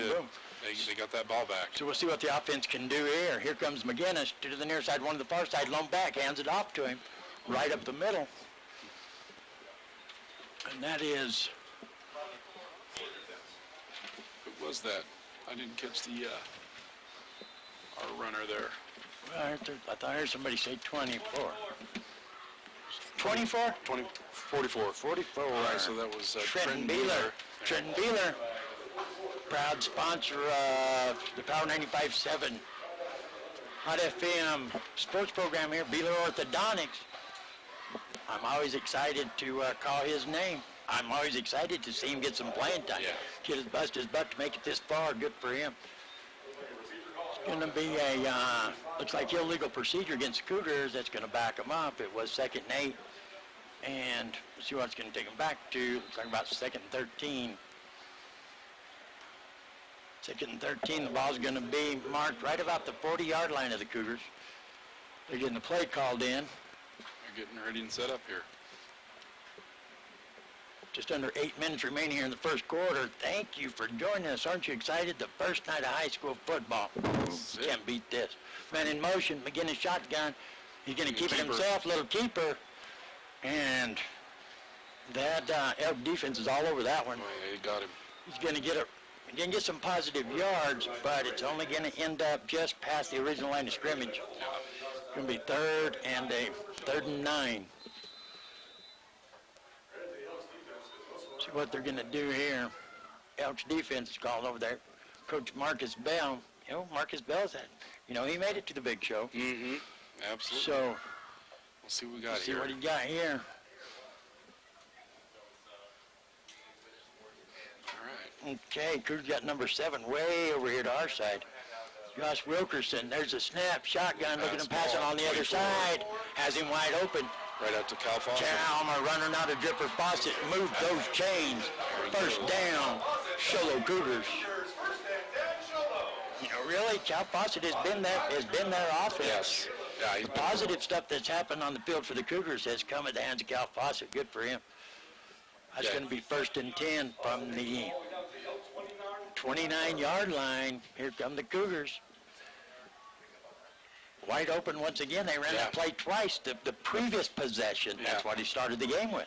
did. boom. They got that ball back. So we'll see what the offense can do here. Here comes McGinnis to the near side, one to the far side, lone back, hands it off to him, right up the middle. And that is... Who was that? I didn't catch the our runner there. Well, I thought I heard somebody say 24. 24? 44. 44. All right, so that was Trenton Beeler. Trenton Beeler, proud sponsor of the Power 95.7 Hot FM sports program here, Beeler Orthodontics. I'm always excited to call his name. I'm always excited to see him get some playing time. Yeah. Kid has busted his butt to make it this far. Good for him. It's going to be a, looks like illegal procedure against the Cougars. That's going to back them up. It was 2nd and 8. And let's see what it's going to take them back to. Looks like about 2nd and 13. 2nd and 13. The ball's going to be marked right about the 40-yard line of the Cougars. They're getting the play called in. They're getting ready and set up here. Just under 8 minutes remaining here in the first quarter. Thank you for joining us. Aren't you excited? The first night of high school football. Can't beat this. Man in motion, McGinnis shotgun. He's going to keep it himself, little keeper. And that Elk defense is all over that one. Oh, yeah, he got him. He's going to get it. He's going to get some positive yards, but it's only going to end up just past the original line of scrimmage. It's going to be 3rd and 9. See what they're going to do here. Elks defense is called over there. Coach Marcus Bell. You know, Marcus Bell's that. You know, he made it to the big show. Mm-hmm. Absolutely. So, we'll see what we got see here. what he got here. All right. Okay, Cougars got number 7 way over here to our side. Josh Wilkerson, there's a snap, shotgun, looking to pass it on the other side. Has him wide open. Right out to Cal Fawcett. Calmer running out of Dripper Fawcett, moved those chains. First down, Sholo Cougars. You know, really, Cal Fawcett has been their offense. Yes. Yeah, The positive stuff that's happened on the field for the Cougars has come at the hands of Cal Fawcett. Good for him. That's going to be 1st and 10 from the 29-yard line. Here come the Cougars. Wide open once again. They ran that play twice. The previous possession, that's what he started the game with.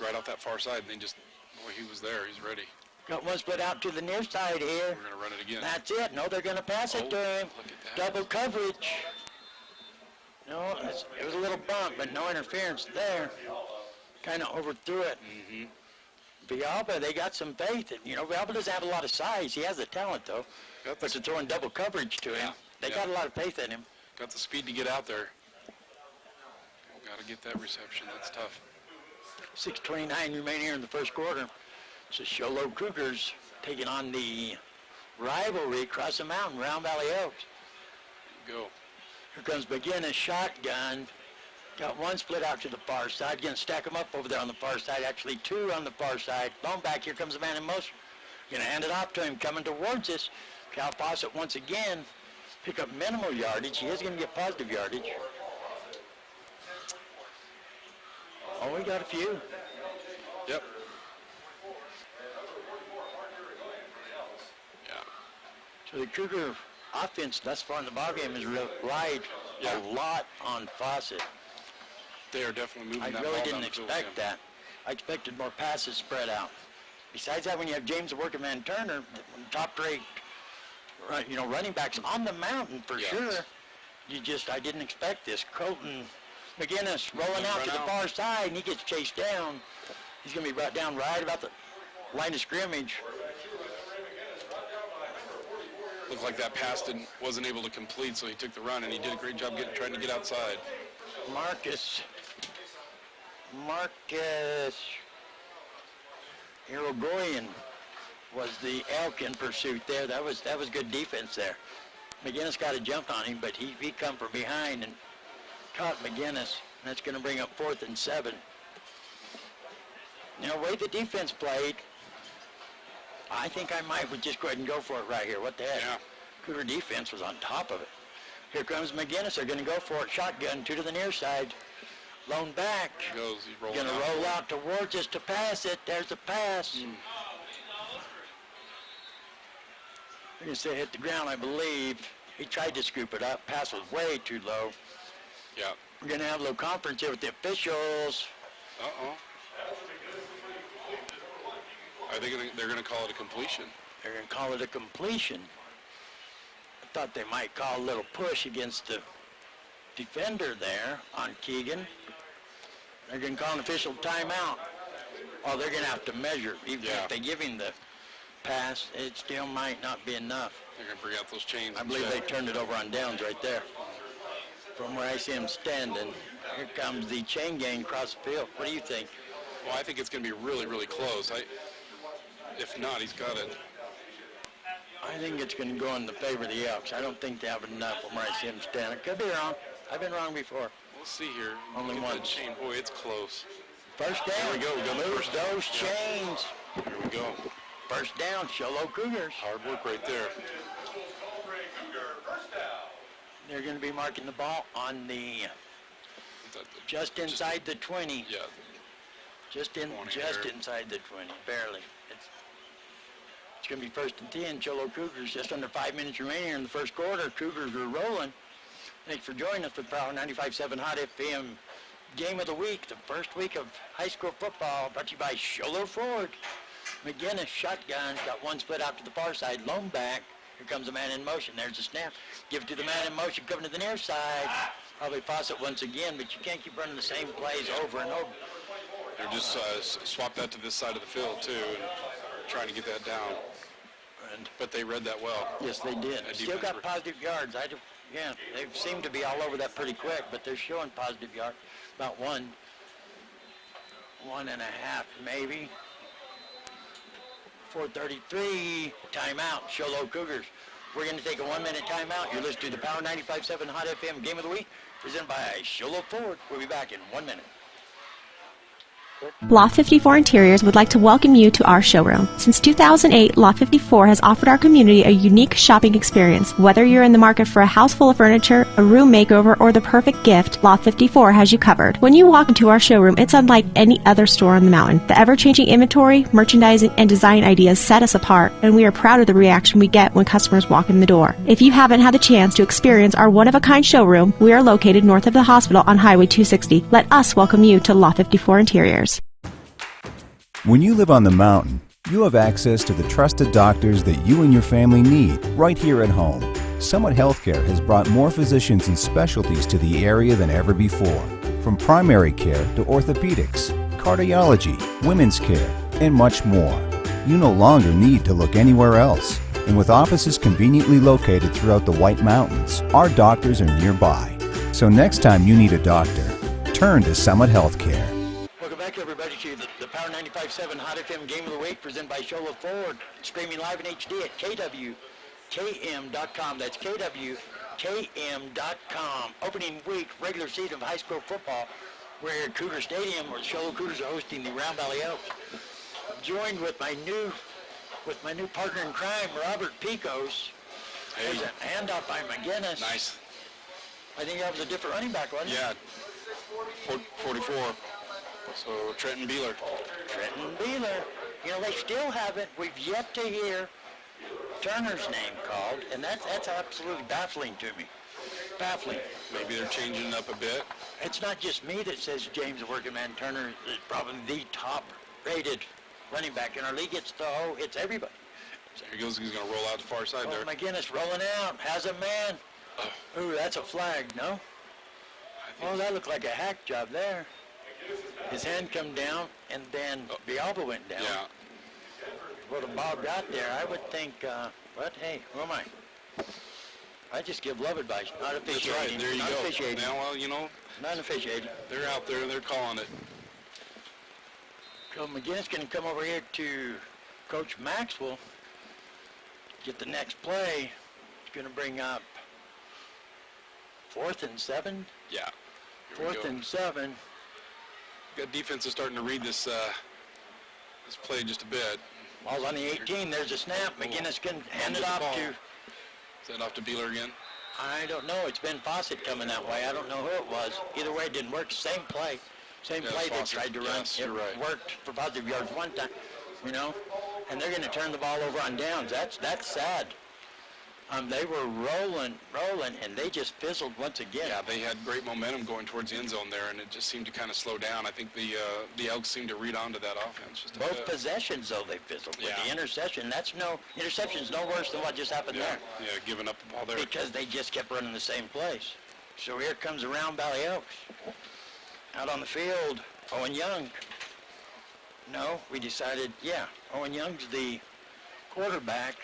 Right off that far side, and then just, boy, he was there. He's ready. Got one split out to the near side here. We're going to run it again. That's it. No, they're going to pass it to him. Look at that. Double coverage. No, it was a little bump, but no interference there. Kind of overthrew it. Mm-hmm. Villalba, they got some faith. You know, Villalba doesn't have a lot of size. He has the talent, though. But to throwing double coverage to him, they got a lot of faith in him. Got the speed to get out there. Got to get that reception. That's tough. 6:29 remaining here in the first quarter. It's the Sholo Cougars taking on the rivalry across the mountain, Round Valley Elks. Go. Here comes McGinnis, shotgun. Got one split out to the far side. Going to stack them up over there on the far side. Actually, 2 on the far side. Bone back. Here comes the man in motion. Going to hand it off to him. Coming towards us. Cal Fawcett once again. Pick up minimal yardage. He is going to get positive yardage. Oh, we got a few. Yep. Yeah. So the Cougar offense thus far in the ballgame has relied a lot on Fawcett. They are definitely moving I that really ball didn't down the field, expect that. I expected more passes spread out. Besides that, when you have James the Working Man Turner, top-rate, running backs on the mountain for sure, I didn't expect this. Colton McGinnis rolling out to the far side, and he gets chased down. He's going to be brought down right about the line of scrimmage. Looked like that pass wasn't able to complete, so he took the run, and he did a great job trying to get outside. Marcus Irigoyen was the Elk in pursuit there. That was good defense there. McGinnis got a jump on him, but he come from behind and caught McGinnis. And that's going to bring up 4th and 7. Now, the way the defense played, I think I would just go ahead and go for it right here. What the heck? Yeah. Cougar defense was on top of it. Here comes McGinnis. They're going to go for it. Shotgun, 2 to the near side. Lone back. He's rolling going to roll out towards us to pass it. There's the pass. I'm going to say hit the ground, I believe. He tried to scoop it up. Pass was way too low. Yeah. We're going to have a little conference here with the officials. Uh-oh. They're going to call it a completion. They're going to call it a completion. I thought they might call a little push against the defender there on Keegan. They're going to call an official timeout. Oh, they're going to have to measure. Even if they give him the pass, it still might not be enough. They're going to bring out those chains. I believe they turned it over on downs right there. From where I see him standing, here comes the chain gang across the field. What do you think? Well, I think it's going to be really, really close. If not, he's got it. I think it's going to go in the favor of the Elks. I don't think they have enough from where I see him standing. Could be wrong. I've been wrong before. We'll see here. Only Look at one. that chain. Boy, it's close. First down. Here we go. We got the Move first down. those chains. Here we go. First down, Sholo Cougars. Hard work right there. They're going to be marking the ball on the just inside the 20. Yeah. Just here. inside the 20, barely. It's going to be first and 10. Cholo Cougars, just under 5 minutes remaining in the first quarter. Cougars are rolling. Thanks for joining us for Power 95.7 Hot FM Game of the Week, the first week of high school football, brought to you by Sholo Ford. McGinnis, shotgun, got one split out to the far side, lone back. Here comes a man in motion. There's a snap. Give it to the man in motion, coming to the near side. Probably Fawcett once again, but you can't keep running the same plays over and over. They're just swap that to this side of the field, too, and trying to get that down. But they read that well. Yes, they did. Still got positive yards. They seem to be all over that pretty quick, but they're showing positive yards. About one and a half, maybe. 4:33, timeout, Sholo Cougars. We're going to take a 1 minute timeout. You're listening to the Power 95.7 Hot FM Game of the Week, presented by Sholo Ford. We'll be back in 1 minute. Loft 54 Interiors would like to welcome you to our showroom. Since 2008, Loft 54 has offered our community a unique shopping experience. Whether you're in the market for a house full of furniture, a room makeover, or the perfect gift, Loft 54 has you covered. When you walk into our showroom, it's unlike any other store on the mountain. The ever-changing inventory, merchandising, and design ideas set us apart, and we are proud of the reaction we get when customers walk in the door. If you haven't had the chance to experience our one-of-a-kind showroom, we are located north of the hospital on Highway 260. Let us welcome you to Loft 54 Interiors. When you live on the mountain, you have access to the trusted doctors that you and your family need right here at home. Summit Healthcare has brought more physicians and specialties to the area than ever before. From primary care to orthopedics, cardiology, women's care, and much more. You no longer need to look anywhere else. And with offices conveniently located throughout the White Mountains, our doctors are nearby. So next time you need a doctor, turn to Summit Healthcare. Welcome back, everybody, to the Power 95.7 Hot FM Game of the Week, presented by Sholo Ford, streaming live in HD at KWKM.com. That's KWKM.com. Opening week, regular season of high school football, where Cougar Stadium, where the Sholo Cougars are hosting the Round Valley Elks. Joined with my new partner in crime, Robert Picos. Hey. There's a handoff by McGinnis. Nice. I think that was a different running back, wasn't it? Yeah. 44. So Trenton Beeler. You know, they still haven't. We've yet to hear Turner's name called, and that's absolutely baffling to me. Baffling. Maybe they're changing it up a bit. It's not just me that says James Workingman Turner is probably the top-rated running back in our league. It's everybody. Here he goes. He's going to roll out the far side there. McGinnis rolling out. Has a man. Ooh, that's a flag, no? Oh, that looked like a hack job there. His hand come down, and then Bialba went down. Yeah. Well, the ball got there. I would think, hey, who am I? I just give love advice, not officiating. That's right. There you not go. Officiating. Now, well, you know, Not officiating. they're out there. They're calling it. So McGinnis going to come over here to Coach Maxwell. Get the next play. He's going to bring up 4th and 7. Yeah. Here we 4th go. and 7. Got defense is starting to read this play just a bit. Ball's on the 18. There's a snap. McGinnis can hand it off to. Is that off to Beeler again? I don't know. It's Ben Fawcett coming that way. I don't know who it was. Either way, it didn't work. Same play. Same play they Fawcett. tried to run. Yes, It you're right. worked for positive yards one time, you know. And they're going to turn the ball over on downs. That's sad. They were rolling, and they just fizzled once again. Yeah, they had great momentum going towards the end zone there, and it just seemed to kind of slow down. I think the Elks seemed to read onto that offense just a Both bit. possessions, though, they fizzled. With Yeah. the interception's no worse than what just happened there. Yeah, giving up the ball there. Because they just kept running the same place. So here comes the Round Valley Elks. Out on the field, Owen Young. No, we decided, Owen Young's the quarterback.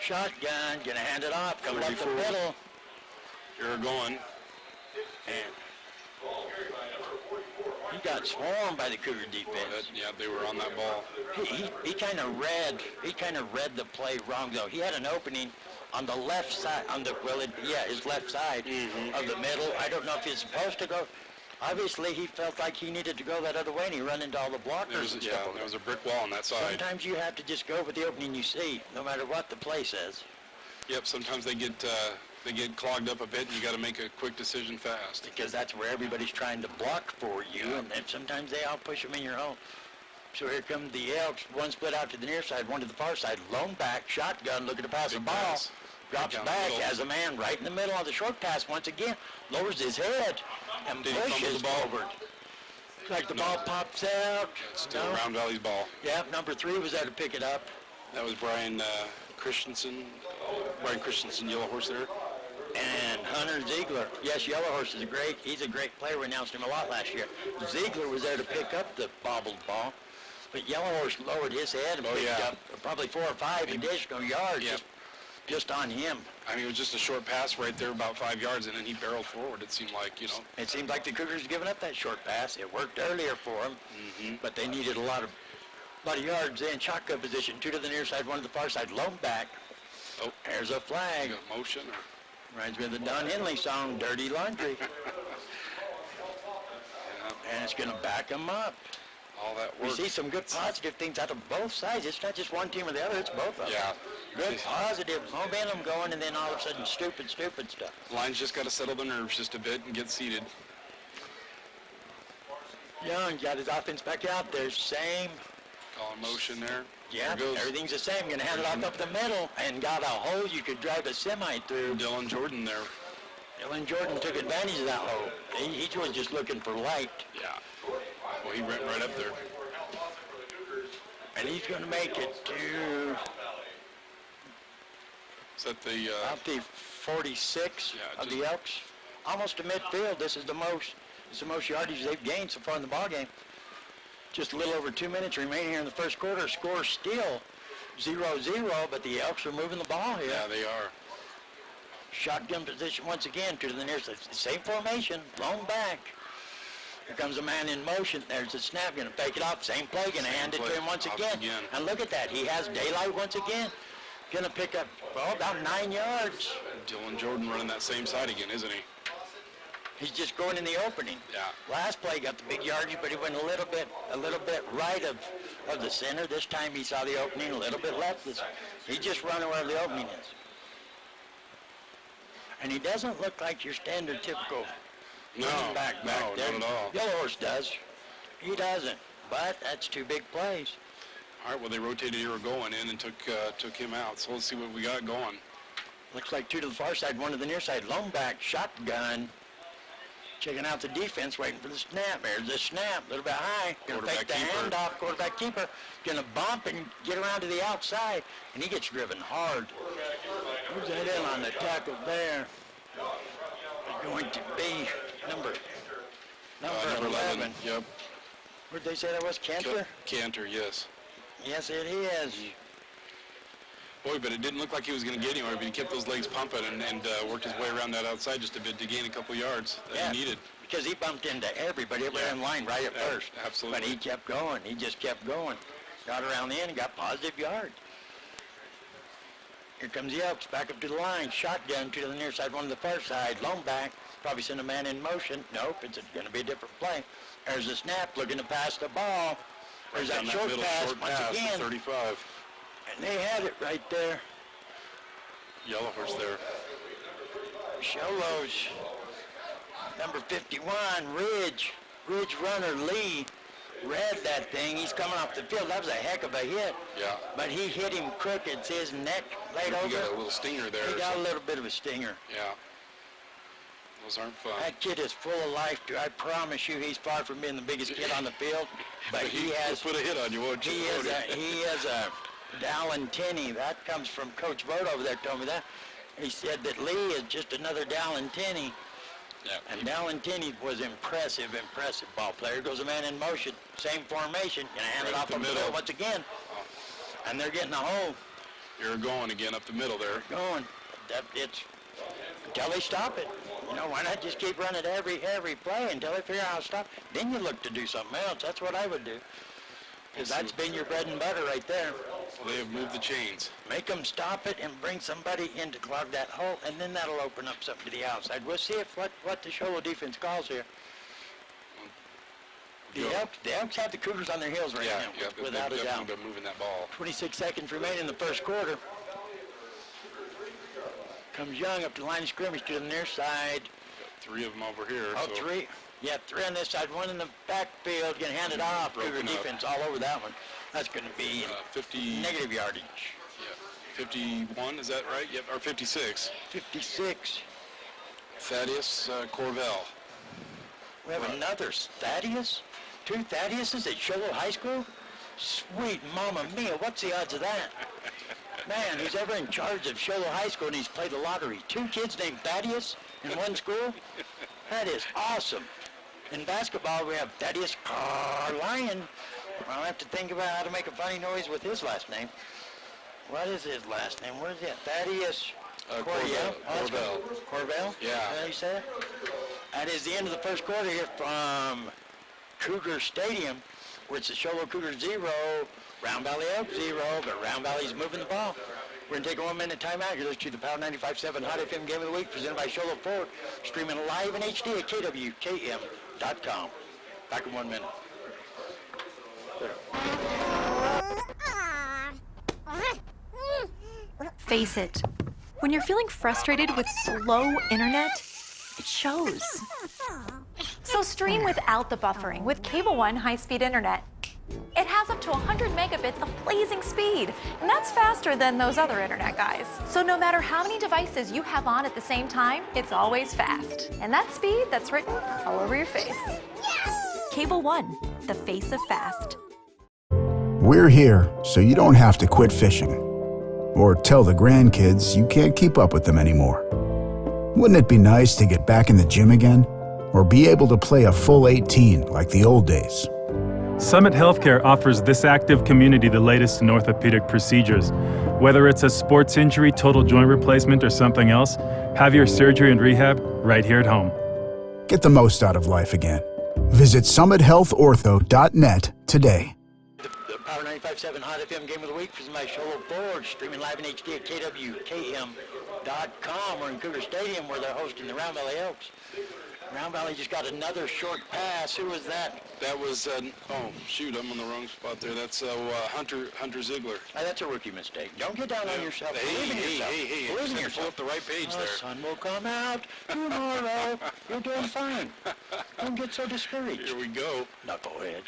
Shotgun, gonna hand it off, coming up the 44. middle. You're going. And he got swarmed by the Cougar defense. Yeah, they were on that ball. He kind of read the play wrong though. He had an opening on the left side, his left side of the middle. I don't know if he's supposed to go. Obviously, he felt like he needed to go that other way, and he ran into all the blockers and stuff. There was a brick wall on that side. Sometimes you have to just go with the opening you see, no matter what the play says. Yep, sometimes they get clogged up a bit, and you got to make a quick decision fast. Because that's where everybody's trying to block for you, and then sometimes they all push them in your home. So here come the Elks. One split out to the near side, one to the far side. Lone back, shotgun, looking to pass the ball. Pass. Drops Down back, the middle. has a man right in the middle on the short pass once again. Lowers his head and Did he fumble pushes the ball? forward. Looks like the ball pops out. It's still No. Round Valley's ball. Yeah, number 3 was there to pick it up. That was Brian Christensen, Yellow Horse there. And Hunter Ziegler. Yes, Yellow Horse is he's a great player. We announced him a lot last year. Ziegler was there to pick up the bobbled ball. But Yellow Horse lowered his head and picked up probably 4 or 5 additional yards just on him. I mean, it was just a short pass right there, about 5 yards, and then he barreled forward. It seemed like, It seemed like the Cougars had given up that short pass. It worked earlier for them, but they needed a lot of yards in. Shotgun position, 2 to the near side, 1 to the far side. Lone back. Oh, There's a flag. got motion. Reminds me of the Don Henley song, Dirty Laundry. And it's going to back them up. All that We work. see some good positive things out of both sides. It's not just one team or the other, it's both of them. Yeah. Good positive momentum going, and then all of a sudden stupid stuff. Line's just got to settle the nerves just a bit and get seated. Young got his offense back out there. Same. Calling motion there. Yeah, There goes everything's the same. Going to hand it off up the middle and got a hole you could drive a semi through. Dylan Jordan there. Dylan Jordan took advantage of that hole. He was just looking for light. Yeah. Well, he ran right up there. And he's going to make it to Is that the... about the 46 Yeah, of the Elks. Almost to midfield. This is the most yardage they've gained so far in the ballgame. Just a little over 2 minutes remaining here in the first quarter. Score still 0-0, but the Elks are moving the ball here. Yeah, they are. Shotgun position once again to the nearest. Same formation, lone back. Here comes a man in motion. There's the snap. Going to fake it off. Same play. Going to hand it to him once again. And look at that. He has daylight once again. Going to pick up, about 9 yards. Dylan Jordan running that same side again, isn't he? He's just going in the opening. Yeah. Last play got the big yardage, but he went a little bit right of the center. This time he saw the opening a little bit left. He just running where the opening is. And he doesn't look like your standard typical running back there. Not at all. Yellow Horse does. He doesn't. But that's 2 big plays. All right, well, they rotated here going in and took him out. So let's see what we got going. Looks like 2 to the far side, 1 to the near side. Lone back, shotgun. Checking out the defense, waiting for the snap. There's the snap, a little bit high. Going to fake the handoff, quarterback keeper. Going to bump and get around to the outside, and he gets driven hard. Who's that in on the tackle there? It's going to be number 11. Yep. Where'd they say that was? Cantor? Cantor, yes. Yes, it is. Boy, but it didn't look like he was going to get anywhere, but he kept those legs pumping and worked his way around that outside just a bit to gain a couple yards that he needed. Because he bumped into everybody in line right at first. Absolutely. But he kept going. He just kept going. Got around the end and got positive yards. Here comes the Elks back up to the line. Shotgun, 2 to the near side, 1 to the far side. Lone back. Probably send a man in motion. Nope, it's going to be a different play. There's the snap, looking to pass the ball. There's that short pass once again. 35. And they had it right there. Yellow Horse there. Sholos, number 51, Ridge runner Lee read that thing. He's coming off the field. That was a heck of a hit. Yeah. But he hit him crooked. See his neck laid over? He got a little stinger there. He got a little bit of a stinger. Yeah. Those aren't fun. That kid is full of life, dude. I promise you, he's far from being the biggest kid on the field. But he has... He'll put a hit on you, won't you? He is a Dallin Tenney. That comes from Coach Vogt over there, told me that. He said that Lee is just another Dallin Tenney. Yeah. And Dallin Tenney was impressive ball player. Goes a man in motion, same formation, gonna hand it off the middle once again. And they're getting a hole. You're going again up the middle there. Going. It's until they stop it. You know, why not just keep running every play until they figure out how to stop? Then you look to do something else. That's what I would do. Because that's been your bread and butter right there. Well, they have moved the chains. Make them stop it and bring somebody in to clog that hole, and then that'll open up something to the outside. We'll see if what the Sholo defense calls here. The Elks have the Cougars on their heels right now, without a doubt. They've been moving that ball. 26 seconds remaining in the first quarter. Comes Young up to the line of scrimmage to the near side. Got 3 of them over here. Oh, so 3. Yeah, 3 on this side, 1 in the backfield, getting handed off. Cougar defense all over that one. That's going to be 50 negative yardage. Yeah, 51, is that right? Yep, or 56. 56. Thaddeus Corvell. We have another Thaddeus? 2 Thaddeus's at Sholo High School? Sweet mama mia, what's the odds of that? Man, who's ever in charge of Sholo High School and he's played the lottery? 2 kids named Thaddeus in one school? That is awesome. In basketball, we have Thaddeus Carlion. I'll have to think about how to make a funny noise with his last name. What is his last name? What is it? Thaddeus Corvell. Corvell? Yeah. Is that how you say it? That is the end of the first quarter here from Cougar Stadium, where it's the Sholo Cougars 0, Round Valley Elks 0, but Round Valley's moving the ball. We're going to take a 1-minute timeout. You're listening to the Power 95.7 Hot FM Game of the Week, presented by Sholo Ford, streaming live in HD at KWKM.com. Back in 1 minute. Face it, when you're feeling frustrated with slow internet, it shows. So stream without the buffering with Cable One high-speed internet. It has up to 100 megabits of blazing speed, and that's faster than those other internet guys. So no matter how many devices you have on at the same time, it's always fast. And that speed, that's written all over your face. Yes! Cable One, the face of fast. We're here so you don't have to quit fishing or tell the grandkids you can't keep up with them anymore. Wouldn't it be nice to get back in the gym again or be able to play a full 18 like the old days? Summit Healthcare offers this active community the latest in orthopedic procedures. Whether it's a sports injury, total joint replacement, or something else, have your surgery and rehab right here at home. Get the most out of life again. Visit summithealthortho.net today. The Power 95.7 Hot FM Game of the Week presented by Sholo Ford, streaming live in HD at KWKM.com. We're in Cougar Stadium where they're hosting the Round Valley Elks. Round Valley just got another short pass. Who was that? That was, oh, shoot, I'm on the wrong spot there. That's Hunter Ziegler. That's a rookie mistake. Don't get down on yourself. Believe in yourself. Hey, Believe in pull yourself. up the right page there. The sun will come out tomorrow. You're doing fine. Don't get so discouraged. Here we go. Knucklehead.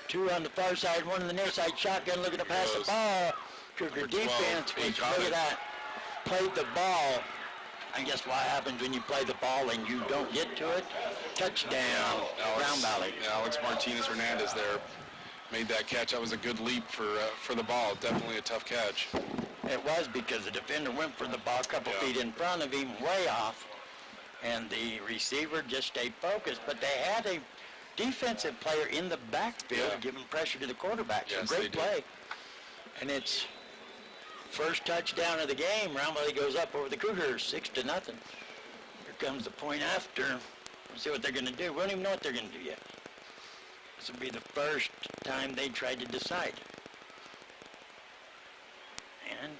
2 on the far side, 1 on the near side. Shotgun looking to pass the ball. Cougar defense. Look at that. Played the ball. And guess what happens when you play the ball and you don't get to it? Touchdown, Round Valley. Alex Martinez-Hernandez there made that catch. That was a good leap for the ball. Definitely a tough catch. It was because the defender went for the ball a couple feet in front of him, way off, and the receiver just stayed focused. But they had a defensive player in the backfield giving pressure to the quarterback. So Yes, great play. And it's first touchdown of the game. Round Valley goes up over the Cougars, 6-0. Here comes the point after. We'll see what they're going to do. We don't even know what they're going to do yet. This will be the first time they tried to decide. And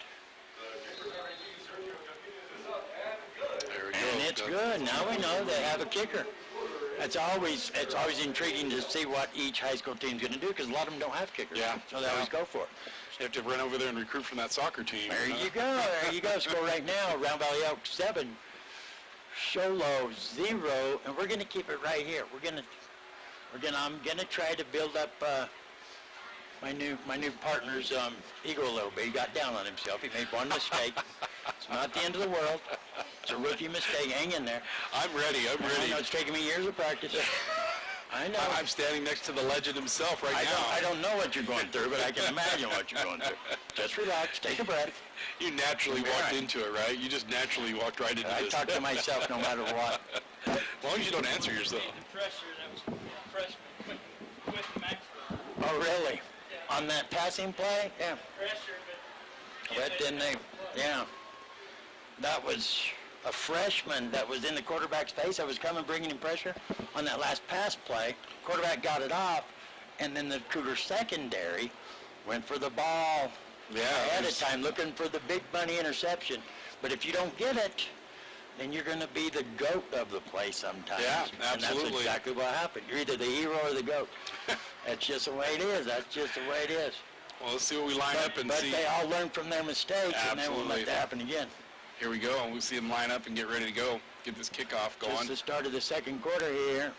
There we go. And it's good. Now we know they have a kicker. It's always intriguing to see what each high school team's going to do because a lot of them don't have kickers. Yeah. So they always go for it. You have to run over there and recruit from that soccer team. There you go. There you go. Score right now. Round Valley Elks 7, Sholo 0, and we're going to keep it right here. We're going to I'm gonna try to build up my new partner's ego a little bit. He got down on himself. He made one mistake. It's not the end of the world. It's a rookie mistake. Hang in there. I'm ready. I'm I ready. know it's taken me years of practice. I know. I'm standing next to the legend himself right now. I don't know what you're going through, but I can imagine what you're going through. Just relax. Take a breath. You naturally walked into it, right? You just naturally walked right into I this. talk to myself no matter what. As long as you don't answer yourself. Pressure that was freshman with Maxwell. Oh, really? On that passing play? Yeah. Pressure, But didn't they? Yeah. That was a freshman that was in the quarterback's face. I was coming, bringing him pressure on that last pass play. Quarterback got it off, and then the Cougar secondary went for the ball ahead of time, looking for the big bunny interception. But if you don't get it, then you're going to be the goat of the play sometimes. Yeah, And absolutely. that's exactly what happened. You're either the hero or the goat. That's just the way it is. That's just the way it is. Well, let's see what we line up and But see. they all learn from their mistakes, and they won't let Absolutely. that happen again. Here we go. We'll see them line up and get ready to go. Get this kickoff Just going. the start of the second quarter here.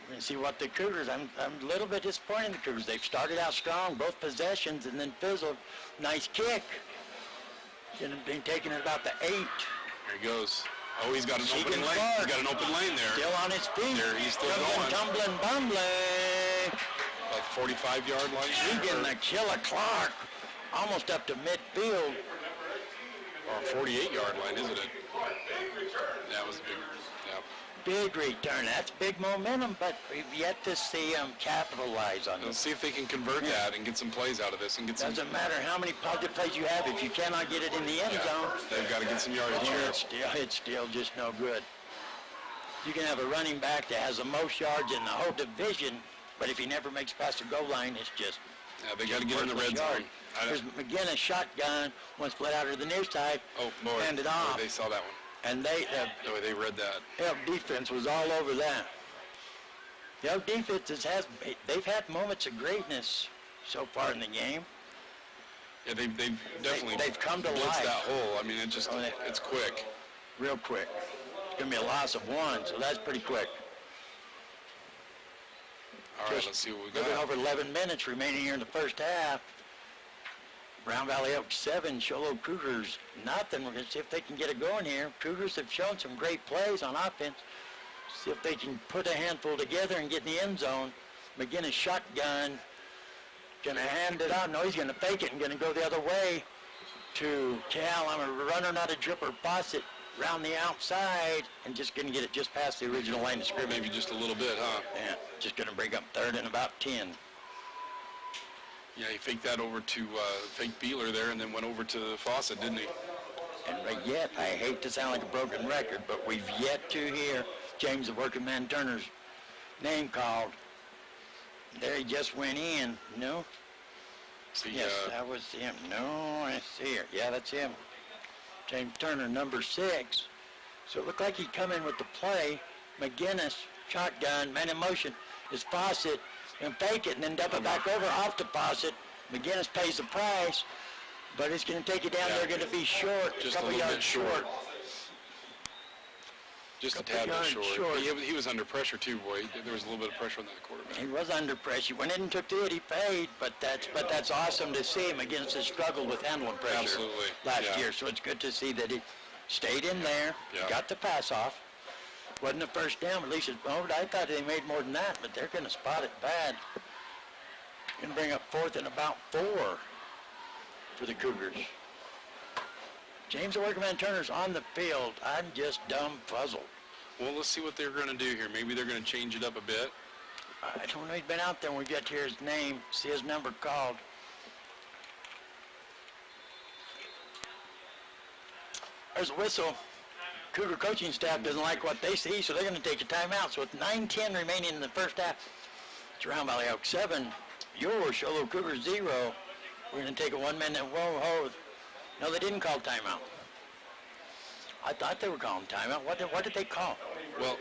We're going to see what the Cougars, I'm a little bit disappointed in the Cougars. They've started out strong, both possessions, and then fizzled. Nice kick. Going to be taking it about the 8. Here he goes. Oh, he's got an Keegan open lane. Clark. He's got an open lane there. Still on his feet. There, he's still Tumbling, going. bumbling. About 45-yard line. Keegan the Killer Clark. Almost up to midfield. Or 48-yard line, isn't it? That was a big. Yeah. Big return. That's big momentum, but we've yet to see them capitalize on Let's it. see if they can convert that and get some plays out of this and get some. Doesn't matter how many positive plays you have, if you cannot get it in the end zone, They've got to get some yardage here. it's still just no good. You can have a running back that has the most yards in the whole division, but if he never makes past the goal line, it's just Yeah, they got to get in the red worthless yard. zone. I There's don't- McGinnis shotgun, one split out to the near side, Oh, boy. handed Boy, off, they saw that one. and the Oh, they read that. Elk defense was all over that. The Elk defense they've had moments of greatness so far in the game. Yeah, they've definitely they've come to blitzed life. that hole. I mean, Oh, it's quick. Real quick. It's going to be a loss of 1, so that's pretty quick. All right, let's see what we Little bit got. over 11 minutes remaining here in the first half. Brown Valley Elks 7, Sholo Cougars nothing. We're going to see if they can get it going here. Cougars have shown some great plays on offense. See if they can put a handful together and get in the end zone. McGinnis shotgun. Going to hand it out. No, he's going to fake it and going to go the other way to Cal. I'm a runner, not a dripper. Fawcett around the outside and just going to get it just past the original line of scrimmage. Maybe just a little bit, huh? Yeah, just going to bring up third and about 10. Yeah, he faked that over to fake Beeler there and then went over to Fawcett, didn't he? And yet, I hate to sound like a broken record, but we've yet to hear James the Working Man Turner's name called. There he just went in, no? See, Yes, that was him. No, I see here. Yeah, that's him. James Turner, number 6. So it looked like he'd come in with the play. McGinnis, shotgun, man in motion, is Fawcett, and fake it, and then dump it back over off to Fawcett. McGinnis pays the price, but it's going to take it down. Yeah, They're going to be short, just a couple a little yards bit short. short. Just a couple tad bit yards short. short. He was under pressure too, boy. There was a little bit of pressure on that quarterback. He was under pressure. Went in and took the hit. He paid, but that's awesome to see him against his struggle with handling pressure Absolutely, last yeah. year. So it's good to see that he stayed in there, Yeah. got the pass off. Wasn't a first down, at least it's over. I thought they made more than that, but they're going to spot it bad. Going to bring up 4th and about 4 for the Cougars. James the Working Man Turner's on the field. I'm just dumb puzzled. Well, let's see what they're going to do here. Maybe they're going to change it up a bit. I don't know. He's been out there when we got to hear his name, see his number called. There's a whistle. Cougar coaching staff doesn't like what they see, so they're going to take a timeout. So with 9:10 remaining in the first half, it's Round Valley Elks 7, your Sholo Cougars 0. We're going to take a 1-minute whoa-ho. No, they didn't call timeout. I thought they were calling timeout. What did they call? Well,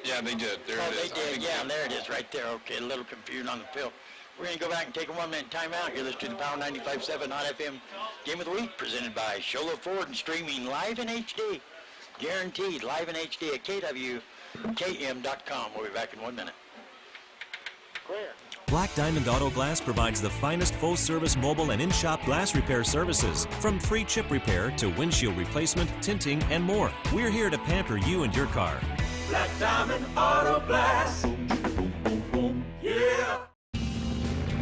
yeah, they did. There Oh, it they is. I did. think Yeah, there it is right there. Okay, a little confused on the field. We're going to go back and take a 1-minute timeout. You're listening to the Power 95.7 on FM Game of the Week presented by Sholo Ford and streaming live in HD. Guaranteed live in HD at KWKM.com. We'll be back in 1 minute. clear. Black Diamond Auto Glass provides the finest full-service mobile and in-shop glass repair services, from free chip repair to windshield replacement, tinting, and more. We're here to pamper you and your car. Black Diamond Auto Glass. Yeah!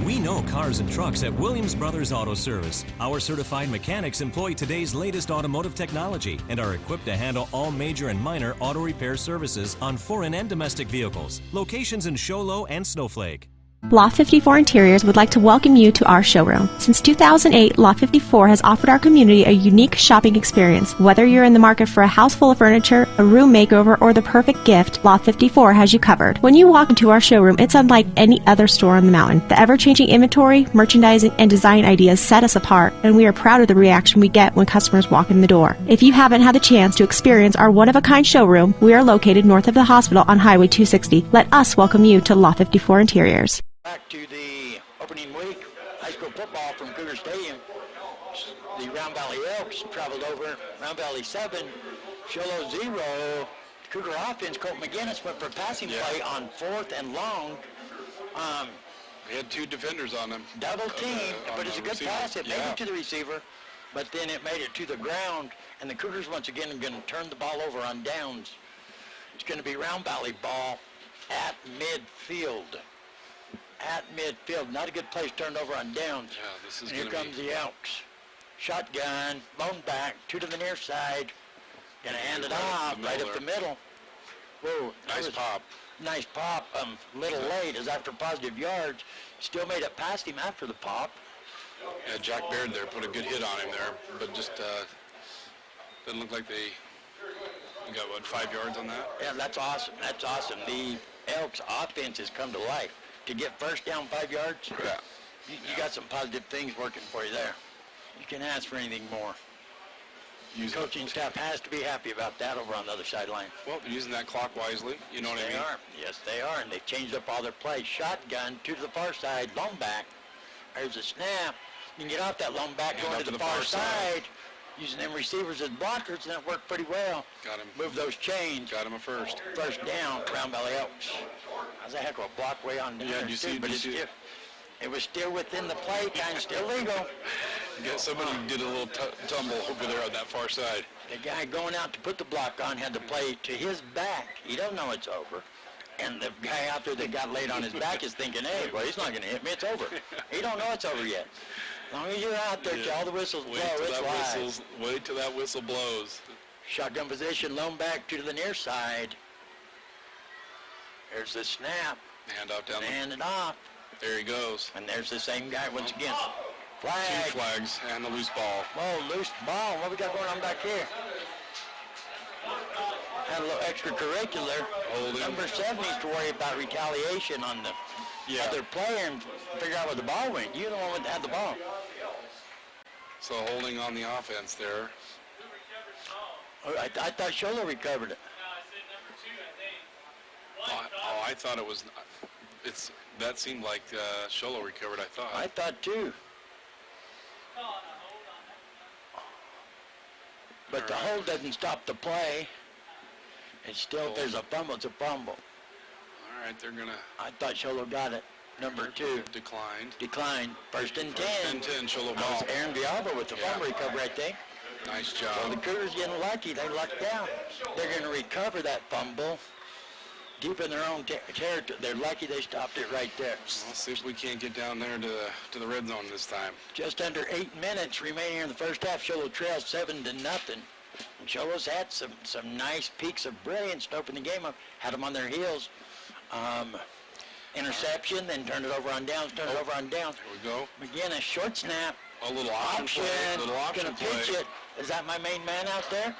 We know cars and trucks at Williams Brothers Auto Service. Our certified mechanics employ today's latest automotive technology and are equipped to handle all major and minor auto repair services on foreign and domestic vehicles. Locations in Show Low and Snowflake. Lot 54 Interiors would like to welcome you to our showroom. Since 2008, Lot 54 has offered our community a unique shopping experience. Whether you're in the market for a house full of furniture, a room makeover, or the perfect gift, Lot 54 has you covered. When you walk into our showroom, it's unlike any other store on the mountain. The ever-changing inventory, merchandising, and design ideas set us apart, and we are proud of the reaction we get when customers walk in the door. If you haven't had the chance to experience our one-of-a-kind showroom, we are located north of the hospital on Highway 260. Let us welcome you to Lot 54 Interiors. Back to the opening week, high school football from Cougar Stadium. The Round Valley Elks traveled over. Round Valley 7, Sholo 0. Cougar offense, Colt McGinnis went for a passing play on 4th and long. He had 2 defenders on him. Double team, but it's a good receiver. pass. It made it to the receiver, but then it made it to the ground. And the Cougars once again are going to turn the ball over on downs. It's going to be Round Valley ball at midfield. At midfield. Not a good place turned over on downs. Yeah, this is and here comes the Elks. Shotgun, lone back, 2 to the near side. Gonna hand it off right up the middle. Whoa. Nice pop. Nice pop. Little late as after positive yards. Still made it past him after the pop. Yeah, Jack Baird there put a good hit on him there, but just didn't look like they got, what, 5 yards on that? Yeah, that's awesome. That's awesome. The Elks offense has come to life. To get first down 5 yards, Yeah. You got some positive things working for you there. You can ask for anything more. The coaching staff has to be happy about that over on the other sideline. Well, they're using that clock wisely. You know what I mean? They are. Yes, they are, and they've changed up all their plays. Shotgun, 2 to the far side, lone back. There's a snap. You can get off that lone back, going to the far side, using them receivers as blockers, and that worked pretty well. Got him. Move those chains. Got him a first. First down, Round Valley Elks. That was a heck of a block way on down Yeah, there, you see, but it was still within the play, kind of still legal. Somebody did a little tumble over there on that far side. The guy going out to put the block on had to play to his back. He doesn't know it's over. And the guy out there that got laid on his back is thinking, hey, well, he's not going to hit me. It's over. He don't know it's over yet. As long as you're out there till all the whistles blow, it's live. Wait till that whistle blows. Shotgun position, lone back, 2 to the near side. There's the snap. Hand off down. Hand it off. There he goes. And there's the same guy once again. Flag. 2 flags and a loose ball. Whoa, loose ball. What we got going on back here? Had a little extracurricular. Holding. Number 7 needs to worry about retaliation on the other player and figure out where the ball went. You're the one that had the ball. So holding on the offense there. Oh, I thought Shola recovered it. Oh, I thought it was. That seemed like Sholo recovered. I thought. I thought too. But the hold doesn't stop the play. It's still, if there's a fumble, it's a fumble. All right, they're gonna. I thought Sholo got it. Number 2. Declined. First and 10. First and 10, Sholo That was ball. Aaron Villalba with the fumble recovery, I think. Nice job. So the Cougars getting lucky. They lucked out. They're going to recover that fumble deep in their own territory. They're lucky they stopped it right there. Let's see if we can't get down there to the red zone this time. Just under 8 minutes remaining in the first half. Sholo trails 7-0. And Sholo's had some nice peaks of brilliance to open the game up. Had them on their heels. Interception, then turned it over on downs, turned it over on downs. Here we go. Again, a short snap. A little option play. Little option Gonna play. pitch it. Is that my main man out there?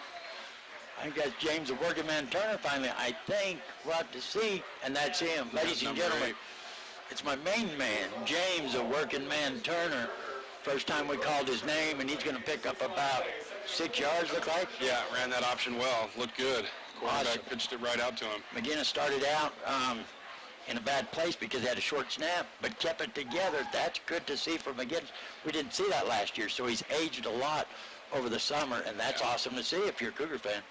I think that's James, the working man Turner, finally. I think we'll have to see, and that's him. Ladies and gentlemen, it's my main man, James, the working man Turner. First time we called his name, and he's going to pick up about 6 yards, look like. Yeah, ran that option well. Looked good. Quarterback Awesome. pitched it right out to him. McGinnis started out in a bad place because he had a short snap, but kept it together. That's good to see for McGinnis. We didn't see that last year, so he's aged a lot over the summer, and that's awesome to see if you're a Cougar fan.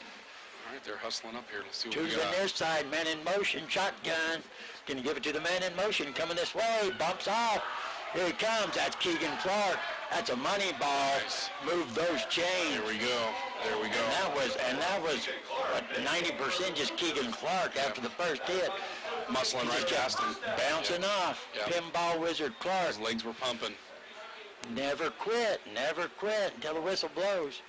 All right, they're hustling up here. Let's see what To we the got. near side, man in motion, shotgun. Gonna give it to the man in motion, coming this way, bumps off. Here he comes, that's Keegan Clark. That's a money ball. Nice. Move those chains. There we go. There we go. And that was what, 90% just Keegan Clark after the first hit. Muscling He right just past kept him. bouncing off. Yeah. Pinball wizard Clark. His legs were pumping. Never quit until the whistle blows.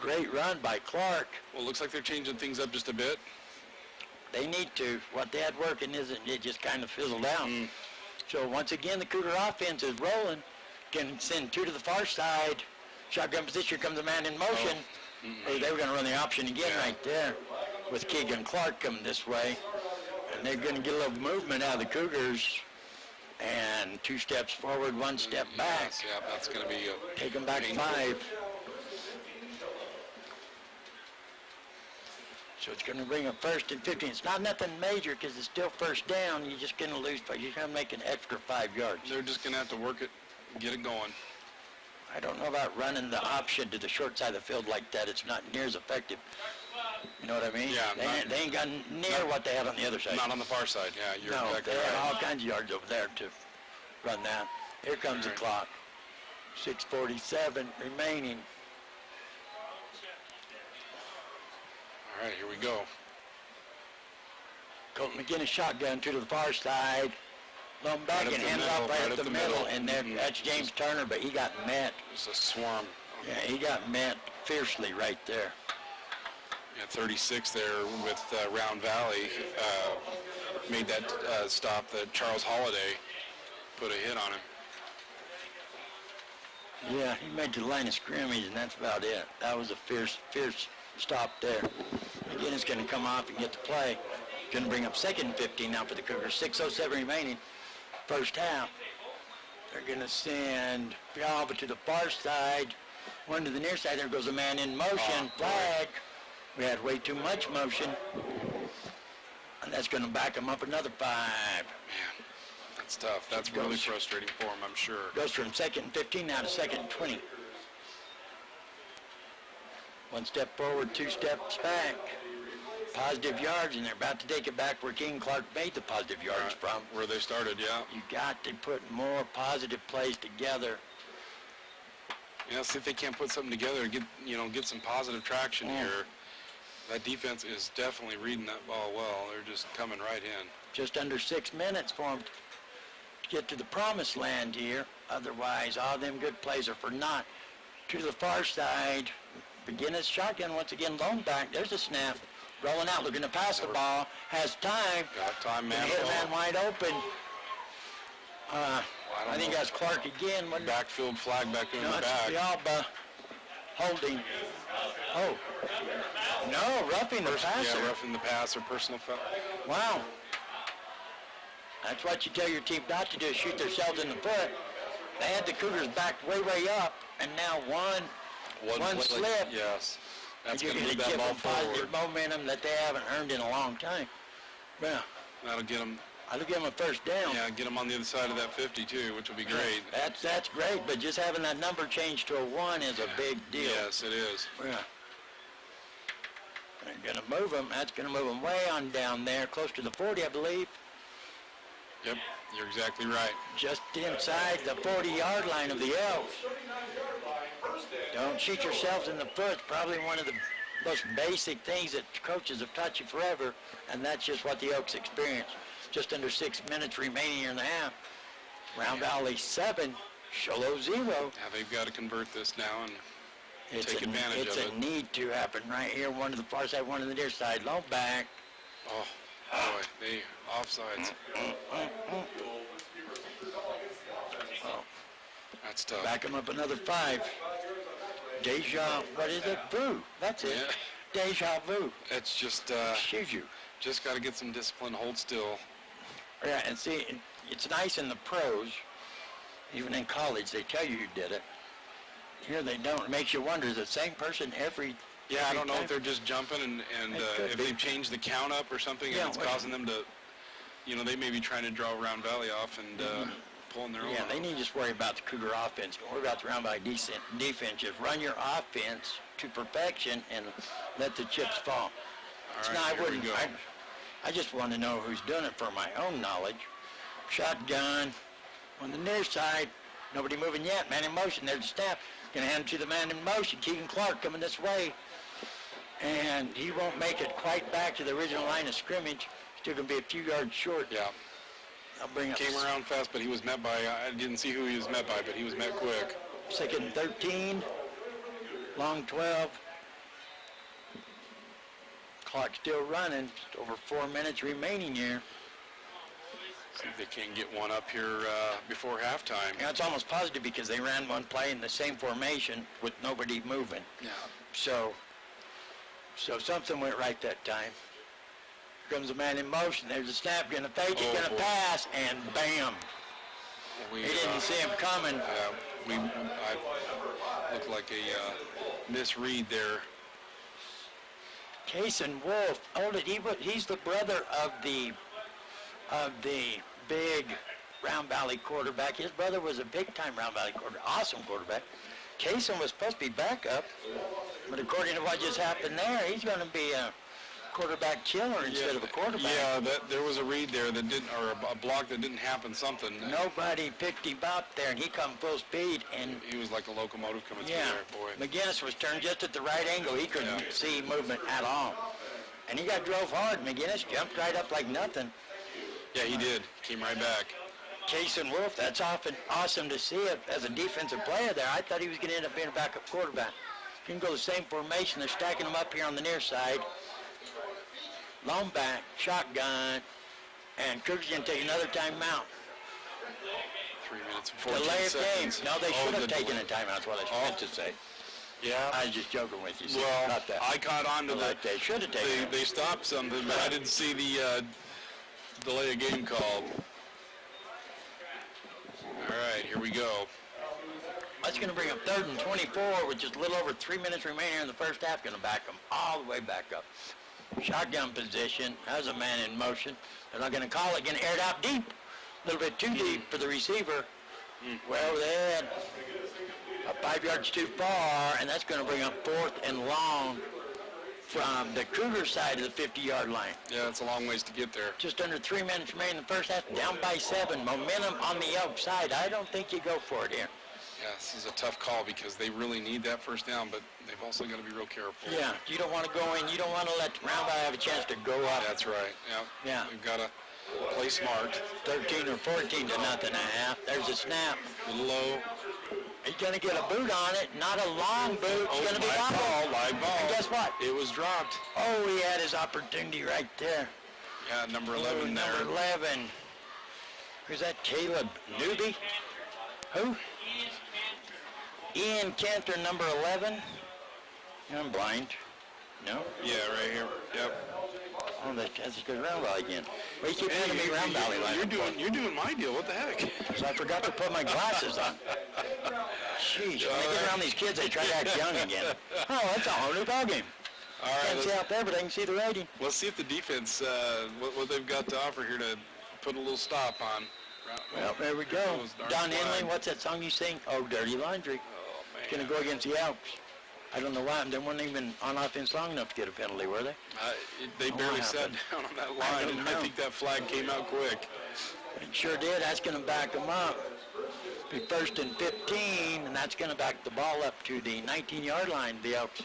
Great run by Clark. Well, it looks like they're changing things up just a bit. They need to. What they had working isn't, it just kind of fizzled out. So once again, the Cougar offense is rolling. Can send two to the far side. Shotgun position, comes the man in motion. Hey, they were going to run the option again right there with Keegan Clark coming this way. And they're going to get a little movement out of the Cougars. And 2 steps forward, 1 step back. Yes, yeah, that's going to be a Take them back painful. 5. So it's going to bring up 1st and 15. It's not nothing major because it's still first down. You're just going to lose, but you're going to make an extra 5 yards. They're just going to have to work it, get it going. I don't know about running the option to the short side of the field like that. It's not near as effective. You know what I mean? Yeah. They ain't got near what they have on the other side. Not on the far side, yeah, you're No, exactly they have right. all kinds of yards over there to run that. Here comes the clock. 6:47 remaining. All right, here we go. Colton McGinnis shotgun, 2 to the far side. Lone back Right up and the hands middle, off right up the middle. And there, Mhm. that's James Turner, but he got met. It's a swarm. Yeah, he got met fiercely right there. Yeah, 36 there with Round Valley made that stop that Charles Holiday put a hit on him. Yeah, he made the line of scrimmage, and that's about it. That was a fierce stop there. McGinnis going to come off and get the play. Going to bring up 2nd and 15 now for the Cougars. 6:07 remaining, first half. They're going to send Pialba to the far side. 1 to the near side. There goes a man in motion. Flag. We had way too much motion. And that's going to back them up another 5. Man, that's tough. That's really frustrating for him, I'm sure. Goes from 2nd and 15 now to 2nd and 20. 1 step forward, 2 steps back. Positive yards, and they're about to take it back where King Clark made the positive yards from. Where they started, yeah. You got to put more positive plays together. Yeah, see if they can't put something together, get some positive traction here. That defense is definitely reading that ball well. They're just coming right in. Just under 6 minutes for them to get to the promised land here. Otherwise, all them good plays are for naught. To the far side, McGinnis shotgun once again, lone back. There's a snap. Rolling out, looking to pass the ball. Has time. Got time, man. Hit a man wide open. I think that's Clark again. Backfield flag back in the back. Pialba holding. Oh. No, roughing the passer. Yeah, roughing the passer, personal foul. Wow. That's what you tell your team not to do, is shoot themselves in the foot. They had the Cougars backed way up, and now one slip. Yes. That's You're going to going move to that give ball them positive forward. momentum that they haven't earned in a long time. Yeah. That'll get them. I'll give them a first down. Yeah, get them on the other side of that 50 too, which will be great. That's great, but just having that number changed to a 1 is a big deal. Yes, it is. Yeah. They're going to move them. That's going to move them way on down there, close to the 40, I believe. Yep, you're exactly right. Just inside the 40-yard line of the Elks. Don't shoot yourselves in the foot. It's probably one of the most basic things that coaches have taught you forever, and that's just what the Elks experience. Just under 6 minutes remaining here in the half. Round Valley 7, Sholo 0. Yeah, they've got to convert this now and take advantage of it. It's a need to happen right here. 1 to the far side, 1 to the near side. Low back. Oh, boy, they offsides. That's tough. Back them up another 5. Deja, what is it? Vu. That's it. Yeah. Deja vu. It's just, just got to get some discipline, hold still. Yeah, and see, it's nice in the pros, even in college, they tell you did it. Here they don't. It makes you wonder, is it the same person every Yeah, I don't know time? if they're just jumping and if they've changed the count up or something, Yeah, and it's causing them to, they may be trying to draw Round Valley off and pulling their own. Yeah, they off. need to just worry about the Cougar offense. Don't worry about the round by defense. Just run your offense to perfection and let the chips fall. All Now, right, here we go. I just want to know who's doing it for my own knowledge. Shotgun on the near side. Nobody moving yet. Man in motion. There's the snap. Going to hand it to the man in motion. Keegan Clark coming this way. And he won't make it quite back to the original line of scrimmage. Still going to be a few yards short. Yeah. I'll bring up Came around fast, but he was met by, I didn't see who he was met by, but he was met quick. second and 13. Long 12. Clock still running. Just over 4 minutes remaining here. See if they can get one up here before halftime. Yeah, it's almost positive because they ran one play in the same formation with nobody moving. Yeah. So something went right that time. Here comes a man in motion. There's a snap. Going to fake it. Going to pass. And bam. We He didn't see him coming. I looked like a misread there. Kason Wolf. He's the brother of the big Round Valley quarterback. His brother was a big-time Round Valley quarterback. Awesome quarterback. Kason was supposed to be backup, but according to what just happened there, he's going to be a quarterback killer instead of a quarterback. Yeah, there was a read there that didn't, or a block that didn't happen, something. Nobody picked him up there, and he come full speed, and He was like a locomotive coming yeah, through there, boy. McGinnis was turned just at the right angle. He couldn't see movement at all. And he got drove hard. McGinnis jumped right up like nothing. Yeah, he did. Came right back. Kason Wolf, that's awesome to see it as a defensive player there. I thought he was going to end up being a backup quarterback. Can go the same formation. They're stacking him up here on the near side. Long back, shotgun, and Cougars going to take another timeout. 3 minutes and 14 Delay of game. seconds. No, they should have taken delay. a timeout. That's what I meant to say. Yeah. I was just joking with you. See, Well, not that. I caught on to Like they should have taken it. They stopped something, but I didn't see the delay of game called. All right, here we go. That's going to bring up 3rd and 24, which is a little over 3 minutes remaining in the first half. Going to back them all the way back up. Shotgun position. Has a man in motion. They're not going to call it. Going to air it out deep. A little bit too deep for the receiver. Well, they had 5 yards too far, and that's going to bring up 4th and long from the Cougar side of the 50-yard line. Yeah, it's a long ways to get there. Just under 3 minutes remaining in the first half, down by 7. Momentum on the Elks side. I don't think you go for it here. Yeah, this is a tough call because they really need that first down, but they've also got to be real careful. Yeah, you don't want to go in. You don't want to let Round Valley have a chance to go up. That's right. Yeah. Yeah. We've got to play smart. 13 or 14 to nothing and a half. There's a snap. A little low. He's going to get a boot on it. Not a long boot. It's going to be live bobbled. live ball. And guess what? It was dropped. Oh, he had his opportunity right there. Yeah, number 11 Oh, there. number 11. Who's that? Caleb Newby? Who? Ian Cantor, number 11. I'm blind. No? Yeah, right here. Yep. Oh, that's a good Round Valley again. Well, you keep handing me Round Valley line. You're doing my deal. What the heck? So I forgot to put my glasses on. Sheesh, when I get around these kids, they try to act young again. Oh, that's a whole new ballgame. All right. Can't see out there, but I can see the rating. Let's see if the defense, what they've got to offer here to put a little stop on. Well, there we go. Those darn Don flag. Henley, what's that song you sing? Oh, Dirty Laundry. Oh, man. Going to go against the Elks. I don't know why. They weren't even on offense long enough to get a penalty, were they? They barely what sat happened? down on that I line, don't and I know. think that flag came out quick. It sure did. That's going to back them up. Be 1st and 15, and that's going to back the ball up to the 19-yard line, the Elks.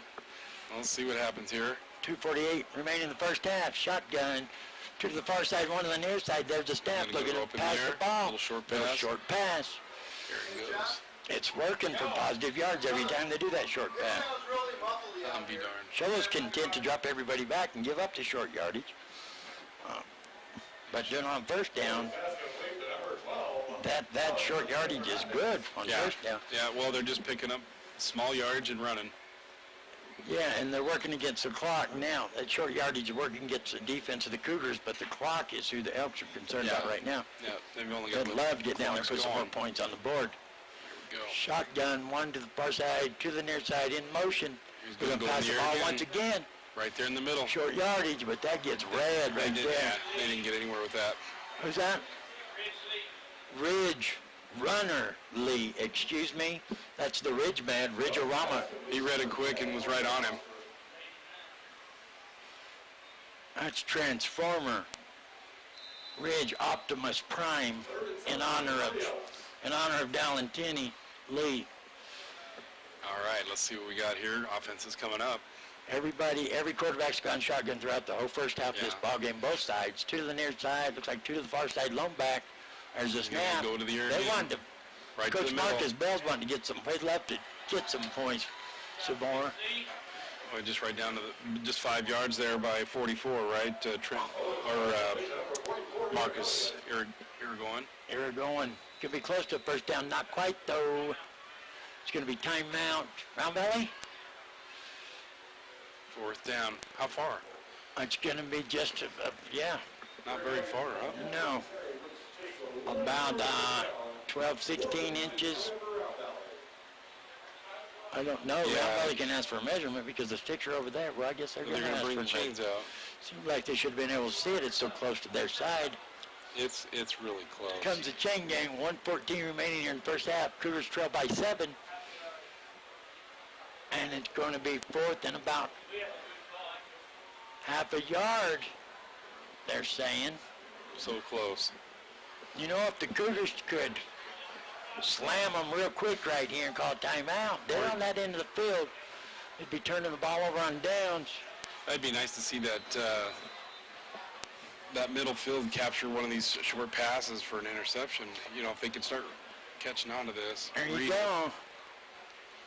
Let's see what happens here. 2:48 remaining in the first half. Shotgun. Two to the far side, one to the near side. There's a snap. Gonna Looking go to up in pass there. the ball. Little short Little pass. short pass. There he goes. It's working for positive yards every time they do that short pass. I'm be darned. Show's content to drop everybody back and give up the short yardage. But then on first down, that short yardage is good on first down. Yeah, well, they're just picking up small yards and running. Yeah, and they're working against the clock now. That short yardage is working against the defense of the Cougars, but the clock is who the Elks are concerned about right now. Yeah, they've only got They'd love to get down there and clock's put some more going. points on the board. Here we go. Shotgun, one to the far side, to the near side, in motion. He's They're gonna going to go pass in the the air ball again. once again. Right there in the middle. Short yardage, but that gets red right there. They didn't get anywhere with that. Who's that? Ridge. runner, Lee, excuse me. That's the Ridge man, Ridge-O-Rama. He read it quick and was right on him. That's Transformer, Ridge Optimus Prime, in honor of Dallantini, Lee. All right, let's see what we got here. Offense is coming up. Every quarterback's gone shotgun throughout the whole first half of this ball game, both sides. 2 to the near side, looks like 2 to the far side, lone back. There's a snap. Go to the air They again. wanted to, Right Coach to the middle. Marcus Bell's wanting to get some, he left to get some points. Sabor. Oh, just right down to just 5 yards there by 44, right? Trent, Marcus Irigoyen. Irigoyen. Could be close to a first down, not quite though. It's going to be timeout. Round Valley? 4th down. How far? It's going to be just, yeah. Not very far, huh? No. About 12, 16 inches. I don't know. Yeah. Round Valley can ask for a measurement because the sticks are over there. Well, I guess they're going to They're ask going for to bring the chains out. Seems like they should have been able to see it. It's so close to their side. It's really close. Comes the chain gang. 1:14 remaining here in the first half. Cougars trail by 7. And it's going to be 4th and about half a yard, they're saying. So close. You know, if the Cougars could slam them real quick right here and call timeout, they're on that end of the field. They'd be turning the ball over on downs. That'd be nice to see that that middle field capture one of these short passes for an interception. You know, if they could start catching on to this. There you go.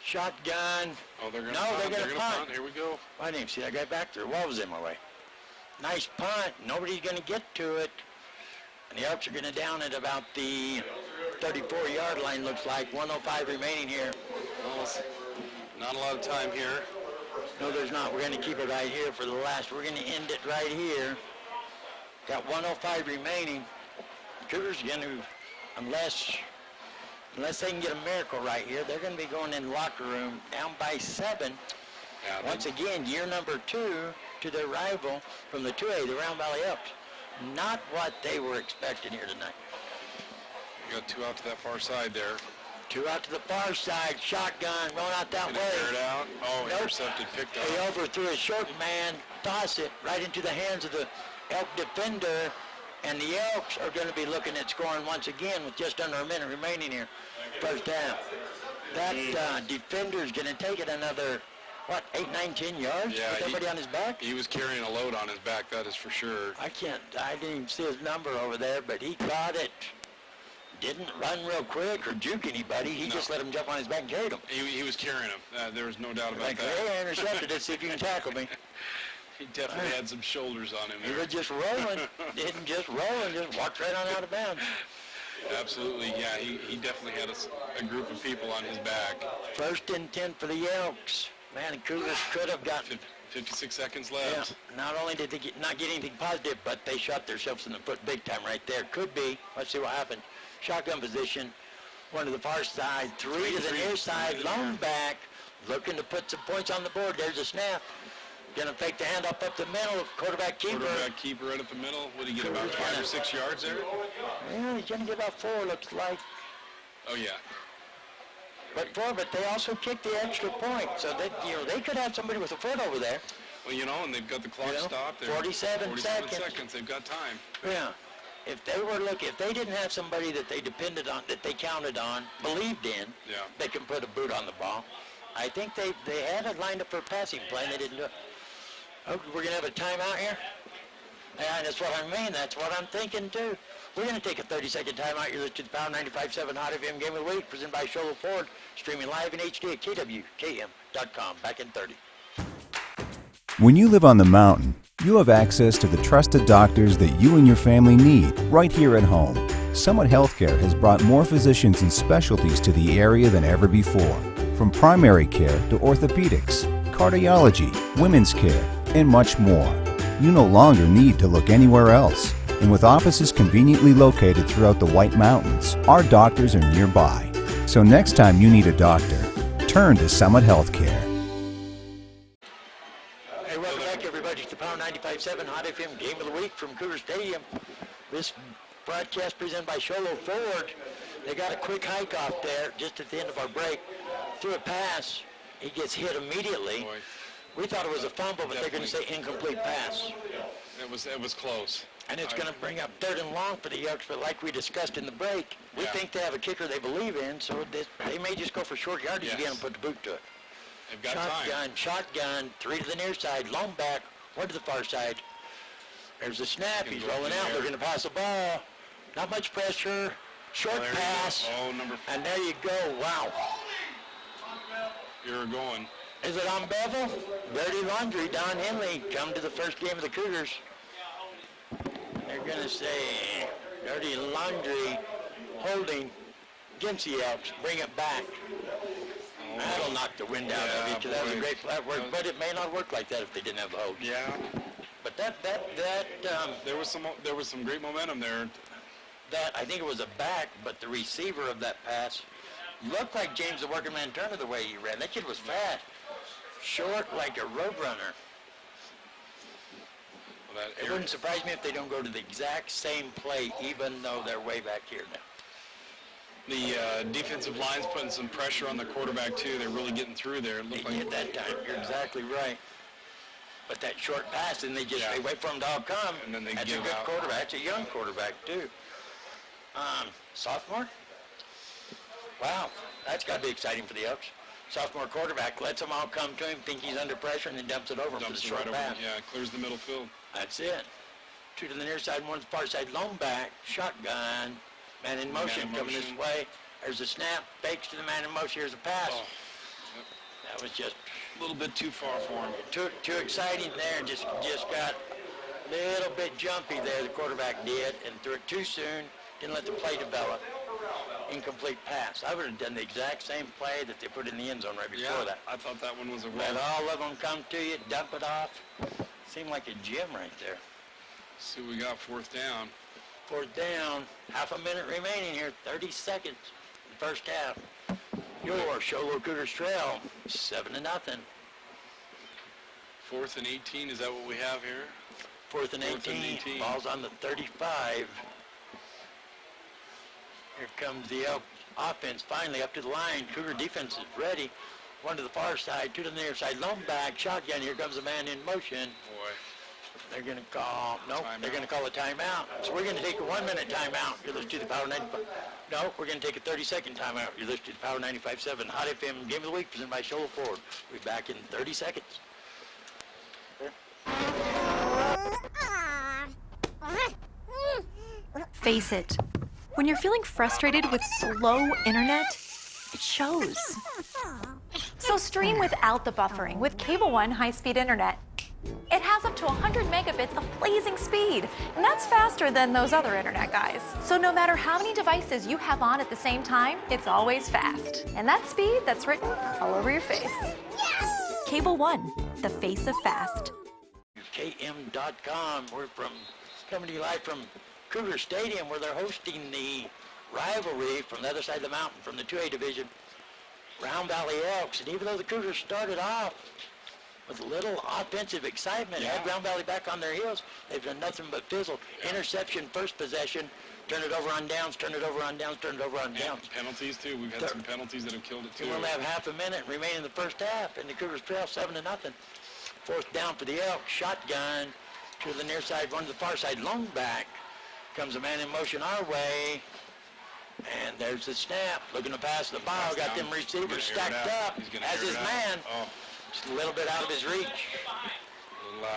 Shotgun. Oh, they're going to No, punt. they're going to punt. Here we go. I didn't even see that guy back there. What was in my way? Nice punt. Nobody's going to get to it. And the Elks are going to down at about the 34-yard line, looks like. 1:05 remaining here. Well, not a lot of time here. No, there's not. We're going to keep it right here for the last. We're going to end it right here. Got 1:05 remaining. Cougars are going to, unless they can get a miracle right here, they're going to be going in the locker room down by 7. Yeah, Once again, year number 2 to their rival from the 2A, the Round Valley Elks. Not what they were expecting here tonight. You got 2 out to that far side there. 2 out to the far side, shotgun, rolling out that Gonna way. air it out. Oh, Nope. intercepted, picked up. They overthrew a short man, toss it right into the hands of the Elk defender, and the Elks are going to be looking at scoring once again with just under a minute remaining here, first half. That defender is going to take it another, 8, 9, 10 yards Yeah, with everybody on his back? He was carrying a load on his back, that is for sure. I didn't even see his number over there, but he caught it. Didn't run real quick or juke anybody. He just let him jump on his back and carried him. He was carrying him. There was no doubt about Like, that. hey, I intercepted it, see if you can tackle me. He definitely had some shoulders on him He there. was just rolling. Didn't just roll and just walked right on out of bounds. Absolutely, yeah. He definitely had a group of people on his back. 1st and 10 for the Elks. Man, the Cougars could have gotten. 56 seconds Yeah, left. not only did they not get anything positive, but they shot themselves in the foot big time right there. Could be. Let's see what happened. Shotgun position. 1 to the far side. 3 to the near side. Lone back. Looking to put some points on the board. There's a snap. Gonna fake the hand up the middle. Quarterback keeper. Quarterback keeper right up the middle. What did he get, about 5 or 6 yards there? Yeah, he's gonna get about 4, looks like. Oh, yeah. But they also kicked the extra point, so that they could have somebody with a foot over there. Well, and they've got the clock stopped. They're 47 seconds. They've got time. Yeah. If they didn't have somebody that they depended on, that they counted on, believed in, they can put a boot on the ball. I think they had it lined up for a passing play, and they didn't do it. Oh, we're gonna have a timeout here. Yeah, that's what I mean. That's what I'm thinking too. We're going to take a 30-second timeout. You're listening to the Power 95.7 Hot FM Game of the Week, presented by Sholo Ford, streaming live in HD at KWKM.com. Back in 30. When you live on the mountain, you have access to the trusted doctors that you and your family need right here at home. Summit Healthcare has brought more physicians and specialties to the area than ever before. From primary care to orthopedics, cardiology, women's care, and much more. You no longer need to look anywhere else. And with offices conveniently located throughout the White Mountains, our doctors are nearby. So next time you need a doctor, turn to Summit Healthcare. Hey, welcome back everybody to the Power 95.7 Hot FM Game of the Week from Cougar Stadium. This broadcast presented by Sholo Ford. They got a quick hike off there just at the end of our break. Threw a pass. He gets hit immediately. Boy. We thought it was a fumble, but they're going to say incomplete pass. It was close. And it's going to bring up 3rd and long for the Elks, but like we discussed in the break, we think they have a kicker they believe in, so they may just go for short yardage again and put the boot to it. They've got time. Shotgun, 3 to the near side, long back, 1 to the far side. There's the snap. He's rolling out. They're going to pass the ball. Not much pressure. Short pass. And there you go. Wow. You're going. Is it on Bevel? Dirty Laundry, Don Henley, come to the first game of the Cougars. They're going to say Dirty Laundry holding against the Elks. Bring it back. That'll knock the wind out of you, because that was a great flat work. But it may not work like that if they didn't have the hold. Yeah. But there was some great momentum there. That, I think it was a back, but the receiver of that pass looked like James the working man Turner the way he ran. That kid was fast. Short like a road runner. Well, it wouldn't surprise me if they don't go to the exact same play, even though they're way back here now. The defensive line's putting some pressure on the quarterback, too. They're really getting through there. It looked like that time. You're exactly right. But that short pass, and they just they wait for him to all come. And then they That's a give good out. quarterback. That's a young quarterback, too. Sophomore? Wow, that's got to be exciting for the Elks. Sophomore quarterback lets them all come to him, think he's under pressure, and then dumps it over for the short pass. Yeah, clears the middle field. That's it. 2 to the near side, 1 to the far side, lone back, shotgun, man in motion coming this way. There's a snap, fakes to the man in motion. Here's a pass. Oh, yep. That was just a little bit too far for him. Too exciting there. Just got a little bit jumpy there. The quarterback did, and threw it too soon. Didn't let the play develop. Incomplete pass. I would have done the exact same play that they put in the end zone right before that. I thought that one was a run. Let all of them come to you, dump it off. Seemed like a gym right there. See what we got, 4th down. 4th down, half a minute remaining here, 30 seconds, the first half. Your Sholo Cougars trail, 7-0. 4th and 18, is that what we have here? 4th and 18, ball's on the 35. Here comes the Elk offense finally up to the line. Cougar defense is ready. 1 to the far side, 2 to the near side, lone back, shotgun. Here comes the man in motion. Boy. They're going to call, they're going to call a timeout. So we're going to take a 1-minute timeout. You're listening to the Power 95. No, we're going to take a 30-second timeout. You're listening to the Power 95.7 Hot FM Game of the Week presented by Shola Ford. We'll be back in 30 seconds. Face it. When you're feeling frustrated with slow internet, it shows. So stream without the buffering with Cable One high-speed internet. It has up to 100 megabits of blazing speed, and that's faster than those other internet guys. So no matter how many devices you have on at the same time, it's always fast. And that speed, that's written all over your face. Yes! Cable One, the face of fast. KM.com. We're coming to you live from Cougar Stadium, where they're hosting the rivalry from the other side of the mountain, from the 2A division, Round Valley Elks. And even though the Cougars started off with a little offensive excitement, had Round Valley back on their heels, they've done nothing but fizzle. Interception, first possession, turn it over on downs, turn it over on downs, turn it over on downs. Penalties, too. We've had some penalties that have killed it, too. We only have half a minute remaining in the first half, and the Cougars trail 7-0. 4th down for the Elks. Shotgun to the near side, 1 to the far side, long back. Comes a man in motion our way. And there's the snap. Looking to pass the ball. Got them receivers stacked up as his man. Just a little bit out of his reach.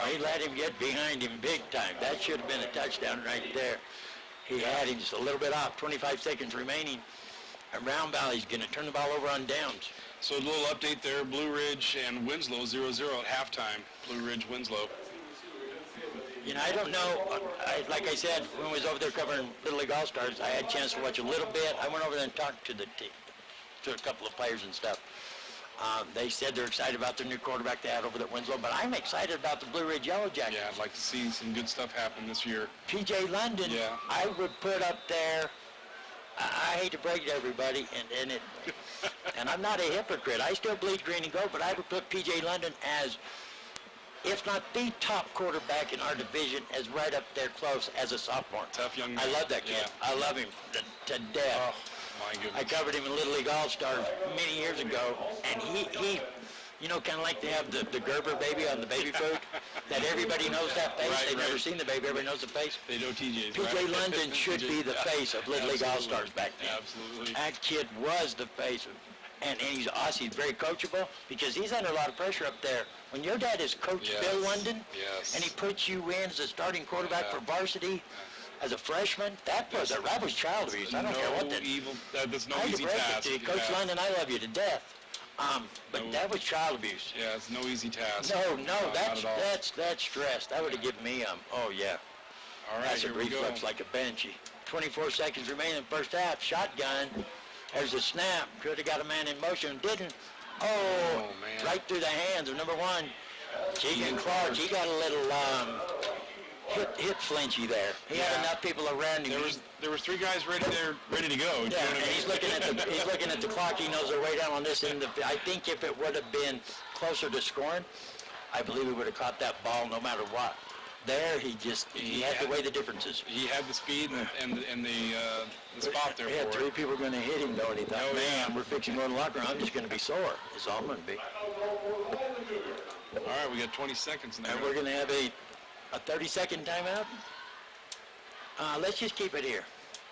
He let him get behind him big time. That should have been a touchdown right there. He had him just a little bit off. 25 seconds remaining. And Round Valley's going to turn the ball over on downs. So a little update there. Blue Ridge and Winslow 0-0 at halftime. Blue Ridge, Winslow. You know, I don't know. Like I said, when I was over there covering Little League All-Stars, I had a chance to watch a little bit. I went over there and talked to the team, to a couple of players and stuff. They said they're excited about their new quarterback they had over there at Winslow, but I'm excited about the Blue Ridge Yellow Jackets. Yeah, I'd like to see some good stuff happen this year. P.J. London, I would put up there, I hate to break it to everybody, and I'm not a hypocrite. I still bleed green and gold, but I would put P.J. London as, if not the top quarterback in our division, as right up there close as a sophomore. Tough young man. I love that kid. I love him to death. My goodness. I covered him in Little League All-Stars many years ago, and he you know, kind of like they have the Gerber baby on the baby food, that everybody knows that face. Right, They've never right. seen the baby, everybody knows the face. They know TJ's, PJ right? London should be the face of Little League Absolutely. All-Stars back then. Absolutely. That kid was the face of, and he's awesome. He's very coachable because he's under a lot of pressure up there. When your dad is Coach Yes. Bill London, Yes. and he puts you in as a starting quarterback Yeah. for varsity as a freshman, that was child abuse. I don't care what that. That's no I easy regret task. it, Coach Yeah. London, I love you to death. But that was child abuse. Yeah, it's no easy task. No, not that's at all. that's stress. That would have given me oh yeah. All right, That's a here we go. reflex like a benchy. 24 seconds remaining in the first half. Shotgun. There's a snap. Could have got a man in motion. Didn't. Oh, man. right through the hands of number one, Keegan Clark. He got a little hip flinchy there. He had Yeah. enough people around him. There was three guys ready to go. Yeah, You know what I and mean? he's looking at the clock. He knows they're way down on this end. I think if it would have been closer to scoring, I believe he would have caught that ball no matter what. There, he had to weigh the differences. He had the speed and the spot there He had for three it. people going to hit him, though, and he thought, Oh, yeah. man, we're fixing to go in the locker room. I'm just going to be sore. That's all I'm going to be. All right, we got 20 seconds now. And we're going to have a 30-second timeout. Let's just keep it here.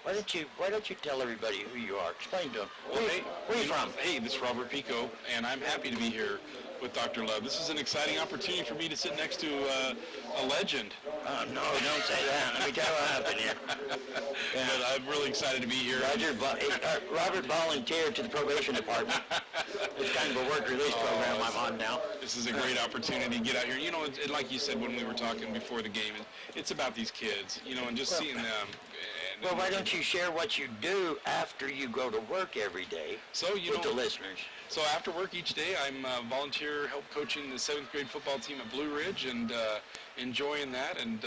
Why don't you tell everybody who you are? Explain to them. Well, hey, where you from? Hey, this is Robert Pico, and I'm happy to be here with Dr. Love. This is an exciting opportunity for me to sit next to a legend. Oh, no, don't say that. Let me tell you what happened here. Yeah. But I'm really excited to be here. Robert volunteered to the probation department. It's kind of a work release program I'm on now. This is a great opportunity to get out here. You know, like you said when we were talking before the game, it's about these kids, you know, and just seeing them. Well, why don't you share what you do after you go to work every day with the listeners? So after work each day, I'm volunteer help coaching the 7th grade football team at Blue Ridge and enjoying that. And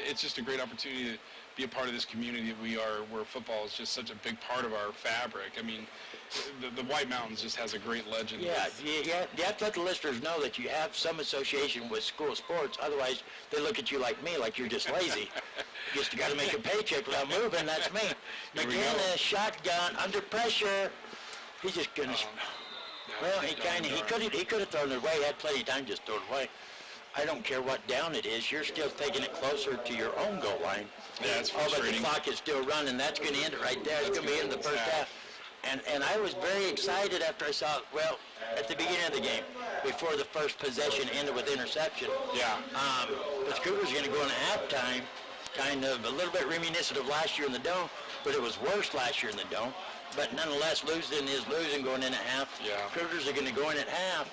it's just a great opportunity to be a part of this community that we are, where football is just such a big part of our fabric. I mean, the White Mountains just has a great legend. Yeah, you have to let the listeners know that you have some association with school sports. Otherwise, they look at you like me, like you're just lazy. You just got to make a paycheck without moving. That's me. McKenna, shotgun, under pressure. He's just gonna. Well, he could have thrown it away. He had plenty of time just throw it away. I don't care what down it is. You're still taking it closer to your own goal line. Yeah, it's but the frustrating. clock is still running. That's going to end it right there. It's going to be in the first half. And I was very excited after I saw, well, at the beginning of the game, before the first possession ended with interception. Yeah. The Cougars are going to go into halftime, kind of a little bit reminiscent of last year in the Dome, but it was worse last year in the Dome. But nonetheless, losing is losing going in at half. Yeah. Cougars are going to go in at half,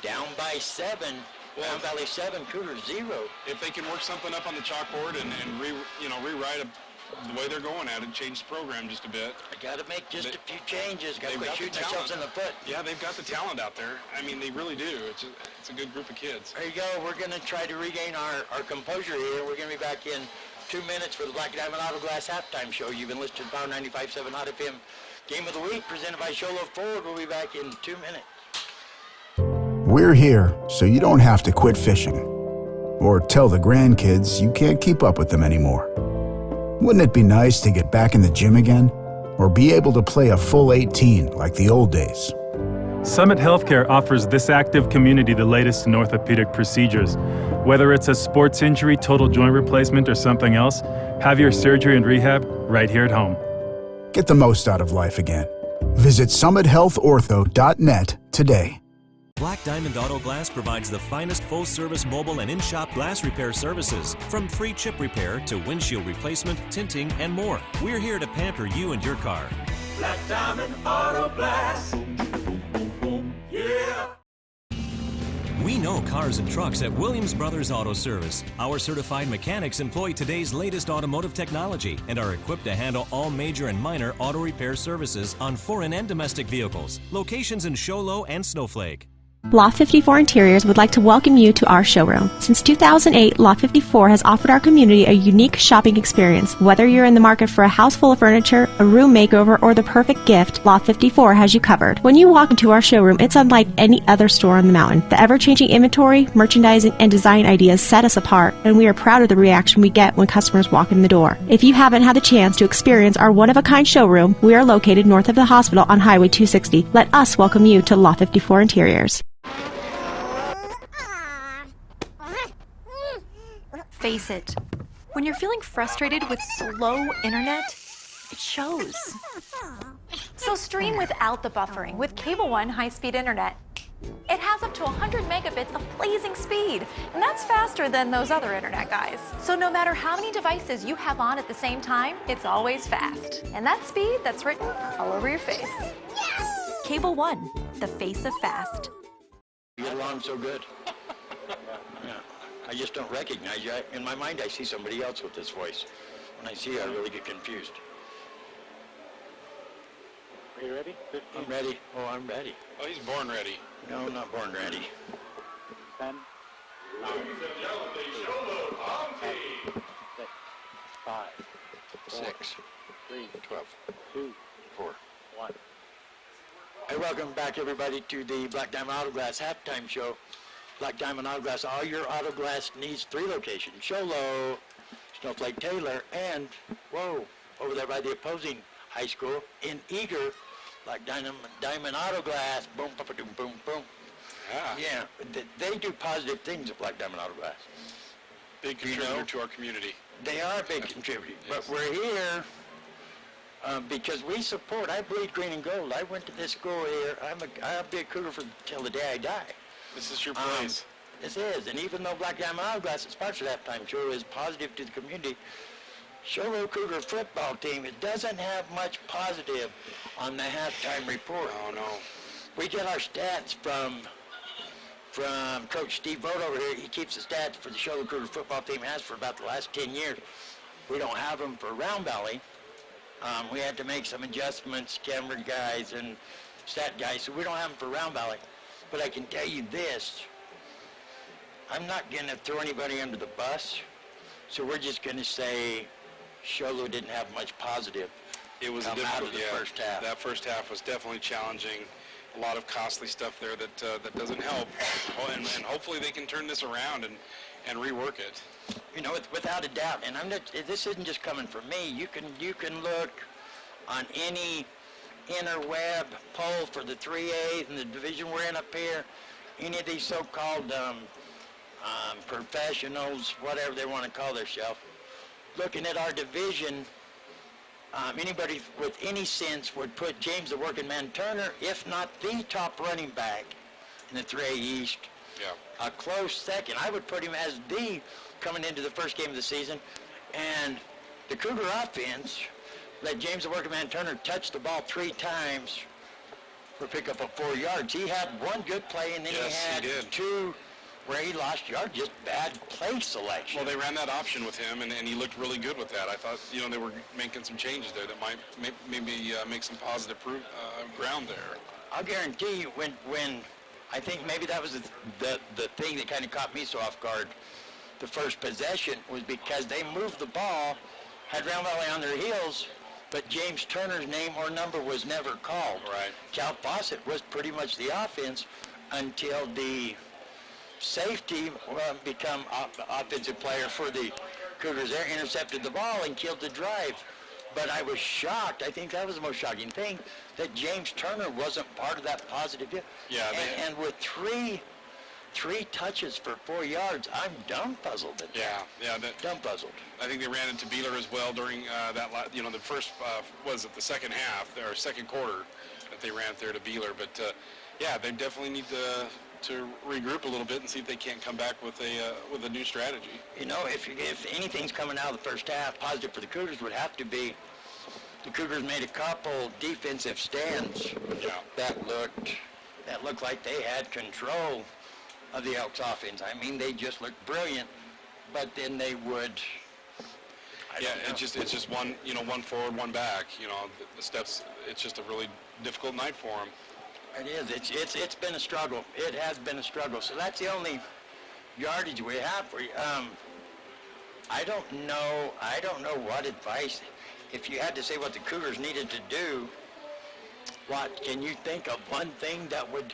down by 7. Down Valley 7, Cougars 0. If they can work something up on the chalkboard and rewrite the way they're going at it, change the program just a bit. I got to make just a few changes. Got to They've quit got the shooting ourselves in talent. the foot. Yeah, they've got the talent out there. I mean, they really do. It's a good group of kids. There you go. We're going to try to regain our composure here. We're going to be back in 2 minutes for the Black Diamond Auto Glass halftime show. You've been listening to Power 95.7 Hot FM Game of the Week presented by Sholo Ford. We'll be back in 2 minutes. We're here so you don't have to quit fishing or tell the grandkids you can't keep up with them anymore. Wouldn't it be nice to get back in the gym again or be able to play a full 18 like the old days? Summit Healthcare offers this active community the latest in orthopedic procedures. Whether it's a sports injury, total joint replacement, or something else, have your surgery and rehab right here at home. Get the most out of life again. Visit summithealthortho.net today. Black Diamond Auto Glass provides the finest full-service mobile and in-shop glass repair services, from free chip repair to windshield replacement, tinting, and more. We're here to pamper you and your car. Black Diamond Auto Glass. Yeah. We know cars and trucks at Williams Brothers Auto Service. Our certified mechanics employ today's latest automotive technology and are equipped to handle all major and minor auto repair services on foreign and domestic vehicles. Locations in Show Low and Snowflake. Lot 54 Interiors would like to welcome you to our showroom. Since 2008, Lot 54 has offered our community a unique shopping experience. Whether you're in the market for a house full of furniture, a room makeover, or the perfect gift, Lot 54 has you covered. When you walk into our showroom, it's unlike any other store on the mountain. The ever-changing inventory, merchandising, and design ideas set us apart, and we are proud of the reaction we get when customers walk in the door. If you haven't had the chance to experience our one-of-a-kind showroom, we are located north of the hospital on Highway 260. Let us welcome you to Lot 54 Interiors. Face it, when you're feeling frustrated with slow internet, it shows. So stream without the buffering with Cable One high-speed internet. It has up to 100 megabits of blazing speed, and that's faster than those other internet guys. So no matter how many devices you have on at the same time, it's always fast. And that speed, that's written all over your face. Cable One, the face of fast. You get along so good. Yeah. I just don't recognize you. In my mind, I see somebody else with this voice. When I see you, I really get confused. Are you ready? 15. I'm ready. Oh, I'm ready. Oh, he's born ready. No, I'm not born ready. 10, 9, 8, 6, 5, 4, 6, 3, 12, 2, 4. 1. Hey, welcome back, everybody, to the Black Diamond Auto Glass halftime show. Black Diamond Auto Glass, all your auto glass needs 3 locations. Sholo, Snowflake Taylor, and, whoa, over there by the opposing high school in Eager, Black Diamond Auto Glass, boom, boom, boom, boom. Yeah, they do positive things at Black Diamond Auto Glass. Big contributor to our community. They are a big contributor, but we're here because we support. I bleed green and gold. I went to this school here. I'll be a Cougar till the day I die. This is your place. This is, and even though Black Diamond Auto Glass is sponsored halftime show is positive to the community, Sholo Cougar football team, it doesn't have much positive on the halftime report. Oh no. We get our stats from Coach Steve Vogt over here. He keeps the stats for the Sholo Cougar football team, has for about the last 10 years. We don't have them for Round Valley. We had to make some adjustments, camera guys and stat guys, so we don't have them for Round Valley. But I can tell you this, I'm not going to throw anybody under the bus, so we're just going to say Sholo didn't have much positive. It was come out of the first half. That first half was definitely challenging. A lot of costly stuff there that doesn't help. Oh, and hopefully they can turn this around and rework it. You know, without a doubt. And this isn't just coming from me. You can look on any interweb poll for the 3A and the division we're in up here. Any of these so-called professionals, whatever they want to call themselves, looking at our division. Anybody with any sense would put James the Working Man Turner, if not the top running back in the 3A East. Yeah. A close second. I would put him as the coming into the first game of the season. And the Cougar offense let James the Working Man Turner touch the ball 3 times for pickup of 4 yards. He had one good play, and then he had 2 where he lost yards, just bad play selection. Well, they ran that option with him, and he looked really good with that. I thought, they were making some changes there that might maybe make some positive ground there. I'll guarantee you when I think maybe that was the thing that kind of caught me so off guard. The first possession was because they moved the ball, had Round Valley on their heels, but James Turner's name or number was never called. Right. Cal Fawcett was pretty much the offense until the safety become offensive player for the Cougars there, intercepted the ball and killed the drive. But I was shocked. I think that was the most shocking thing, that James Turner wasn't part of that positive deal. Yeah. And with three touches for 4 yards, I'm dumbpuzzled at that. Yeah. Dumbpuzzled. I think they ran into Beeler as well during the first, the second half, or second quarter that they ran there to Beeler. But, they definitely need to regroup a little bit and see if they can't come back with a new strategy. If anything's coming out of the first half positive for the Cougars would have to be the Cougars made a couple defensive stands that looked like they had control of the Elks offense. I mean, they just looked brilliant, but then they would. It's just one forward, one back. The steps. It's just a really difficult night for them. It is. It's been a struggle. It has been a struggle. So that's the only yardage we have for you. I don't know what advice. If you had to say what the Cougars needed to do, what can you think of one thing that would?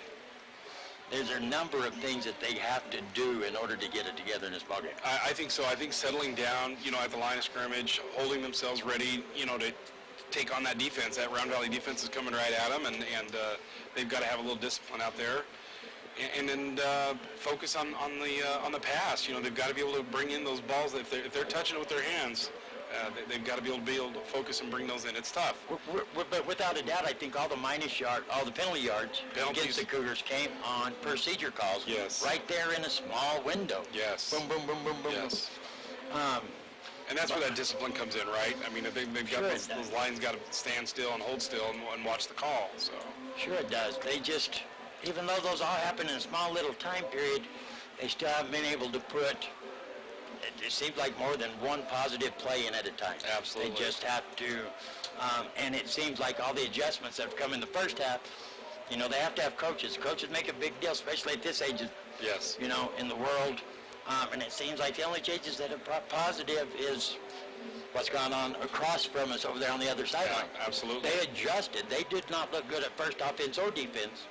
There's a number of things that they have to do in order to get it together in this ballgame. I think so. I think settling down, at the line of scrimmage, holding themselves ready, to take on that defense. That Round Valley defense is coming right at them, and they've got to have a little discipline out there. And then focus on the pass. They've got to be able to bring in those balls. If they're touching it with their hands, they've got to be able to focus and bring those in. It's tough. But without a doubt, I think all the penalty yards against the Cougars came on procedure calls. Yes. Right there in a small window. Yes. Boom, boom, boom, boom, boom. Yes. And that's where that discipline comes in, right? I mean, they've got those lines got to stand still and hold still and watch the call. So. Sure it does. They just, even though those all happen in a small little time period, they still haven't been able to put. It seems like more than one positive play in at a time. Absolutely. They just have to, and it seems like all the adjustments that have come in the first half, they have to have coaches. Coaches make a big deal, especially at this age, yes. In the world. And it seems like the only changes that have brought positive is what's gone on across from us over there on the other sideline. Yeah, absolutely. They adjusted. They did not look good at first offense or defense,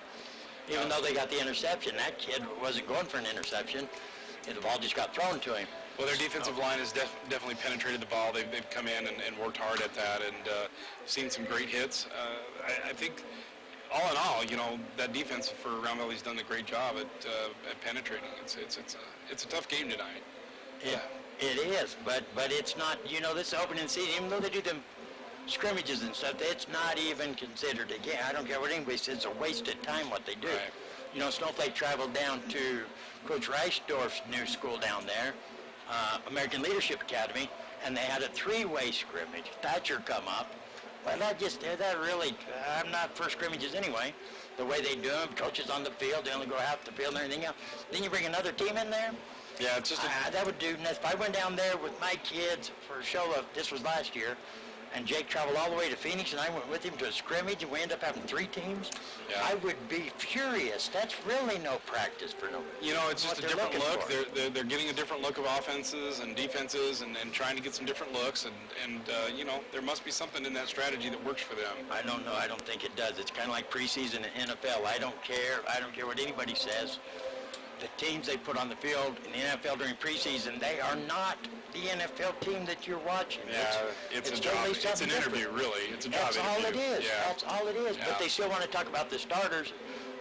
even though they got the interception. That kid wasn't going for an interception. The ball just got thrown to him. Well, their defensive line has definitely penetrated the ball. They've come in and worked hard at that, and seen some great hits. I think, all in all, that defense for Round Valley's done a great job at penetrating. It's a tough game tonight. Yeah, it is, but it's not. This opening season, even though they do them scrimmages and stuff, it's not even considered a game. I don't care what anybody says. It's a waste of time what they do. Right. Snowflake traveled down to Coach Reichdorf's new school down there, American Leadership Academy, and they had a three-way scrimmage. Thatcher come up. Well, that really, I'm not for scrimmages anyway. The way they do them, coaches on the field, they only go half the field and everything else. Then you bring another team in there. Yeah, it's just that would do. If I went down there with my kids for a show of, this was last year, and Jake traveled all the way to Phoenix, and I went with him to a scrimmage, and we ended up having three teams, I would be furious. That's really no practice for nobody. It's just a different look. They're getting a different look of offenses and defenses and trying to get some different looks, and there must be something in that strategy that works for them. I don't know. I don't think it does. It's kind of like preseason in NFL. I don't care what anybody says. The teams they put on the field in the NFL during preseason, they are not the NFL team that you're watching. Yeah, it's a job. It's an interview, really. It's a job interview. That's all it is. Yeah. That's all it is. Yeah. But they still want to talk about the starters.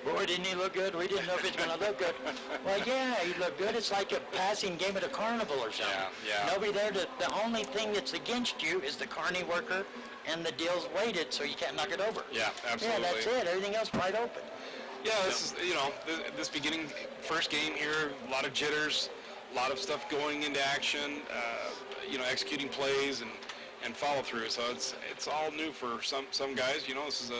Boy, didn't he look good? We didn't know if he's going to look good. Well, yeah, he looked good. It's like a passing game at a carnival or something. Yeah. Nobody there. The only thing that's against you is the carny worker, and the deal's weighted, so you can't knock it over. Yeah, absolutely. Yeah, that's it. Everything else wide open. Yeah, this is, this beginning first game here, a lot of jitters, a lot of stuff going into action, executing plays and follow through. So it's all new for some guys. This is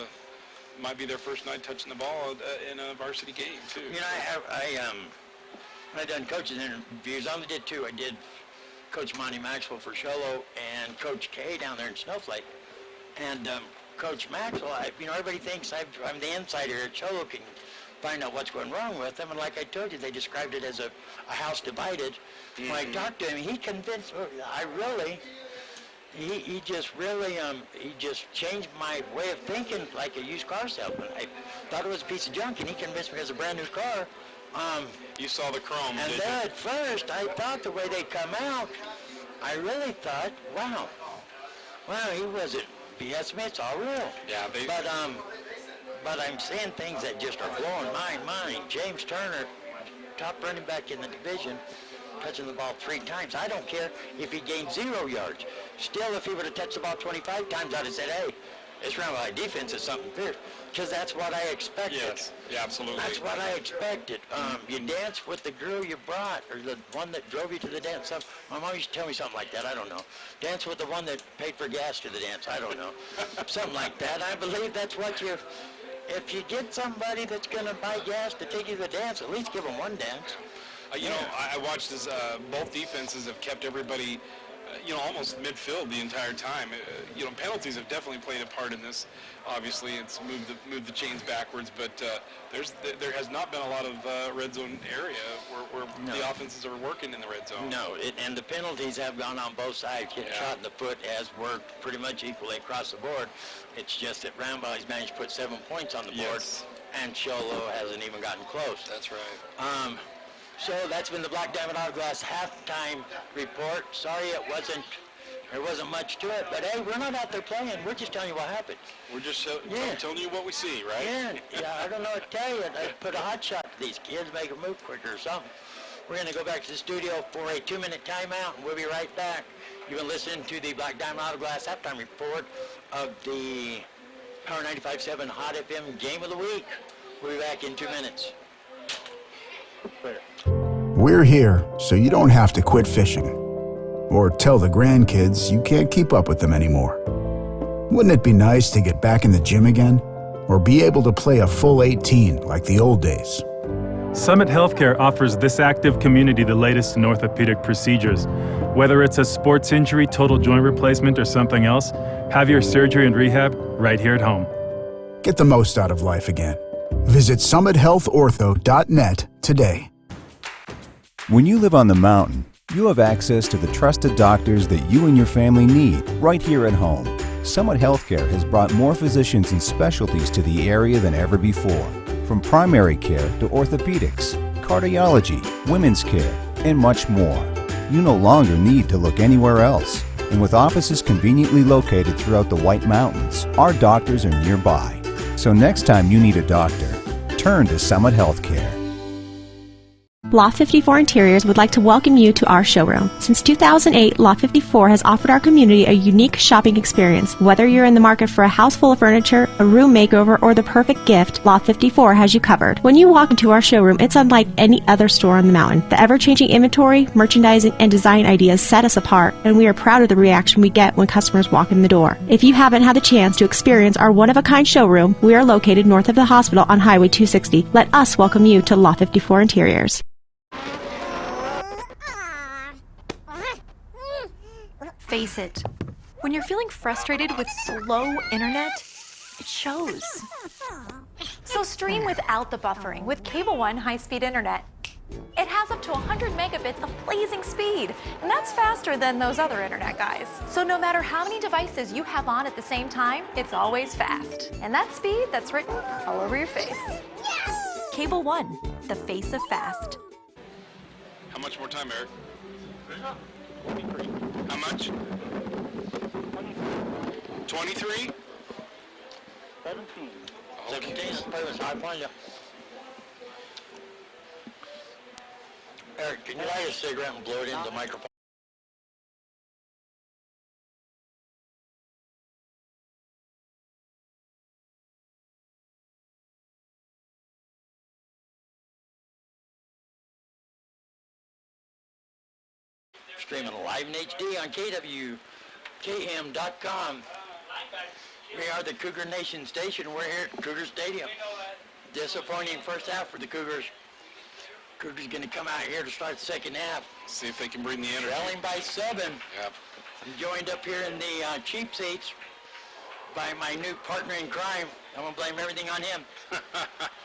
might be their first night touching the ball in a varsity game too. When I done coaching interviews, I only did two. I did Coach Monty Maxwell for Sholo and Coach K down there in Snowflake. And Coach Maxwell, everybody thinks I'm the insider at Cholo, can find out what's going wrong with them. And like I told you, they described it as a house divided. Mm-hmm. When I talked to him, he convinced, he just changed my way of thinking like a used car salesman. I thought it was a piece of junk, and he convinced me it was a brand new car. You saw the chrome, and then at first, I thought the way they come out, I really thought, wow, he wasn't BS me, it's all real. Yeah, but I'm seeing things that just are blowing my mind. James Turner, top running back in the division, touching the ball 3 times. I don't care if he gained 0 yards. Still, if he would have touched the ball 25 times, I'd have said, hey, this Round Valley defense is something fierce. Because that's what I expected. Yes, yeah, absolutely. That's what I expected. You dance with the girl you brought, or the one that drove you to the dance. My mom used to tell me something like that. I don't know. Dance with the one that paid for gas to the dance. I don't know. Something like that. I believe that's what you. If you get somebody that's going to buy gas to take you to the dance, at least give them one dance. I watched this. Both defenses have kept everybody almost midfield the entire time. Penalties have definitely played a part in this. Obviously, it's moved the chains backwards, but there has not been a lot of red zone area where the offenses are working in the red zone. No, and the penalties have gone on both sides. Getting shot in the foot has worked pretty much equally across the board. It's just that Round Valley's managed to put 7 points on the board, and Sholo hasn't even gotten close. That's right. So that's been the Black Diamond Hourglass halftime report. Sorry there wasn't much to it, but hey, we're not out there playing. We're just telling you what happened. We're just telling you what we see, right? Yeah, I don't know what to tell you. I put a hot shot to these kids, make them move quicker or something. We're going to go back to the studio for a 2-minute timeout, and we'll be right back. You've been listening to the Black Diamond Hourglass halftime report of the Power 95.7 Hot FM Game of the Week. We'll be back in 2 minutes. We're here so you don't have to quit fishing or tell the grandkids you can't keep up with them anymore. Wouldn't it be nice to get back in the gym again or be able to play a full 18 like the old days? Summit Healthcare offers this active community the latest in orthopedic procedures. Whether it's a sports injury, total joint replacement, or something else, have your surgery and rehab right here at home. Get the most out of life again. Visit summithealthortho.net today. When you live on the mountain, you have access to the trusted doctors that you and your family need right here at home. Summit Healthcare has brought more physicians and specialties to the area than ever before. From primary care to orthopedics, cardiology, women's care, and much more. You no longer need to look anywhere else. And with offices conveniently located throughout the White Mountains, our doctors are nearby. So next time you need a doctor, turn to Summit Healthcare. Lot 54 Interiors would like to welcome you to our showroom. Since 2008, Lot 54 has offered our community a unique shopping experience. Whether you're in the market for a house full of furniture, a room makeover, or the perfect gift, Lot 54 has you covered. When you walk into our showroom, it's unlike any other store on the mountain. The ever-changing inventory, merchandising, and design ideas set us apart, and we are proud of the reaction we get when customers walk in the door. If you haven't had the chance to experience our one-of-a-kind showroom, we are located north of the hospital on Highway 260. Let us welcome you to Lot 54 Interiors. Face it, when you're feeling frustrated with slow internet, it shows. So stream without the buffering with Cable One high-speed internet. It has up to 100 megabits of blazing speed, and that's faster than those other internet guys. So no matter how many devices you have on at the same time, it's always fast. And that speed, that's written all over your face. Cable One, the face of fast. How much more time, Eric? How much? 23? 17. 17 is perfect. I find you. Eric, can you light a cigarette and blow it into the microphone? Streaming live in HD on KWKM.com. We are the Cougar Nation station. We're here at Cougar Stadium. Disappointing first half for the Cougars. Cougars going to come out here to start the second half. See if they can bring the energy. Trailing by 7. Yep. I'm joined up here in the cheap seats by my new partner in crime. I'm going to blame everything on him.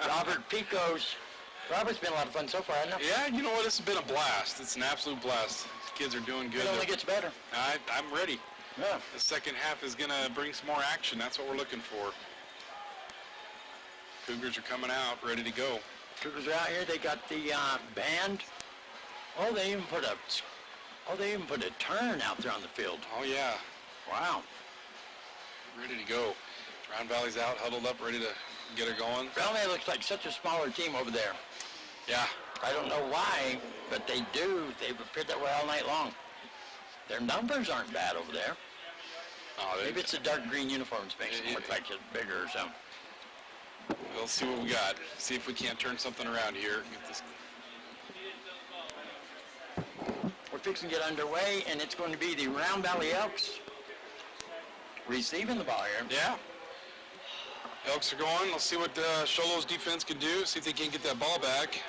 Robert Picos. Robert's been a lot of fun so far, hasn't it? Yeah, you know what? It's been a blast. It's an absolute blast. These kids are doing good. It only gets better. I'm ready. Yeah. The second half is going to bring some more action. That's what we're looking for. Cougars are coming out, ready to go. Cougars are out here. They got the band. Oh, they even put a turn out there on the field. Oh yeah. Wow. Ready to go. Round Valley's out, huddled up, ready to get her going. Round Valley looks like such a smaller team over there. Yeah. I don't know why, but they do. They've appeared that way all night long. Their numbers aren't bad over there. Oh, maybe it's the dark green uniforms makes it look like it's bigger or something. We'll see what we got. See if we can't turn something around here. Get this. We're fixing to get underway, and it's going to be the Round Valley Elks receiving the ball here. Yeah. Elks are going. Let's see what Sholo's defense can do. See if they can get that ball back.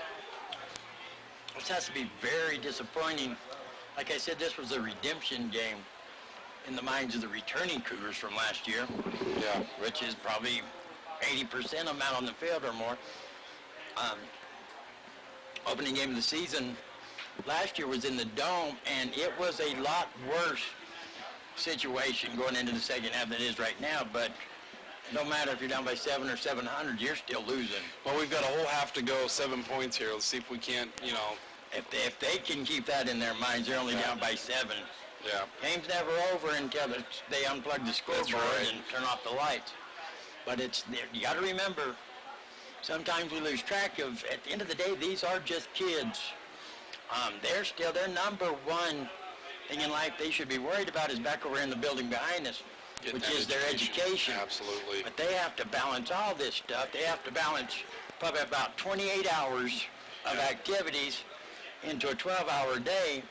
This has to be very disappointing like I said, this was a redemption game in the minds of the returning Cougars from last year. Yeah. Which is probably 80% of them out on the field or more. Opening game of the season last year was in the Dome, and it was a lot worse situation going into the second half than it is right now, but no matter if you're down by 7 or 700, you're still losing. Well, we've got a whole half to go, 7 points here. Let's see if we can't, If they can keep that in their minds, they're only down by 7. Yeah. Game's never over until they unplug the scoreboard and turn off the lights. But you got to remember, sometimes we lose track of, at the end of the day, these are just kids. Their number one thing in life they should be worried about is back over in the building behind us, which is their education. Absolutely. But they have to balance all this stuff. They have to balance probably about 28 hours of activities into a 12-hour day.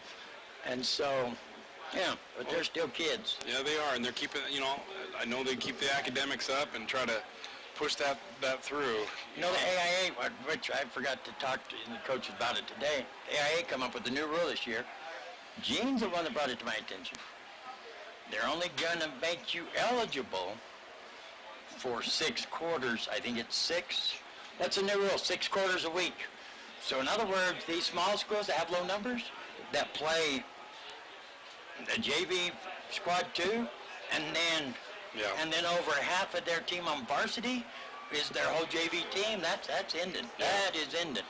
And so, but they're still kids. Yeah, they are, and they're keeping, I know they keep the academics up and try to push that through. The AIA, which I forgot to talk to the coaches about it today, the AIA come up with a new rule this year. Gene's the one that brought it to my attention. They're only going to make you eligible for 6 quarters. I think it's 6. That's a new rule, 6 quarters a week. So in other words, these small schools that have low numbers, that play the JV squad 2, and then over half of their team on varsity is their whole JV team. That's ended. That is ended.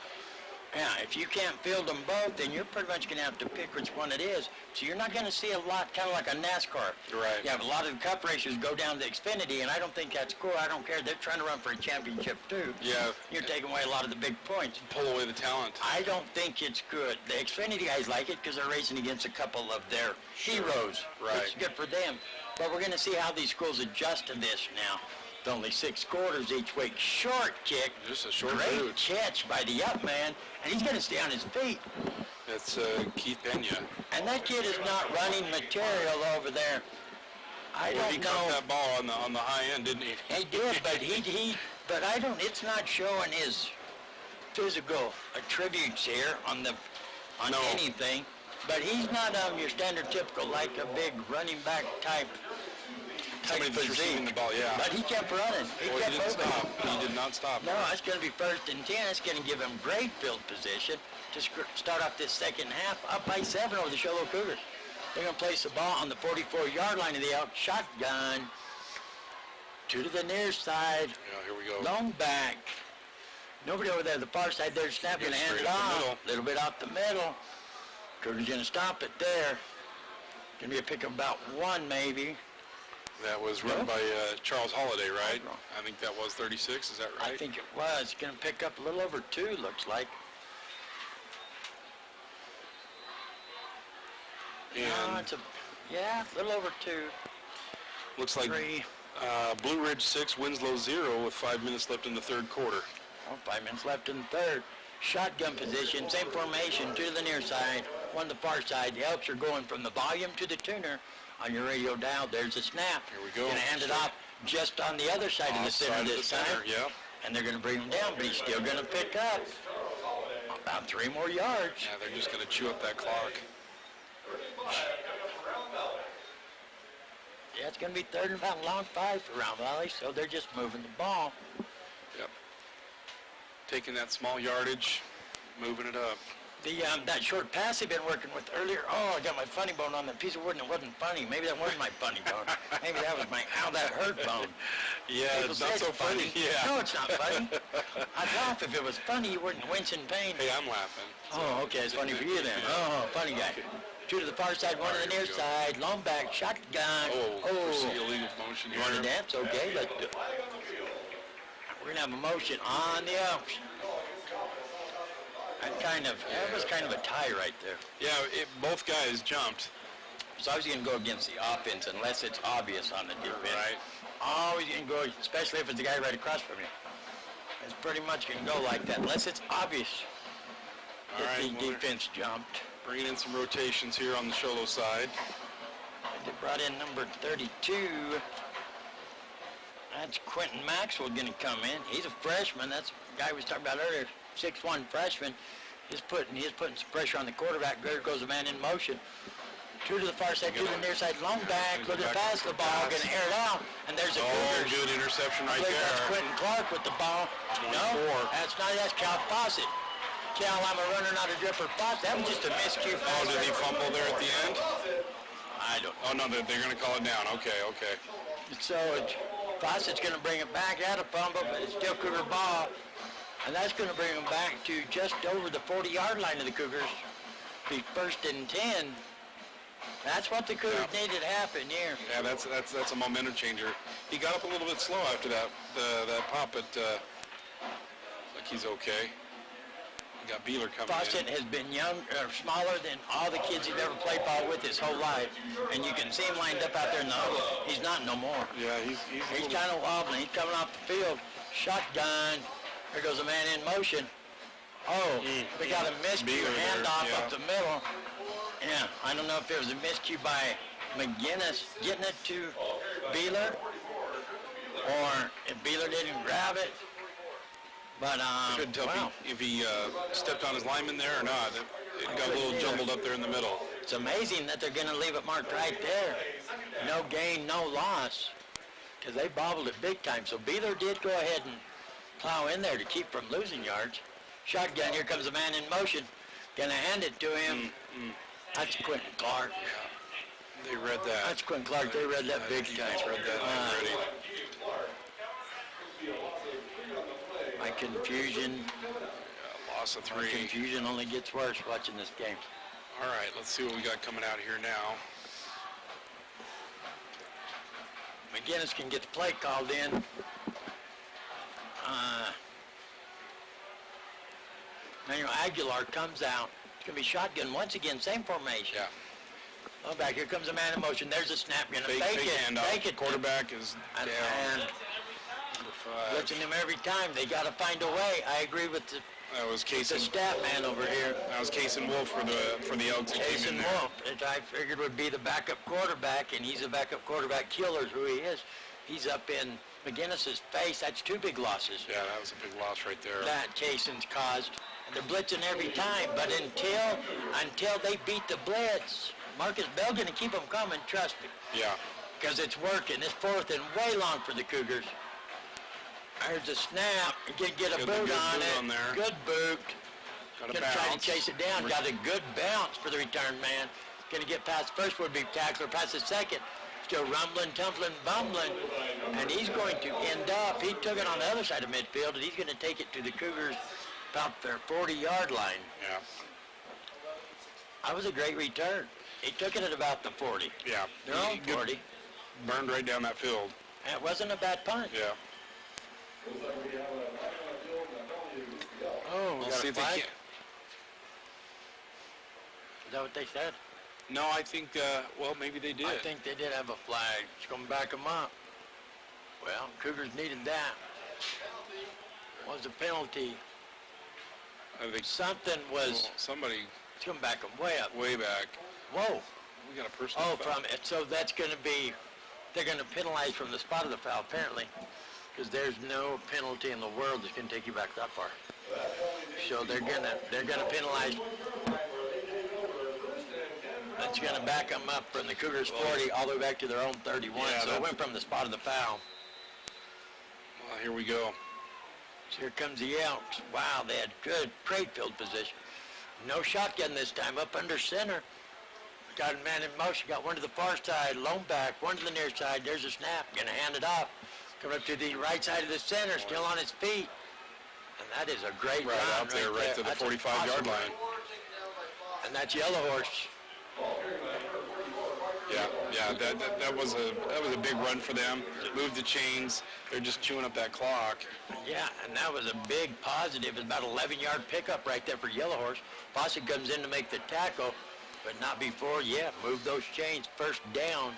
Yeah, if you can't field them both, then you're pretty much going to have to pick which one it is. So you're not going to see a lot, kind of like a NASCAR. Right. You have a lot of the cup races go down to Xfinity, and I don't think that's cool. I don't care. They're trying to run for a championship, too. Yeah. You're taking away a lot of the big points. Pull away the talent. I don't think it's good. The Xfinity guys like it because they're racing against a couple of their heroes. Right. It's good for them. But we're going to see how these schools adjust to this now. It's only 6 quarters each week. Short kick. Just a short Great boot. catch by the up man, and he's going to stay on his feet. That's Keith Pena. And that kid is not running material over there. I don't know. He caught that ball on the high end, didn't he? He did, but but I don't. It's not showing his physical attributes here on anything. But he's not your standard typical, like a big running back type Somebody that's receiving the ball, yeah. But he kept running. He didn't stop. He did not stop. No, it's going to be 1st and 10. It's going to give him great field position to start off this second half up by 7 over the Show Cougars. They're going to place the ball on the 44-yard line of the Elks. Shotgun. 2 to the near side. Yeah, here we go. Long back. Nobody over there. The far side there. Snap going to hand it off. A little bit out the middle. Cougars going to stop it there. Going to be a pick of about 1 maybe. That was run by Charles Holiday, right? I think that was 36, is that right? I think it was. Going to pick up a little over 2, looks like. And it's a little over 2. Looks like 3. Blue Ridge 6, Winslow 0 with 5 minutes left in the 3rd quarter. 5 minutes left in the 3rd. Shotgun position, same formation, 2 to the near side, 1 to the far side. The Elks are going from the volume to the tuner. On your radio dial, there's a snap. Here we go. Going to hand it off just on the other side of the center this time. Yeah. And they're going to bring him down, but he's still going to pick up about 3 more yards. Yeah, they're just going to chew up that clock. Yeah, it's going to be 3rd and about long 5 for Round Valley, so they're just moving the ball. Yep. Taking that small yardage, moving it up. That short pass they've been working with earlier. Oh, I got my funny bone on that piece of wood and it wasn't funny. Maybe that wasn't my funny bone. Maybe that was my ow, that hurt bone. Yeah, it's not so funny. Yeah. No, it's not funny. I'd laugh if it was funny. You wouldn't wince in pain. Hey, I'm laughing. Oh, okay. It's funny for you then. Oh, funny guy. 2 to the far side, 1 to the near side. Long back, shotgun. Oh. Illegal motion here. You want to dance? Okay, let's do it. We're going to have a motion on the Elks. That was kind of a tie right there. Yeah, both guys jumped. So I was going to go against the offense unless it's obvious on the defense. Right. Always going to go, especially if it's the guy right across from you. It's pretty much going to go like that unless it's obvious that the defense jumped. Bringing in some rotations here on the Sholo side. They brought in number 32. That's Quentin Maxwell going to come in. He's a freshman. That's the guy we was talking about earlier, 6'1" freshman. He's putting some pressure on the quarterback. There goes a man in motion. 2 to the far side, 2 to the near side, long back, looking to pass the ball, going to air it out, and there's a good interception right there. That's Quentin Clark with the ball. No, that's not. That's Cal Fawcett. Cal, I'm a runner, not a dripper. Fawcett. That was just a miscue. Oh, did he fumble there at the end? I don't. Oh no, they're going to call it down. Okay. So Fawcett's going to bring it back out of fumble, but it's still Cougar ball, and that's going to bring them back to just over the 40-yard line of the Cougars. Be 1st and 10. That's what the Cougars needed to happen here. Yeah, that's a momentum changer. He got up a little bit slow after that pop, but like he's okay. We got Beeler coming Fawcett has been smaller than all the kids he's ever played ball with his whole life, and you can see him lined up out there in the huddle. He's not no more. Yeah, he's kind of wobbling. He's coming off the field. Shotgun. There goes a man in motion. Oh, we got a miscue handoff up the middle. Yeah, I don't know if it was a miscue by McGinnis getting it to Beeler, or if Beeler didn't grab it. But couldn't tell if he stepped on his lineman there or not. It got a little jumbled up there in the middle. It's amazing that they're going to leave it marked right there. No gain, no loss, because they bobbled it big time. So Beeler did go ahead and plow in there to keep from losing yards. Shotgun, here comes a man in motion. Gonna hand it to him. That's Quentin Clark. They read that. That's Quentin Clark. They read that big time. Read that already. My confusion. Loss of 3. My confusion only gets worse watching this game. All right, let's see what we got coming out here now. McGinnis can get the play called in. Manuel Aguilar comes out. It's going to be shotgun once again, same formation. Yeah. Oh, back here comes a man in motion. There's a snap. Going to fake it. Fake it. Quarterback is down. And blitzing him every time. They got to find a way. I agree with the stat man over here. That was Case and Wolf for the Elks. Case and Wolf, I figured would be the backup quarterback, and he's a backup quarterback killer, who he is. He's up in McGinnis's face. That's 2 big losses. Yeah, that was a big loss right there. That Cason's caused. They're blitzing every time, but until they beat the blitz, Marcus Bell going to keep them coming, trust me. Yeah. Because it's working. It's 4th and way long for the Cougars. There's a snap. Get a boot on it. Good boot. Going to try to chase it down. Got a good bounce for the return man. Going to get past first would-be tackler, past the second. Still rumbling, tumbling, bumbling. And he's going to end up, he took it on the other side of midfield, and he's going to take it to the Cougars about their 40-yard line. Yeah. That was a great return. He took it at about the 40. Yeah. Their own 40. Burned right down that field. And it wasn't a bad punt. Yeah. Oh, we got a flag? Is that what they said? No, I think, well, maybe they did. I think they did have a flag. It's going to back them up. Well, Cougars needed that. What was the penalty? I think something was... somebody... It's going to back them way up. Way back. Whoa. We got a personal foul. From it. So that's going to be... They're going to penalize from the spot of the foul, apparently. Because there's no penalty in the world that can take you back that far. So they're gonna penalize. That's gonna back them up from the Cougars 40 all the way back to their own 31. Yeah, so it went from the spot of the foul. Well, here we go. So here comes the Elks. Wow, they had good great field position. No shotgun this time. Up under center. Got a man in motion. Got one to the far side. Lone back. One to the near side. There's a snap. Gonna hand it off. Coming up to the right side of the center. Still on his feet. And that is a great run out there, right to the 45-yard line. And that's Yellow Horse. Yeah, that was a big run for them. Moved the chains. They're just chewing up that clock. Yeah, and that was a big positive. It's about 11-yard pickup right there for Yellow Horse. Fawcett comes in to make the tackle, but not before. Yeah, move those chains. First down.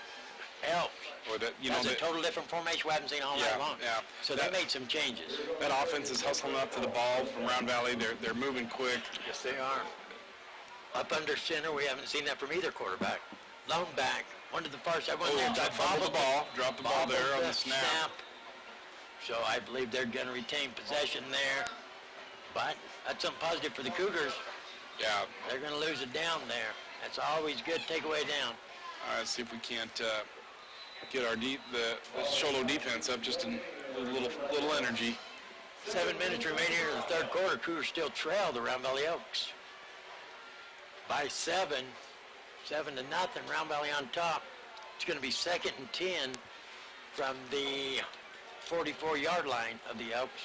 Elks. That's a total different formation we haven't seen all night long. Yeah. So they made some changes. That offense is hustling up to the ball from Round Valley. They're moving quick. Yes, they are. Up under center, we haven't seen that from either quarterback. Lone back, one to the far side, one there. Drop the ball there on the snap. So I believe they're going to retain possession there. But that's something positive for the Cougars. Yeah. They're going to lose it down there. That's always good takeaway down. All right, see if we can't get our the Sholo defense up just in a little energy. 7 minutes remaining in the third quarter. Cougars still trail the Round Valley Elks by 7. 7-0. Round Valley on top. It's going to be 2nd and 10 from the 44-yard line of the Elks.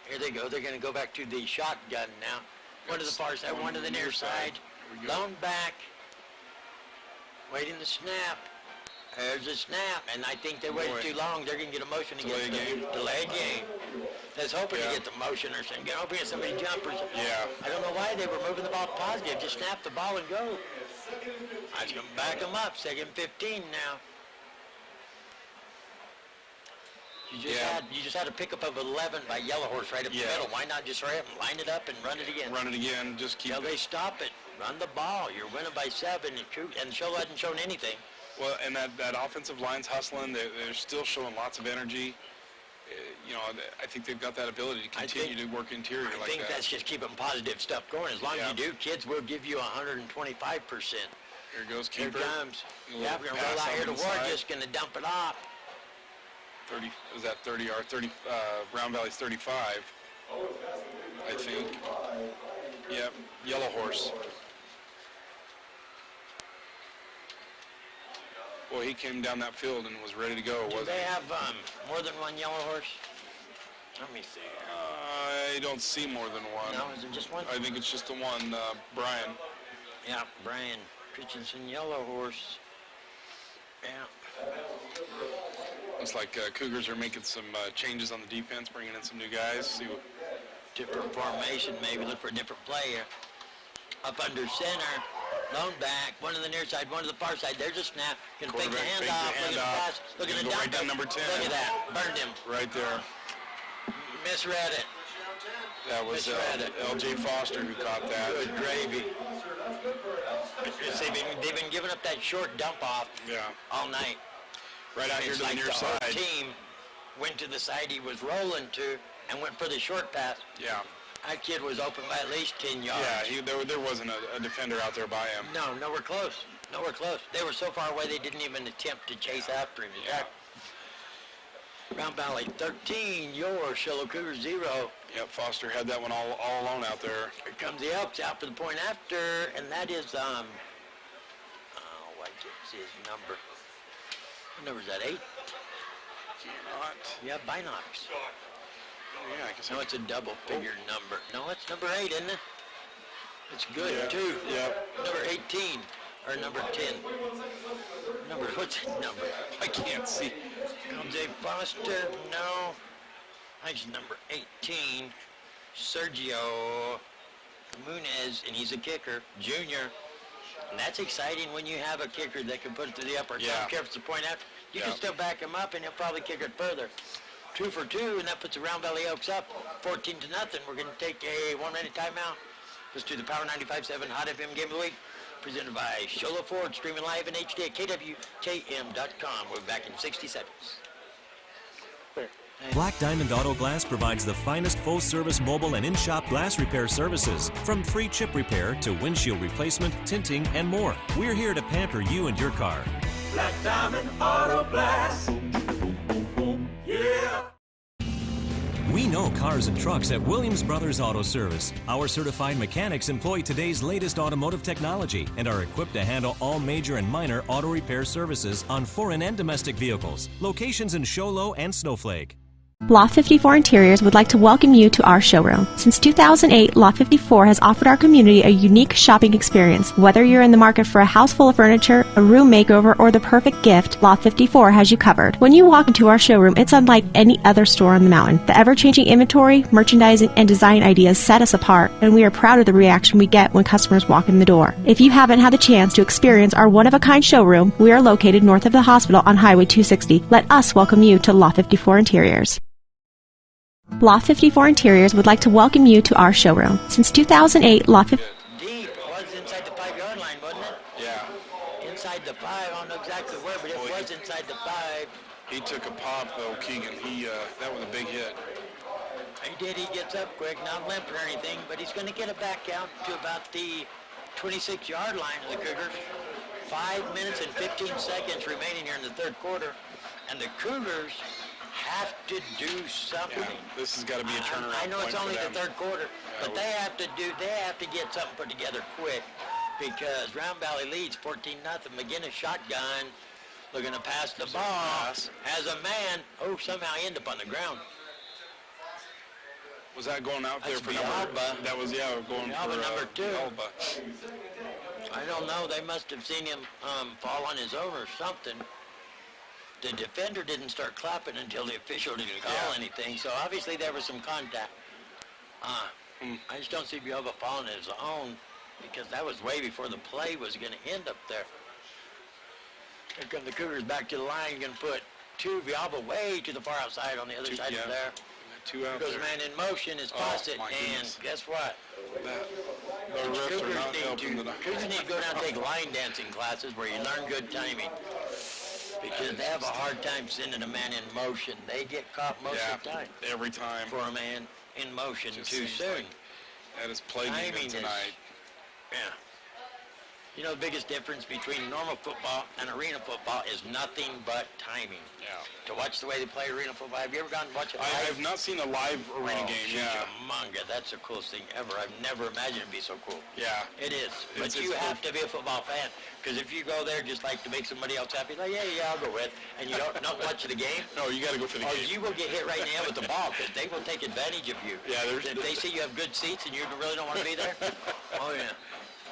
Here they go. They're going to go back to the shotgun now. One to the far side, one to the near side. Lone back. Waiting the snap. There's a snap, and I think they waited too long. They're going to get a motion to Delay game. Delay game. Let's hoping to get the motion or something. Hoping to get somebody jump or something. Yeah. I don't know why they were moving the ball positive. Just snap the ball and go. I was going to back them up. 2nd and 15 now. You just had a pickup of 11 by Yellow Horse right up the middle. Why not just hurry up and line it up and run it again? Run it again. Just keep. Till they stop it. Run the ball. You're winning by 7, and the show hasn't shown anything. Well, and that offensive line's hustling. They're still showing lots of energy. You know, I think they've got that ability to continue to work interior like that. I think that's just keeping positive stuff going. As long as you do, kids will give you 125%. Here goes keeper. Here comes. Yeah, we're going to roll out here to Ward, just going to dump it off. 30, is that 30 or 30, Round Valley's 35, I think. Yep, Yellow Horse. Boy, he came down that field and was ready to go, wasn't he? Do they have more than one Yellow Horse? Let me see. I don't see more than one. No, is it just one? I think it's just the one, Brian. Yeah, Brian Christensen, Yellow Horse. Yeah. Looks like Cougars are making some changes on the defense, bringing in some new guys. See what different formation, maybe look for a different player. Up under center, lone back, one to the near side, one to the far side. There's a snap. Can fake the handoff. Look at the pass. Look at the dump. Right down number 10. Look at that. Burned him. Right there. Misread it. That was L.J. Foster who caught that. Good gravy. They've been giving up that short dump off all night. Right out here to the near side. Our team went to the side he was rolling to and went for the short pass. Yeah. That kid was open by at least 10 yards. Yeah, there wasn't a defender out there by him. No, nowhere close. Nowhere close. They were so far away they didn't even attempt to chase after him. Yeah. Round Valley 13, your Sholo Cougars 0. Yep, Foster had that one all alone out there. Here comes the Elks out for the point after, and that is, what is his number? What number is that, 8? Cannot. Yeah, Binox. Yeah, I guess no, it's a double figure number. No, it's number 8, isn't it? It's good, too. Yep. Number 18, or number 10. What's his number? I can't see. Comes a Foster, no. He's number 18, Sergio Munez, and he's a kicker, junior. And that's exciting when you have a kicker that can put it to the upper. Yeah. Don't care if it's a point out. You can still back him up, and he'll probably kick it further. 2 for 2, and that puts the Round Valley Elks up 14-0. We're going to take a 1-minute timeout. Let's do the Power 95.7 Hot FM Game of the Week, presented by Sholo Ford, streaming live in HD at KWKM.com. We'll be back in 60 seconds. Black Diamond Auto Glass provides the finest full-service mobile and in-shop glass repair services, from free chip repair to windshield replacement, tinting, and more. We're here to pamper you and your car. Black Diamond Auto Glass. Yeah. We know cars and trucks at Williams Brothers Auto Service. Our certified mechanics employ today's latest automotive technology and are equipped to handle all major and minor auto repair services on foreign and domestic vehicles. Locations in Sholo and Snowflake. Lot 54 Interiors would like to welcome you to our showroom. Since 2008, Lot 54 has offered our community a unique shopping experience. Whether you're in the market for a house full of furniture, a room makeover, or the perfect gift, Lot 54 has you covered. When you walk into our showroom, it's unlike any other store on the mountain. The ever-changing inventory, merchandising, and design ideas set us apart, and we are proud of the reaction we get when customers walk in the door. If you haven't had the chance to experience our one-of-a-kind showroom, we are located north of the hospital on Highway 260. Let us welcome you to Lot 54 Interiors. Lot 54 Interiors would like to welcome you to our showroom. Since 2008, Lot 54... Deep was inside the 5-yard line, wasn't it? Yeah. Inside the 5, I don't know exactly where, but it was inside the 5. He took a pop, though, Keegan. That was a big hit. He did. He gets up quick, not limping or anything, but he's going to get it back out to about the 26-yard line of the Cougars. 5 minutes and 15 seconds remaining here in the third quarter, and the Cougars have to do something. Yeah, this has got to be a turnaround. I know it's point only for the them. third quarter, but they have to get something put together quick, because Round Valley leads 14-0. McGinnis shotgun, looking to pass the ball, has a man. Oh, somehow he ended up on the ground. Was that going out there That's for number? Alba. That was, going Alba for number 2. Alba. I don't know. They must have seen him fall on his own or something. The defender didn't start clapping until the official didn't call anything, so obviously there was some contact. I just don't see Villalba falling on his own, because that was way before the play was going to end up there. Here come the Cougars back to the line, going to put 2 Villalba way to the far outside on the other side of there. 2 out Goes there. man in motion, is tossed it, my and goodness. guess what? The refs are not helping the Cougars need to go down and take line dancing classes where you learn good timing, because they have a hard time sending a man in motion. They get caught most of the time. Every time. For a man in motion Just too seems soon. like that is plaguing Timing them is- tonight. Yeah. You know, the biggest difference between normal football and arena football is nothing but timing. Yeah. To watch the way they play arena football, have you ever gone and watched it live? I have not seen a live arena game. Yeah. Chickamauga, that's the coolest thing ever. I've never imagined it'd be so cool. Yeah. It is. But It's you have to be a football fan, because if you go there just like to make somebody else happy, like, yeah, I'll go with, and you don't watch the game, No, you got to go for the game. you will get hit right in the head with the ball, because they will take advantage of you. Yeah, there's- If they see you have good seats and you really don't want to be there, oh, yeah.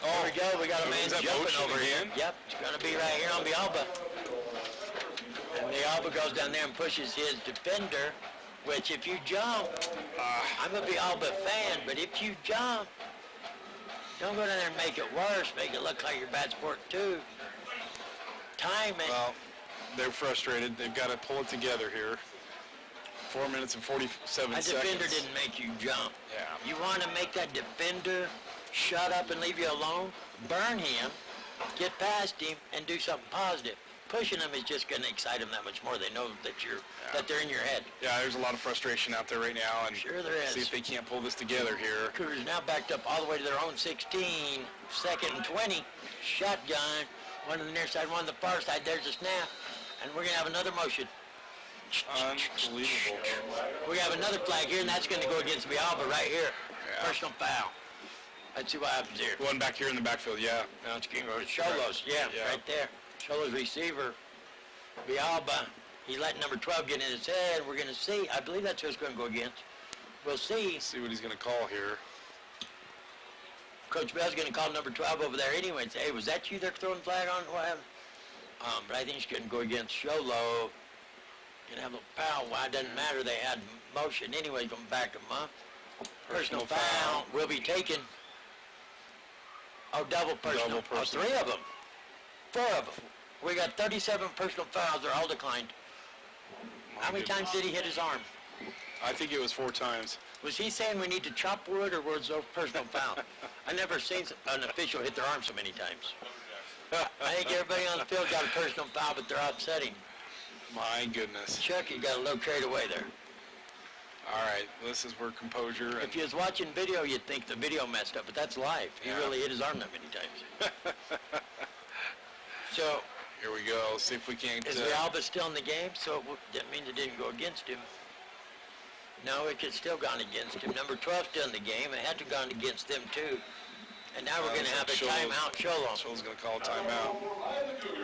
Oh, There we go. We got a man is that jumping motion over here. again? Yep, it's going to be right here on Villalba. And Villalba goes down there and pushes his defender, which if you jump, I'm a Villalba fan, but if you jump, don't go down there and make it worse. Make it look like you're bad sport too. Time it. Well, they're frustrated. They've got to pull it together here. 4 minutes and 47 That seconds. defender didn't make you jump. Yeah. You want to make that defender shut up and leave you alone? Burn him, get past him, and do something positive. Pushing them is just going to excite them that much more. They know that that they're in your head. Yeah, there's a lot of frustration out there right now, and Sure there is. see if they can't pull this together here. Cougars now backed up all the way to their own 16, 2nd and 20. Shotgun, one on the near side, one on the far side. There's a snap, and we're going to have another motion. Unbelievable. We have another flag here, and that's going to go against Villalba right here. Yeah. Personal foul. Let's see what happens here. One back here in the backfield, yeah. Now it's King Road. Cholos, yeah, right there. Cholos receiver, Villalba. He's letting number 12 get in his head. We're going to see. I believe that's who it's going to go against. We'll see. Let's see what he's going to call here. Coach Bell's going to call number 12 over there anyway and say, hey, was that you they're throwing flag on? What happened? But I think he's going to go against Cholo. Going to have a foul. Why it doesn't matter. They had motion anyway. Going to back them up. Personal foul will be taken. Oh, double personal. Double personal. 3 of them. 4 of them. We got 37 personal fouls. They're all declined. How many times did he hit his arm? I think it was 4 times. Was he saying we need to chop wood, or was it personal foul? I never seen an official hit their arm so many times. I think everybody on the field got a personal foul, but they're upsetting. My goodness. Chuck, you got a little carried away there. All right, this is where composure and If you was watching video, you'd think the video messed up, but that's live. He really hit his arm that many times. So, here we go. See if we can't. is Villalba still in the game? So that means it didn't go against him. No, it could still gone against him. Number 12 still in the game. It had to gone against them too. And now we're going to have a timeout. Cholo's going to call a timeout.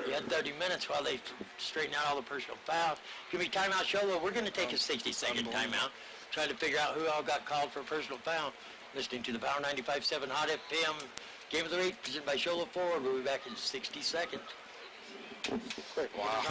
You had 30 minutes while they straighten out all the personal fouls. Give me timeout, Cholo. We're going to take a 60-second timeout, trying to figure out who all got called for a personal foul. Listening to the Power 95.7 Hot FM Game of the Week, presented by Cholo Ford. We'll be back in 60 seconds. Wow.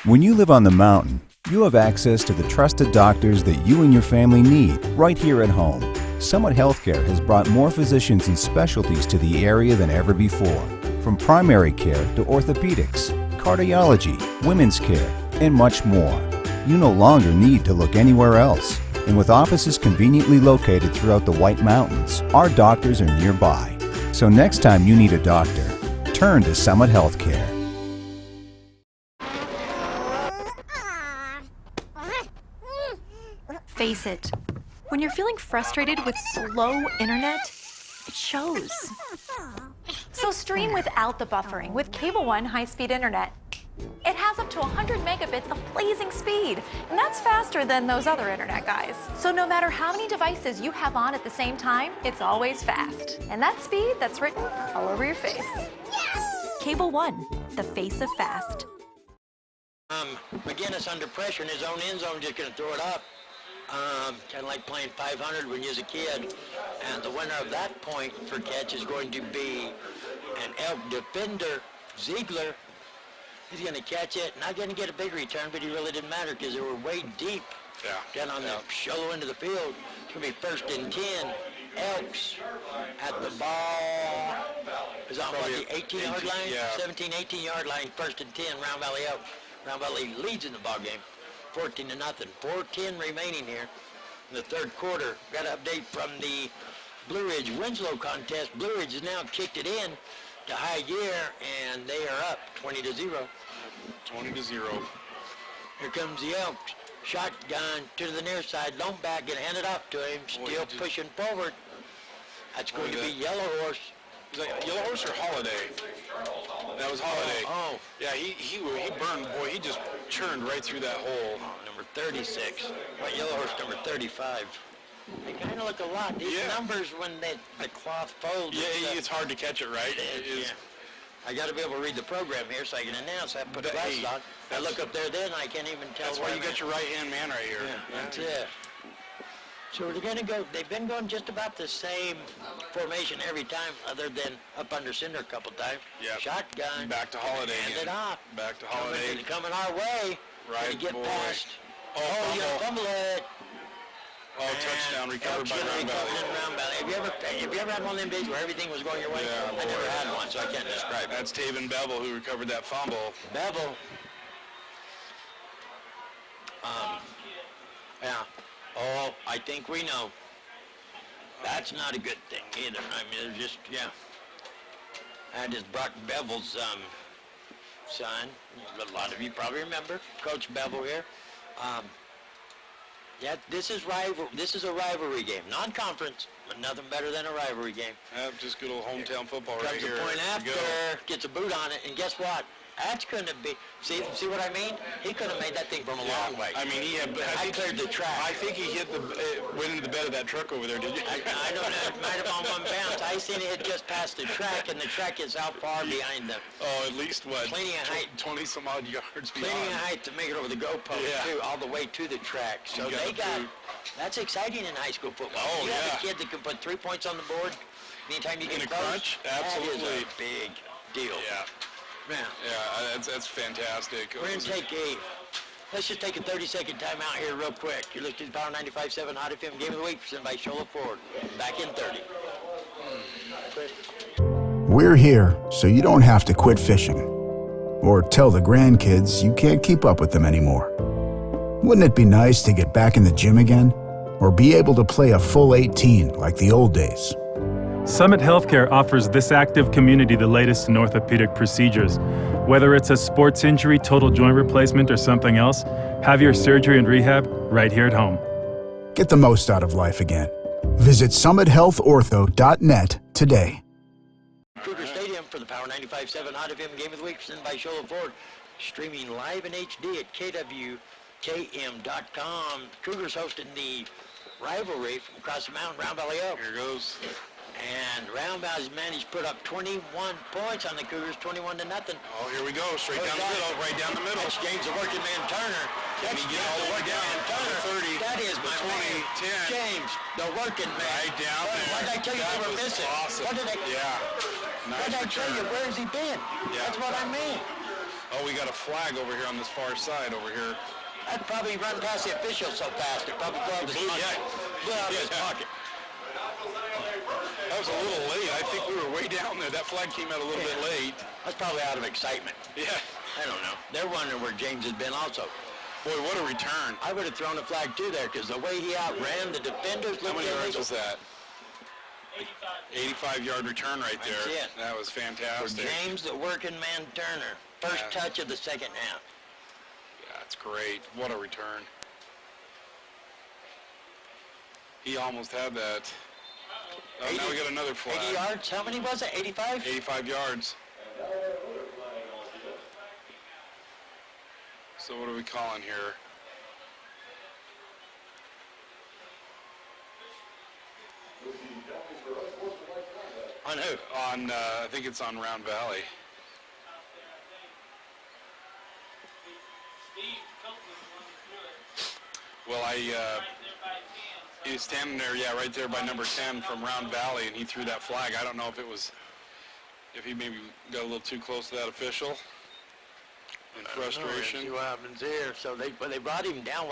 When you live on the mountain, you have access to the trusted doctors that you and your family need right here at home. Summit Healthcare has brought more physicians and specialties to the area than ever before. From primary care to orthopedics, cardiology, women's care, and much more. You no longer need to look anywhere else. And with offices conveniently located throughout the White Mountains, our doctors are nearby. So next time you need a doctor, turn to Summit Healthcare. Face it, When you're feeling frustrated with slow internet, it shows. So stream without the buffering with Cable One high-speed internet. It has up to 100 megabits of blazing speed, and that's faster than those other internet guys. So no matter how many devices you have on at the same time, it's always fast. And that speed, that's written all over your face. Cable One, the face of fast. McGinnis under pressure in his own end zone, just going to throw it up. Kind of like playing 500 when you was a kid. And the winner of that point for catch is going to be an Elk defender, Ziegler. He's going to catch it. Not going to get a big return, but he really didn't matter because they were way deep down on the shallow end of the field. It's going to be 1st and 10. Elks at the ball. Is on what, the 18-yard line? Yeah. 17, 18-yard line, 1st and 10, Round Valley Elks. Round Valley leads in the ball game, 14-0. 4:10 remaining here in the third quarter. Got an update from the Blue Ridge Winslow contest. Blue Ridge has now kicked it in to high gear, and they are up 20-0. 20-0. Here comes the Elks. Shotgun to the near side. Lone back, gonna hand it off to him. Still pushing forward. That's going to be Yellow Horse. Is that Yellow Horse or Holiday? That was Holiday. Oh. Yeah, he burned, boy, he just churned right through that hole. Number 36. Well, Yellow Horse number 35. They kind of look a lot. These numbers when the cloth folds. Yeah, it's hard to catch it right. It is. Yeah. I got to be able to read the program here so I can announce. I put glasses on. I look up there then, I can't even tell. That's why you got your right-hand man right here. Yeah, that's it. So we're going to go, they've been going just about the same formation every time other than up under center a couple times. Yeah. Shotgun. Back to Holiday Hand again. it off. Back to Holiday. Coming our way. Right, get boy. past. Oh, you fumble it. Oh, touchdown recovered by Round Valley. Have you ever had one of them days where everything was going your way? Yeah, I never had one, so I can't describe it. That's Taven Bevel who recovered that fumble. Bevel. Yeah. Oh, I think we know. That's not a good thing either. I mean, it's just, That is Brock Bevel's son. A lot of you probably remember Coach Bevel here. This is a rivalry game. Non-conference, but nothing better than a rivalry game. Just good old hometown football right Comes here. a point after, gets a boot on it, and guess what? That's going to be, see what I mean? He could have made that thing from a long way. I mean, I cleared the track. I think he went into the bed of that truck over there, did you? I don't know, it might have on one bounce. I seen it hit just past the track, and the track is how far behind them. Oh, at least what? Plenty of height. 20 some odd yards beyond. Plenty of height to make it over the goalpost, too, all the way to the track. So that's exciting in high school football. Oh, you have a kid that can put 3 points on the board anytime you get in a close. crunch? Absolutely. That is a big deal. Yeah. Yeah, that's fantastic. We're going to let's just take a 30-second timeout here real quick. You're listening to Power 95.7 Hot FM Game of the Week presented by Shola Ford. Back in 30. We're here so you don't have to quit fishing or tell the grandkids you can't keep up with them anymore. Wouldn't it be nice to get back in the gym again or be able to play a full 18 like the old days? Summit Healthcare offers this active community the latest in orthopedic procedures. Whether it's a sports injury, total joint replacement, or something else, have your surgery and rehab right here at home. Get the most out of life again. Visit summithealthortho.net today. Cougar Stadium for the Power 95.7 Hot FM Game of the Week presented by Shola Ford. Streaming live in HD at KWKM.com. Cougars hosting the rivalry from across the mountain, Round Valley Elks. Here goes. And Round Valley's managed to put up 21 points on the Cougars, 21-0. Oh, here we go, straight down the middle, right down the middle. That's James, the working man Turner. Can he get all the way down? Turner. 30. That is my 20, man. 10. James, the working man. Right down there. What did I tell you That they were was missing? awesome. What did I tell you? Where has he been? Yeah. That's what I mean. Oh, we got a flag over here on this far side over here. I'd probably run past the official so fast it probably blew out his pocket. Blew out his pocket. That was a little late. I think we were way down there. That flag came out a little bit late. That's probably out of excitement. Yeah. I don't know. They're wondering where James has been also. Boy, what a return. I would have thrown a flag too there because the way he outran the defenders. How many yards was that? 85-yard return right there. That's it. That was fantastic. For James, the working man Turner. First touch of the second half. Yeah, that's great. What a return. He almost had that. Oh, now we got another flag. 80 yards? How many was it? 85? 85 yards. So what are we calling here? On who? On, I think it's on Round Valley. Well, he was standing there, yeah, right there by number 10 from Round Valley, and he threw that flag. I don't know if he maybe got a little too close to that official in frustration. See what happens here. So they brought him down,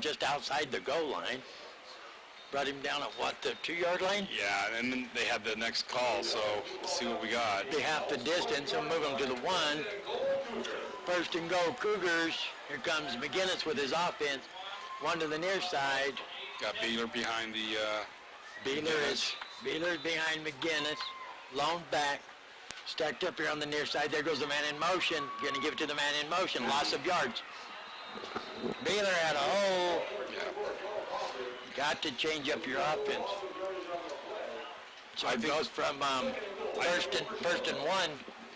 just outside the goal line. Brought him down at the 2-yard line? Yeah, and then they had the next call, so let's see what we got. They half the distance, he'll move them to the 1. First and goal, Cougars. Here comes McGinnis with his offense. 1 to the near side. Got Beeler behind the Beeler behind McGinnis. Lone back. Stacked up here on the near side. There goes the man in motion. Going to give it to the man in motion. Loss of yards. Beeler had a hole. Got to change up your offense. So it goes from first and 1.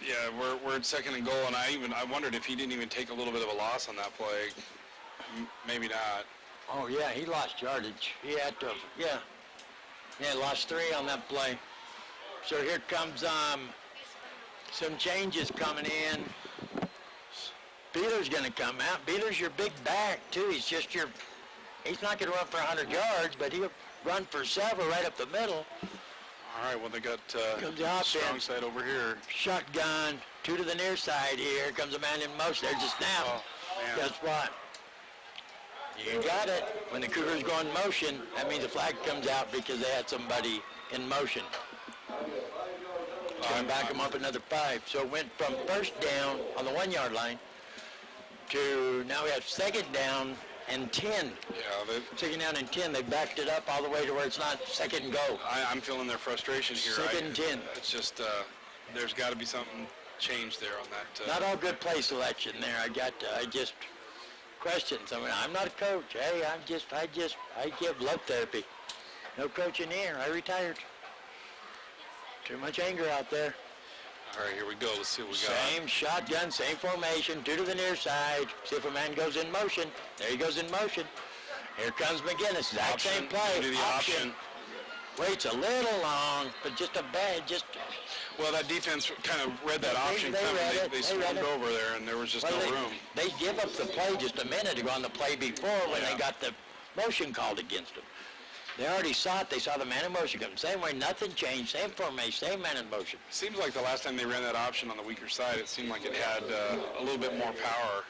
Yeah, we're at 2nd and goal, and I wondered if he didn't even take a little bit of a loss on that play. Maybe not. Oh yeah, he lost yardage. He had to. Yeah, lost 3 on that play. So here comes some changes coming in. Beeler's going to come out. Beeler's your big back too. He's not going to run for 100 yards, but he'll run for several right up the middle. All right, well, they got strong side over here. Shotgun, 2 to the near side here. Comes a man in motion. There's a snap. Oh, Guess what? You got it. When the Cougars go in motion, that means the flag comes out because they had somebody in motion. So back them up another 5. So it went from first down on the 1-yard line to now we have 2nd down and 10. Yeah, 2nd down and 10. They backed it up all the way to where it's not 2nd and go. I'm feeling their frustration here. 2nd and 10. It's just there's got to be something changed there on that. Not all good play selection there. I just questions. I mean, I'm not a coach. Hey, I give love therapy. No coaching here. I retired. Too much anger out there. All right, here we go. Let's see what we got. Same shotgun, same formation, 2 to the near side. See if a man goes in motion. There he goes in motion. Here comes McGinnis. Exact same play. Do the option. Waits a little long, but Well, that defense kind of read that option coming. They swarmed over there, and there was just no room. They give up the play just a minute ago on the play before when they got the motion called against them. They already saw it. They saw the man in motion come. Same way, nothing changed. Same formation, same man in motion. Seems like the last time they ran that option on the weaker side, it seemed like it had a little bit more power.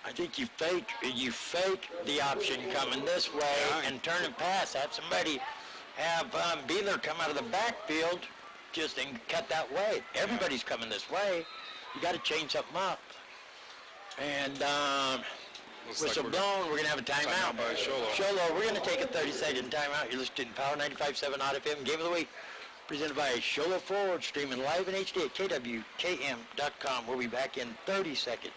I think you fake the option coming this way and turn and pass. Have somebody have Beeler come out of the backfield just and cut that way. Everybody's coming this way. You got to change something up. And whistle blown, we're going to have a timeout. By Sholo. Sholo, we're going to take a 30-second timeout. You're listening to Power 95.7 Hot FM Game of the Week, presented by Sholo Ford, streaming live in HD at KWKM.com. We'll be back in 30 seconds.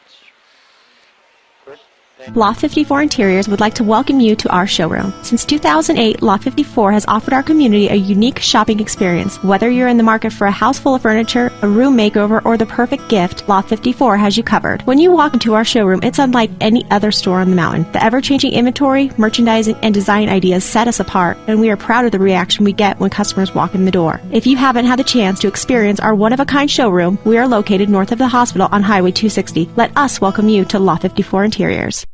Loft 54 Interiors would like to welcome you to our showroom. Since 2008, Loft 54 has offered our community a unique shopping experience. Whether you're in the market for a house full of furniture, a room makeover, or the perfect gift, Loft 54 has you covered. When you walk into our showroom, it's unlike any other store on the mountain. The ever-changing inventory, merchandising, and design ideas set us apart, and we are proud of the reaction we get when customers walk in the door. If you haven't had the chance to experience our one-of-a-kind showroom, we are located north of the hospital on Highway 260. Let us welcome you to Loft 54 Interiors.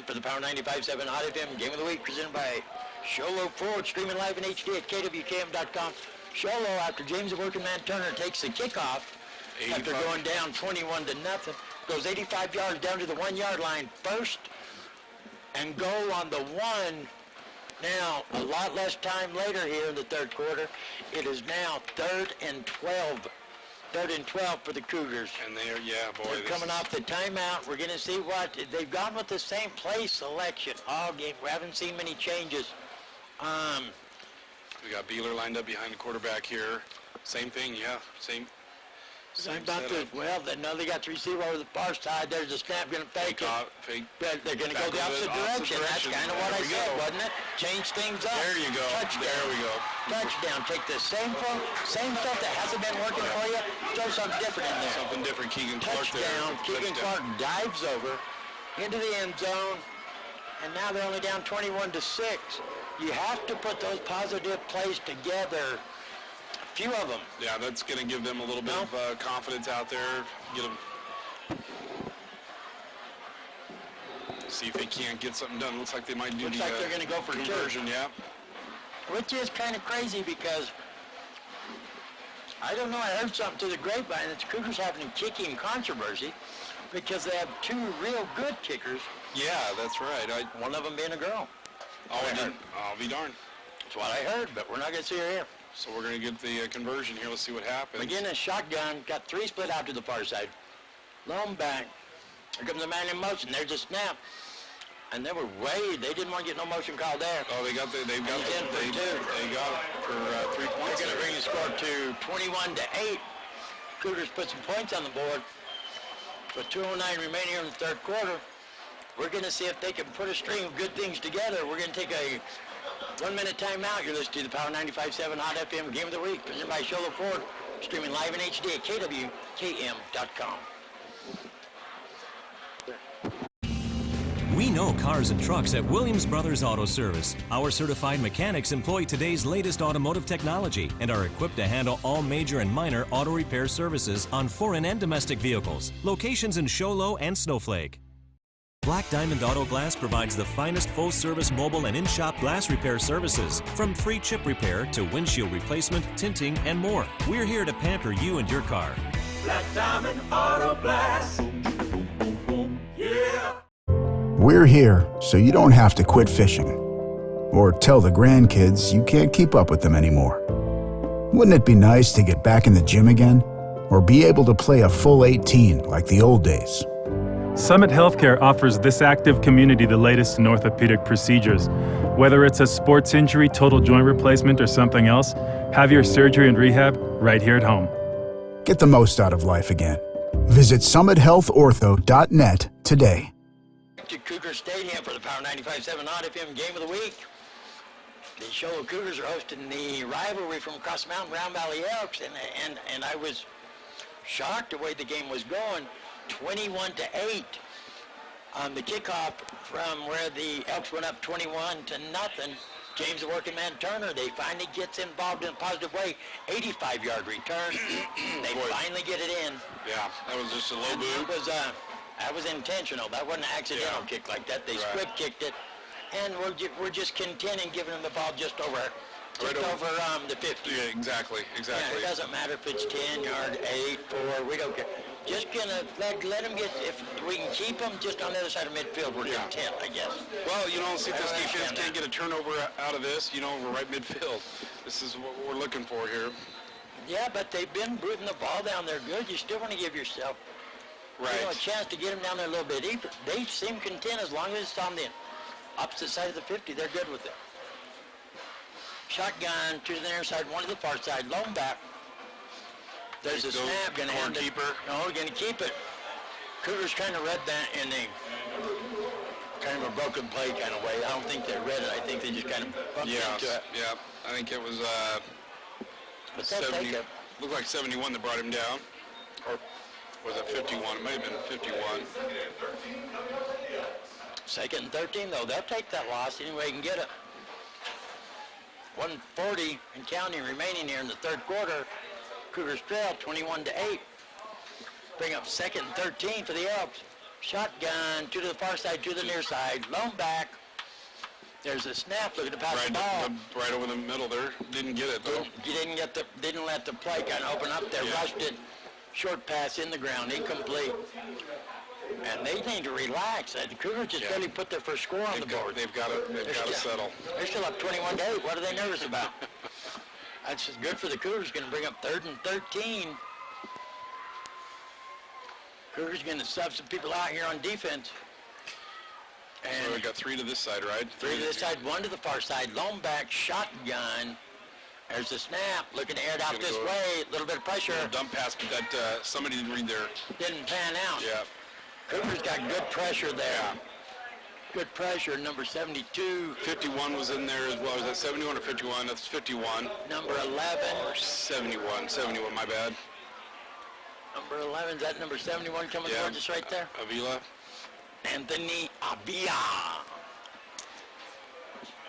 For the Power 95.7 Hot FM Game of the Week, presented by Sholo Ford, streaming live in HD at KWKM.com. Sholo, after James the Working Man Turner takes the kickoff, after going down 21-0, goes 85 yards down to the 1-yard line, first and goal on the 1. Now, a lot less time later here in the third quarter, it is now 3rd and 12. 3rd and 12 for the Cougars. And they're coming off the timeout. We're going to see what they've gone with the same play selection all game. We haven't seen many changes. We got Beeler lined up behind the quarterback here. Same thing, same. Same about setup. this. Well, they got the receiver over the far side. There's a snap, going to fake it. Fake. But they're going to go Back the a opposite little bit, direction. That's kind of what I There we said, go. wasn't it? Change things up. There you go. Touchdown. There we go. Touchdown. Take the same stuff that hasn't been working for you. Throw something different in there. Something different. Keegan Clark there. Touchdown. Keegan Clark dives over into the end zone, and now they're only down 21-6. You have to put those positive plays together. A few of them. Yeah, that's going to give them a little bit of confidence out there. Get them. See if they can't get something done. Looks like they might do Looks like they're going to go for conversion. two. Yeah. Which is kind of crazy because I don't know. I heard something through the grapevine that the Cougars having a kicking controversy because they have two real good kickers. Yeah, that's right. One of them being a girl. I'll be darned. That's what I heard, but we're not going to see her here. So we're going to get the conversion here. Let's see what happens. Again, a shotgun, got three split out to the far side. Lone back. Here comes the man in motion. There's a snap. And they didn't want to get no motion call there. Oh, they got it for 3 points. They're going to bring the score to 21-8. Cougars put some points on the board. With 2:09 remaining here in the third quarter, we're going to see if they can put a string of good things together. We're going to take a 1-minute timeout. You're listening to the Power 95.7 Hot FM Game of the Week, presented by Sholo Ford, streaming live in HD at KWKM.com. We know cars and trucks at Williams Brothers Auto Service. Our certified mechanics employ today's latest automotive technology and are equipped to handle all major and minor auto repair services on foreign and domestic vehicles. Locations in Show Low and Snowflake. Black Diamond Auto Glass provides the finest full-service mobile and in-shop glass repair services, from free chip repair to windshield replacement, tinting, and more. We're here to pamper you and your car. Black Diamond Auto Glass. Yeah. We're here so you don't have to quit fishing or tell the grandkids you can't keep up with them anymore. Wouldn't it be nice to get back in the gym again or be able to play a full 18 like the old days? Summit Healthcare offers this active community the latest in orthopedic procedures. Whether it's a sports injury, total joint replacement, or something else, have your surgery and rehab right here at home. Get the most out of life again. Visit summithealthortho.net today. To Cougar Stadium for the Power 95.7 Hot FM Game of the Week. The Show Cougars are hosting the rivalry from across the mountain, Round Valley Elks, and I was shocked the way the game was going. 21-8 on the kickoff from where the Elks went up 21-0. James, the working man Turner, they finally gets involved in a positive way. 85-yard return. They finally get it in. Yeah, that was just a low boot. That was intentional. That wasn't an accidental kick like that. They squib kicked it, and we're just contending giving them the ball just over the 50. Yeah, exactly. Yeah, it doesn't matter if it's 10 yard, 8, 4. We don't care. Just gonna let them get. If we can keep them just on the other side of midfield, we're content, I guess. Well, see if this defense can't get a turnover out of this. We're right midfield. This is what we're looking for here. Yeah, but they've been booting the ball down there good. You still want to give yourself a chance to get them down there a little bit deeper. They seem content as long as it's on the opposite side of the 50. They're good with it. Shotgun to the near side, one to the far side. Lone back. There's a snap. Going to hand it. No, we're going to keep it. Cougars kind of read that in a kind of a broken play kind of way. I don't think they read it. I think they just kind of bumped into it. Yeah, I think it was But 70. Looked like 71 that brought him down. Or was it 51? It might have been 51. Second and 13, though. They'll take that loss any way they can get it. 1:40 and counting remaining here in the third quarter. Cougars trail 21-8. Bring up second and 13 for the Elks. Shotgun, two to the far side, two to the near side. Lone back. There's a snap looking to pass the ball. Right over the middle there. Didn't get it, though. Didn't let the play kind of open up there. Rushed it. Short pass in the ground, incomplete. And they need to relax. The Cougars just barely put their first score on the board. They've got to settle. They're still up 21-8. What are they nervous about? That's just good for the Cougars. Going to bring up third and 13. Cougars going to sub some people out here on defense. And so we got 3 to this side, right? 3 to this side, 1 to the far side. Lone back, shotgun. There's the snap. Looking to air it out Gonna this go- way. A little bit of pressure. Dump pass, but that somebody didn't read there. Didn't pan out. Yeah. Cougars got good pressure there. Good pressure. Number 72. 51 was in there as well. Is that 71 or 51? That's 51. Number 11. Or 71. 71, my bad. Number 11. Is that number 71 coming towards us right there? Avila. Anthony Abia.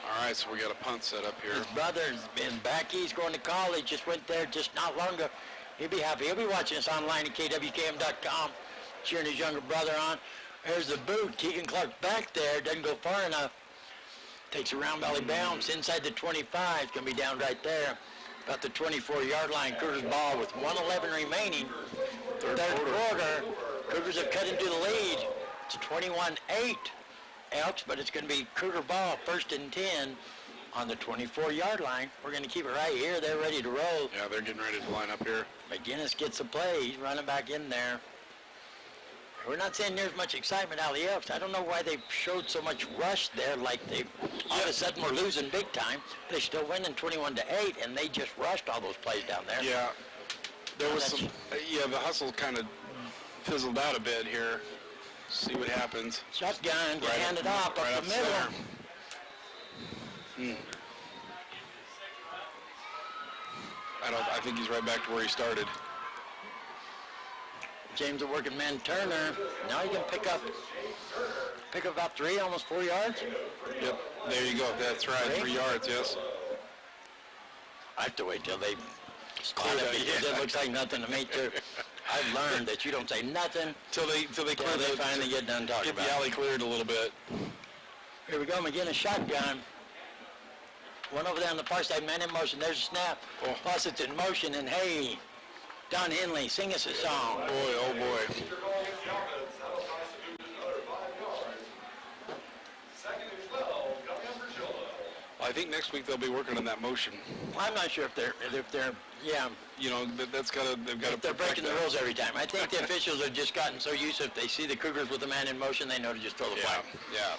All right, so we got a punt set up here. His brother's been back east going to college. Just went there just not long ago. He'll be happy. He'll be watching us online at KWKM.com, cheering his younger brother on. There's the boot. Keegan Clark back there. Doesn't go far enough. Takes a round valley bounce inside the 25. It's going to be down right there. About the 24-yard line. Cougars ball with 1:11 remaining. Third quarter. Cougars have cut into the lead. It's 21-8. Elks, but it's going to be Cougar ball, 1st and 10 on the 24-yard line. We're going to keep it right here. They're ready to roll. Yeah, they're getting ready to line up here. McGinnis gets the play. He's running back in there. We're not seeing near as much excitement out of the Elks. I don't know why they showed so much rush there, like they all of a sudden were losing big time. They still winning 21-8, and they just rushed all those plays down there. Yeah, there was some. Yeah, the hustle kind of fizzled out a bit here. See what happens. Shotgun, get handed off right up the middle. I think he's right back to where he started. James, a working man, Turner. Now he can pick up about 3, almost 4 yards. Yep, there you go. That's right, 3 yards, yes. I have to wait till they spot it because it looks like nothing to me, too. I've learned that you don't say nothing till they finally get done talking about it. Get the alley cleared a little bit. Here we go, McGinnis shotgun. One over there on the far side, man in motion. There's a snap. Fawcett's in motion, and hey, Don Henley, sing us a song. Boy, oh boy. Well, I think next week they'll be working on that motion. I'm not sure if they're yeah. You know, they've got to. They're breaking the rules every time. I think the officials have just gotten so used to if they see the Cougars with a man in motion, they know to just throw the flag. Yeah.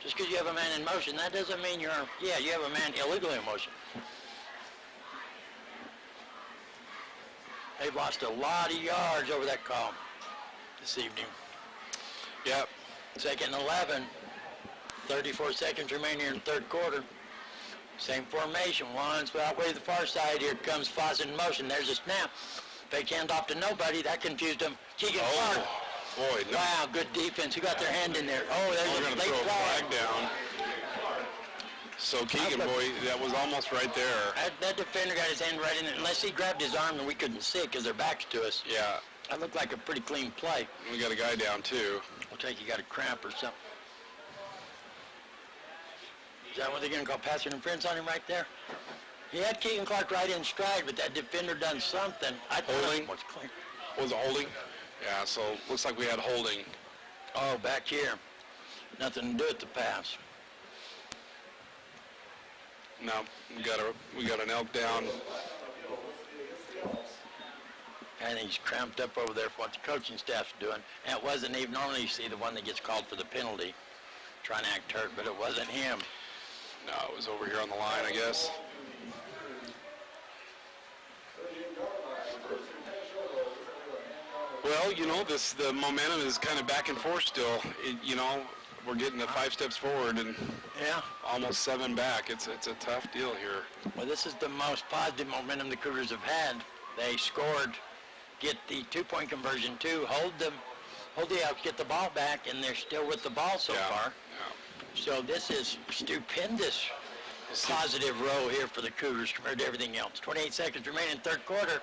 Just because you have a man in motion, that doesn't mean you have a man illegally in motion. They've lost a lot of yards over that call this evening. Yep. 2nd and 11. 34 seconds remaining in the third quarter. Same formation. One's out way to the far side. Here comes Fawcett in motion. There's a snap. Fake hand off to nobody. That confused him. Keegan Clark. Boy, no. Wow, good defense. Who got their hand in there? Oh, there's a late flag down. So Keegan, boy, that was almost right there. That defender got his hand right in it. Unless he grabbed his arm and we couldn't see it because their backs to us. Yeah. That looked like a pretty clean play. We got a guy down, too. Looks like he got a cramp or something. Is that what they're going to call pass interference on him right there? He had Keegan Clark right in stride, but that defender done something. I thought holding? it was clean. Was it holding? Yeah, so looks like we had holding. Oh, back here. Nothing to do with the pass. No, we got an elk down. And he's cramped up over there for what the coaching staff's doing. And it wasn't even, normally you see the one that gets called for the penalty, trying to act hurt, but it wasn't him. No, it was over here on the line, I guess. Well, you know, the momentum is kind of back and forth still. We're getting the 5 steps forward and almost 7 back. It's a tough deal here. Well, this is the most positive momentum the Cougars have had. They scored, get the 2-point conversion too, hold the Elks, get the ball back, and they're still with the ball so far. Yeah. So this is stupendous positive row here for the Cougars compared to everything else. 28 seconds remaining, third quarter.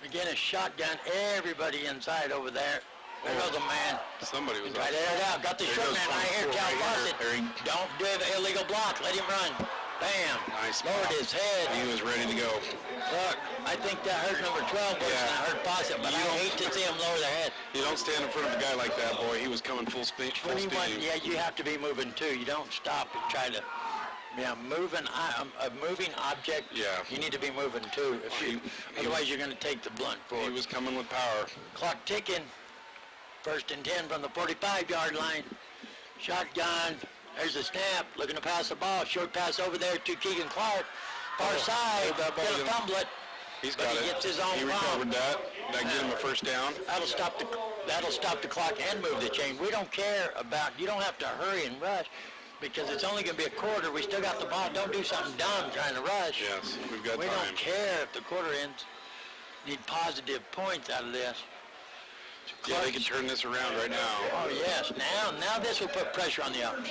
Again, a shotgun, everybody inside over there. There goes a man. Somebody was right there out. Got the short man right here, Cal Fawcett. Don't do the illegal block. Let him run. Bam. Nice. Lowered his head. He was ready to go. Look, I think that hurt number 12 worse than I hurt Fawcett, but I hate to see him lower their head. You don't stand in front of a guy like that, boy. He was coming full speed. 21, yeah, you have to be moving too. You don't stop and try to, a moving object, you need to be moving too. Otherwise, you're going to take the blunt forward. He was coming with power. Clock ticking. 1st and 10 from the 45-yard line. Shotgun. There's the snap, looking to pass the ball. Short pass over there to Keegan Clark. Far side, gonna fumble it. He's but got he it. gets his own He ball. recovered that. That get him a first down. That'll stop the clock and move the chain. We don't care about, you don't have to hurry and rush because it's only going to be a quarter. We still got the ball. Don't do something dumb trying to rush. Yes, we've got We time. don't care if the quarter ends. Need positive points out of this. Yeah, they can turn this around right now. Oh, yes. Now this will put pressure on the Elks.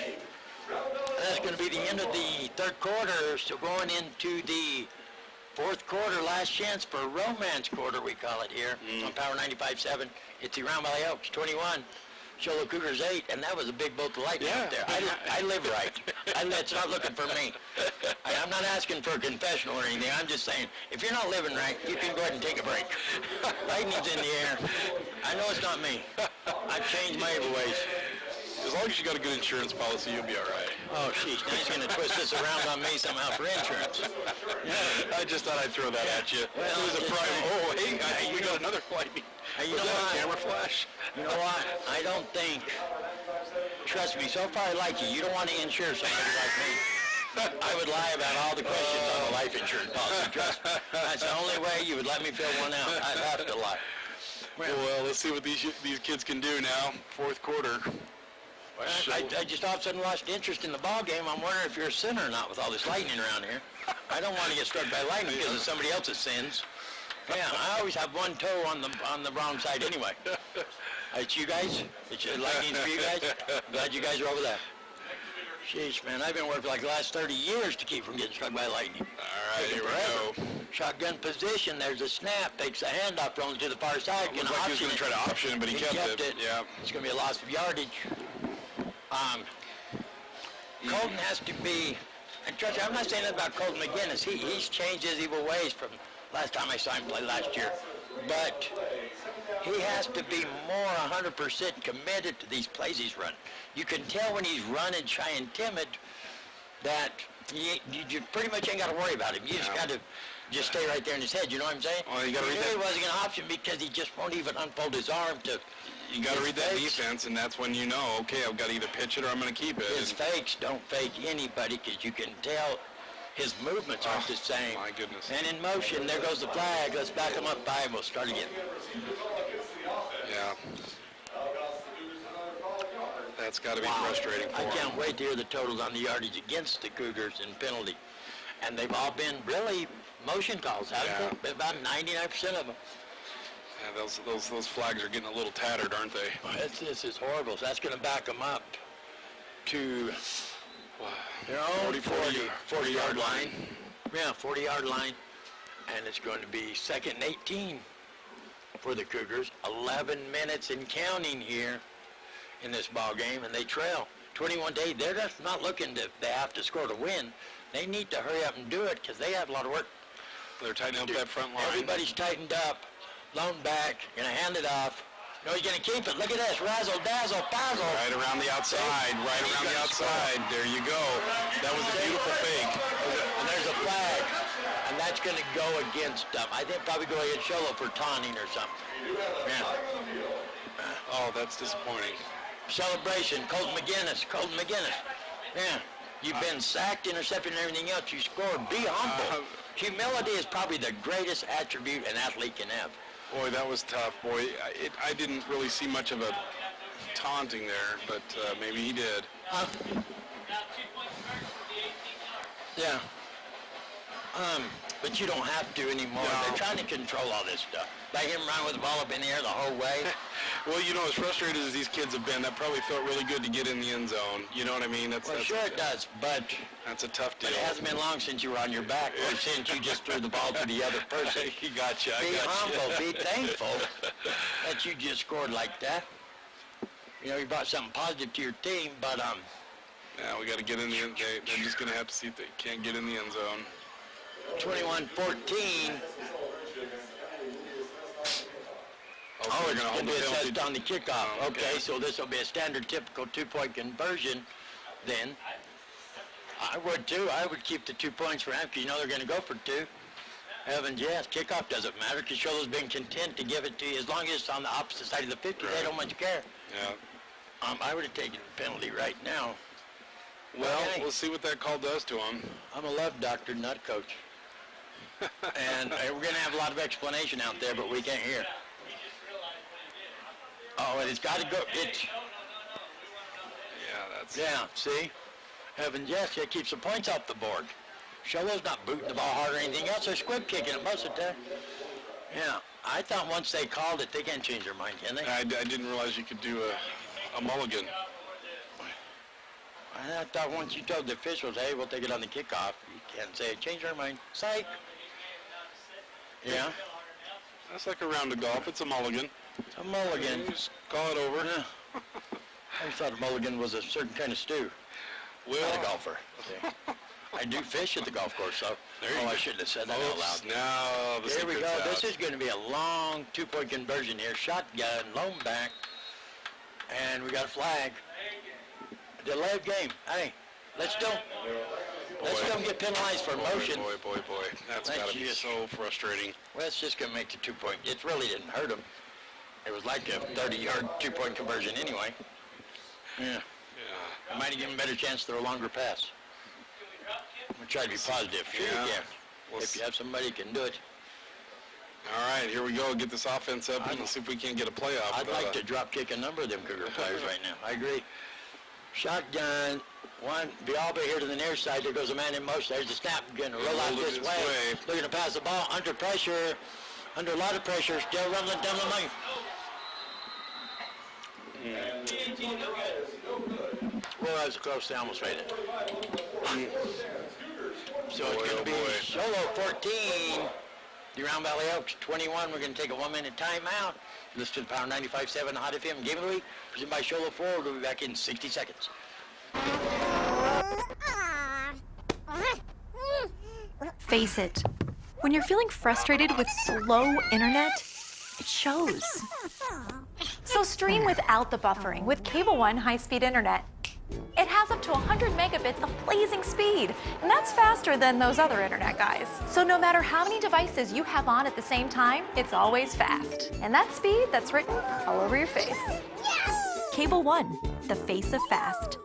That's going to be the end of the third quarter, so going into the fourth quarter, last chance for romance quarter, we call it here, on Power 95.7. It's the Round Valley Elks, 21. Sholo Cougars 8, and that was a big bolt of lightning up there. I live right. It's not looking for me. I'm not asking for a confessional or anything. I'm just saying, if you're not living right, you can go ahead and take a break. Lightning's in the air. I know it's not me. I've changed my ways. As long as you got a good insurance policy, you'll be all right. Oh, sheesh. Now he's going to twist this around on me somehow for insurance. I just thought I'd throw that at you. Well, it was a prime. Oh, hey, we got another lightning. Hey, you Was know that what? a camera flash? You know what? I don't think, trust me, so far I like you. You don't want to insure somebody like me. I would lie about all the questions on the life insurance policy. Trust me. That's the only way you would let me fill one out. I'd have to lie. Well, let's see what these kids can do now. Fourth quarter. I just all of a sudden lost interest in the ball game. I'm wondering if you're a sinner or not with all this lightning around here. I don't want to get struck by lightning because of somebody else's sins. Yeah, I always have one toe on the wrong side anyway. It's you guys? It's lightning for you guys? Glad you guys are over there. Sheesh, man, I've been working like the last 30 years to keep from getting struck by lightning. All right, here we go. Shotgun position, there's a snap, takes the handoff, throws it to the far side. Looks like he was going to try to option it, but he kept it. Yeah. It's going to be a loss of yardage. Colton has to be, and trust me, I'm not saying that about Colton McGinnis. He's changed his evil ways from last time I saw him play last year. But he has to be more 100% committed to these plays he's running. You can tell when he's running shy and timid that you pretty much ain't got to worry about him. You just got to just stay right there in his head. You know what I'm saying? Well, you got to read that. He wasn't going to option because he just won't even unfold his arm to. You got to read that defense, and that's when you know, okay, I've got to either pitch it or I'm going to keep it. His fakes don't fake anybody because you can tell his movements aren't the same. My goodness. And in motion, there goes the flag. Let's back him up 5. We'll start again. Yeah. That's got to be frustrating for him. I can't wait to hear the totals on the yardage against the Cougars in penalty. And they've all been really motion calls, haven't they? About 99% of them. Yeah, those flags are getting a little tattered, aren't they? This is horrible. So that's going to back them up to their own 40-yard line. Yeah, 40-yard line. And it's going to be 2nd and 18 for the Cougars. 11 minutes and counting here in this ball game, and they trail 21-8. They're just not looking to, they have to score to win. They need to hurry up and do it because they have a lot of work. They're tightening up that front line. Everybody's tightened up. Lone back, gonna hand it off. No, he's gonna keep it. Look at this, razzle, dazzle, pazzle. Right around the outside, There you go. That was a beautiful fake. And there's a flag, and that's gonna go against, I think probably go against Sholo for taunting or something. Yeah. Oh, that's disappointing. Celebration, Colton McGinnis. Yeah, you've been sacked, intercepted, and everything else. You scored. Be humble. Humility is probably the greatest attribute an athlete can have. Boy, that was tough. Boy, I didn't really see much of a taunting there, but maybe he did. Yeah. But you don't have to anymore. No. They're trying to control all this stuff. Let him run with the ball up in the air the whole way. Well, you know, as frustrated as these kids have been, that probably felt really good to get in the end zone. You know what I mean? That's sure it does, but that's a tough deal. But it hasn't been long since you were on your back or since you just threw the ball to the other person. He got you. Be humble. Be thankful that you just scored like that. You know, you brought something positive to your team, but yeah, we got to get in the end. They're just going to have to see if they can't get in the end zone. 21-14. Oh, it's going to be assessed on the kickoff. Okay, so this will be a standard typical 2-point conversion then. I would too. I would keep the 2 points for him because you know they're going to go for 2. Evans, yes, kickoff doesn't matter because Sholo's been content to give it to you as long as it's on the opposite side of the 50. Right. They don't much care. Yeah. I would have taken the penalty right now. Well, Okay. we'll see what that call does to him. I'm a love doctor, not a coach. And we're going to have a lot of explanation out there, but we can't hear. Oh, and it's got to go. It's, Yeah, that's... yeah, see? Heaven, yes, it keeps the points off the board. Sholo's not booting the ball hard or anything else. They're squib kicking it most of the time. Yeah, I thought once they called it, they can't change their mind, can they? I didn't realize you could do a mulligan. I thought once you told the officials, hey, we'll take it on the kickoff, you can't say, change our mind. Psych. Yeah, That's like a round of golf. It's a mulligan. it's a mulligan. You just call it over. Yeah. I always thought a mulligan was a certain kind of stew. Not a golfer. I do fish at the golf course, so I shouldn't have said that out loud. Now the Here we go. secret's This out. is going to be a long two-point conversion here. Shotgun, lone back, and we got a flag. Delay of game. Hey, let's don't get penalized for motion. Boy. That's Let's got to be just- so frustrating. Well, it's just going to make the 2-point. It really didn't hurt him. It was like a 30-yard two-point conversion anyway. Yeah. It might have given him a better chance to throw a longer pass. We'll try to be positive. Sure Yeah. you can. If you have somebody who can do it. All right, here we go. Get this offense up and let's see if we can get a playoff. I'd like to drop kick a number of them Cougar players right now. I agree. Shotgun, one, Vialba here to the near side. There goes a man in motion. There's the snap. Going to roll out this way. Looking to pass the ball. Under pressure. Under a lot of pressure. Still rumbling down the lane. Well, that was close. They almost made it. So it's going to be Sholo 14. The Round Valley Elks 21. We're going to take a 1-minute timeout. Listen to the Power 95.7 Hot FM Game of the Week. Presented by Sholo Ford. We'll be back in 60 seconds. Face it, when you're feeling frustrated with slow internet, it shows. So stream without the buffering with Cable One high-speed internet. It has up to 100 megabits of blazing speed, and that's faster than those other internet guys. So no matter how many devices you have on at the same time, it's always fast. And that speed, that's written all over your face. Cable One, the face of fast.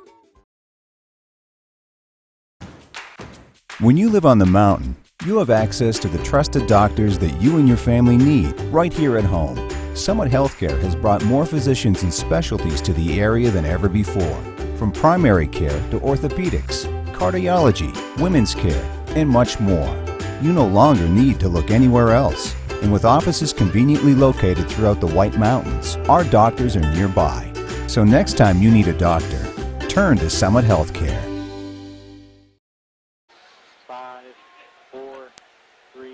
When you live on the mountain, you have access to the trusted doctors that you and your family need right here at home. Summit Healthcare has brought more physicians and specialties to the area than ever before. From primary care to orthopedics, cardiology, women's care, and much more. You no longer need to look anywhere else. And with offices conveniently located throughout the White Mountains, our doctors are nearby. So next time you need a doctor, turn to Summit Healthcare. 5, 4, 3,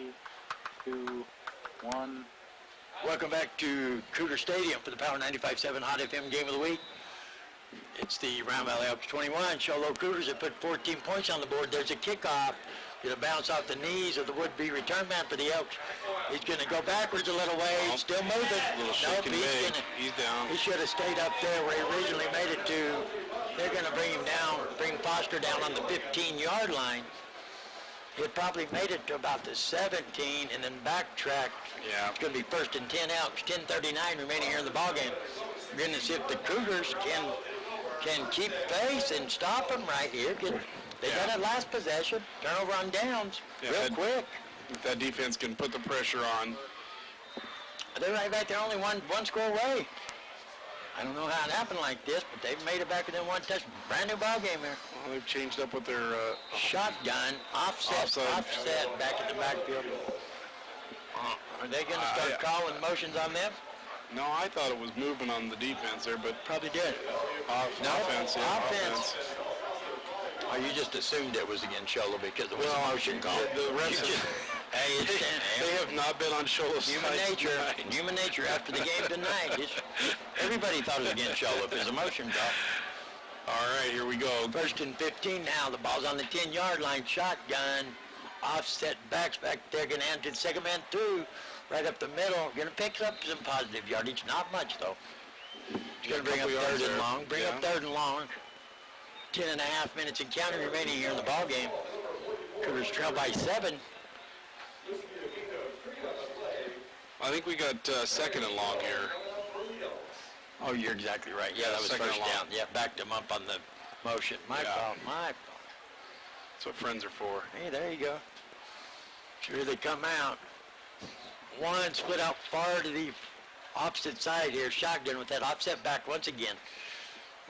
2, 1. Welcome back to Cougar Stadium for the Power 95.7 Hot FM Game of the Week. It's the Round Valley Elks 21. Sholo Cougars have put 14 points on the board. There's a kickoff. Going to bounce off the knees of the would-be return man for the Elks. He's going to go backwards a little way. He's still moving. Nope, he's down. He should have stayed up there where he originally made it to. They're going to bring him down, bring Foster down on the 15-yard line. He probably made it to about the 17 and then backtrack. Yeah. It's going to be 1st and 10 Elks, 10:39 remaining here in the ballgame. We're going to see if the Cougars can keep pace and stop them right here. They got a last possession, turnover on downs, real quick. If that defense can put the pressure on. They're right back there, only one score away. I don't know how it happened like this, but they've made it back within one touch. Brand new ball game here. Well, they've changed up with their shotgun, offset, back in the backfield. Are they going to start calling motions on them? No, I thought it was movement on the defense there, but probably did. Offense. Oh, you just assumed it was against Sholo because it was a motion call. The rest they have not been on Sholo's side. Human nature after the game tonight. Everybody thought it was against Sholo. It was a motion call. All right, here we go. 1st and 15 now. The ball's on the 10-yard line. Shotgun. Offset backs back there. Going to hand to the second man through. Right up the middle. Going to pick up some positive yardage. Not much, though. He's going to bring up 3rd and long. Bring up 3rd and long. 10.5 minutes and counting remaining here in the ball game. Cougars trail by 7. I think we got 2nd and long here. Oh, you're exactly right. Yeah, that was 1st down. Yeah, backed them up on the motion. My Yeah. fault. That's what friends are for. Hey, there you go. Sure, they come out. One split out far to the opposite side here. Shotgun with that offset back once again.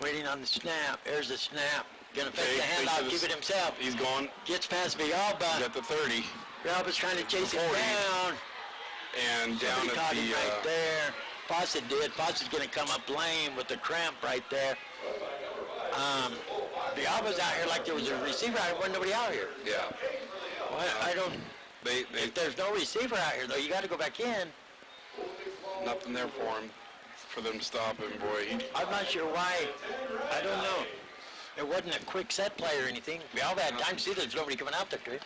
Waiting on the snap. There's the snap. Gonna fake the handoff, keep it himself. He's going. Gets past Villalba. He's at the 30. Villalba's trying to chase it 40. down. And down Somebody at caught the... him right there. Fawcett did. Fawcett's gonna come up lame with the cramp right there. Villalba's out here like there was a receiver out here. Wasn't nobody out here. Yeah. Well, I don't... if there's no receiver out here, though, you got to go back in. Nothing there for him, for them to stop him, boy. I'm not sure why. I don't know. It wasn't a quick set play or anything. Villalba had time to see there's nobody coming out there to it.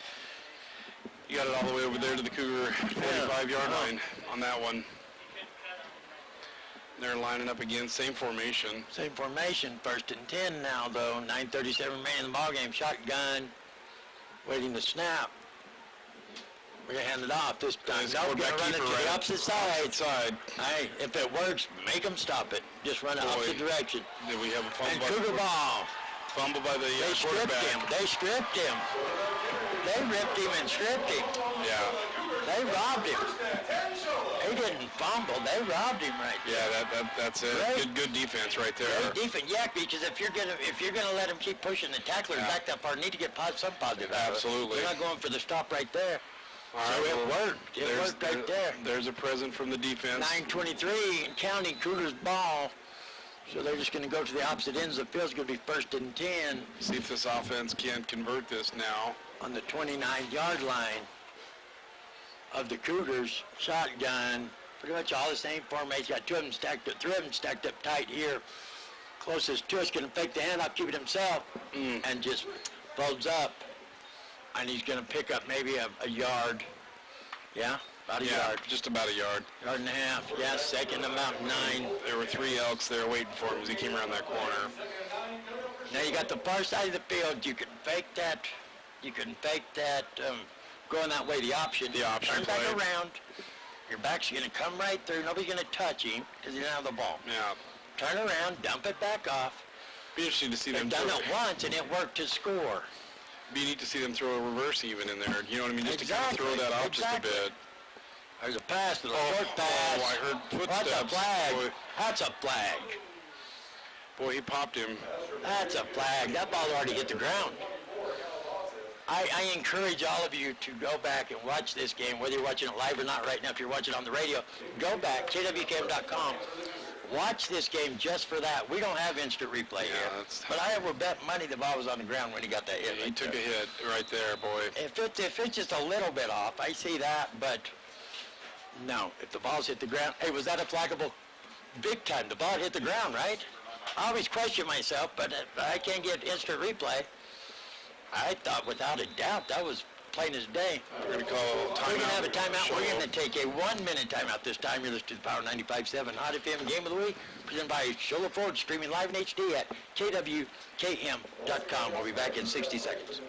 You got it all the way over there to the Cougar 45-yard line on that one. They're lining up again, same formation. Same formation, 1st and 10 now, though. 9:37 remaining in the ballgame. Shotgun, waiting to snap. We're going to hand it off this time. No, we're going to run it to the opposite side. Hey, if it works, make them stop it. Just run it opposite direction. Did we have a fumble? And Cougar ball. Fumble by the quarterback. They stripped him. They ripped him and stripped him. Yeah. They robbed him. They didn't fumble. They robbed him right there. Yeah, that's it. Good defense right there. Great defense, yeah, because if you're gonna let him keep pushing the tacklers back that far, need to get some positive out of it. Absolutely. They're not going for the stop right there. All so right, it worked. It worked right there. There's a present from the defense. 9:23 and counting. Cougars ball. So they're just going to go to the opposite ends of the field. It's going to be 1st and 10. See if this offense can convert this now. On the 29-yard line of the Cougars. Shotgun. Pretty much all the same formation. Got 2 of them stacked up, 3 of them stacked up tight here. Closest to us going to fake the handoff, keep it himself, and just folds up. And he's going to pick up maybe a yard. Yeah, about a yard. Just about a yard. Yard and a half. Yeah, second about 9. There were 3 Elks there waiting for him as he came around that corner. Now you got the far side of the field. You can fake that. You can fake that going that way, the option. Turn back around. Your back's going to come right through. Nobody's going to touch him because he didn't have the ball. Yeah. Turn around, dump it back off. Be interesting to see them They've done it once, and it worked to score. Be neat to see them throw a reverse even in there. You know what I mean? Just to kind of throw that out just a bit. There's a pass, a short pass. Oh, I heard footsteps. That's a flag. Boy. That's a flag. Boy, he popped him. That's a flag. That ball already hit the ground. I encourage all of you to go back and watch this game, whether you're watching it live or not right now. If you're watching it on the radio, go back, KWKM.com. Watch this game just for that. We don't have instant replay here. But I would bet money the ball was on the ground when he got that hit. He took a hit right there, boy. If it's just a little bit off, I see that, but no. If the ball's hit the ground, hey, was that a flaggable? Big time. The ball hit the ground, right? I always question myself, but I can't get instant replay. I thought without a doubt that was plain as day. We're going to call a timeout. We're going to have a timeout. We're going to take a 1-minute timeout this time. You're listening to the Power 95.7 Hot FM Game of the Week, presented by Shola Ford, streaming live in HD at KWKM.com. We'll be back in 60 seconds.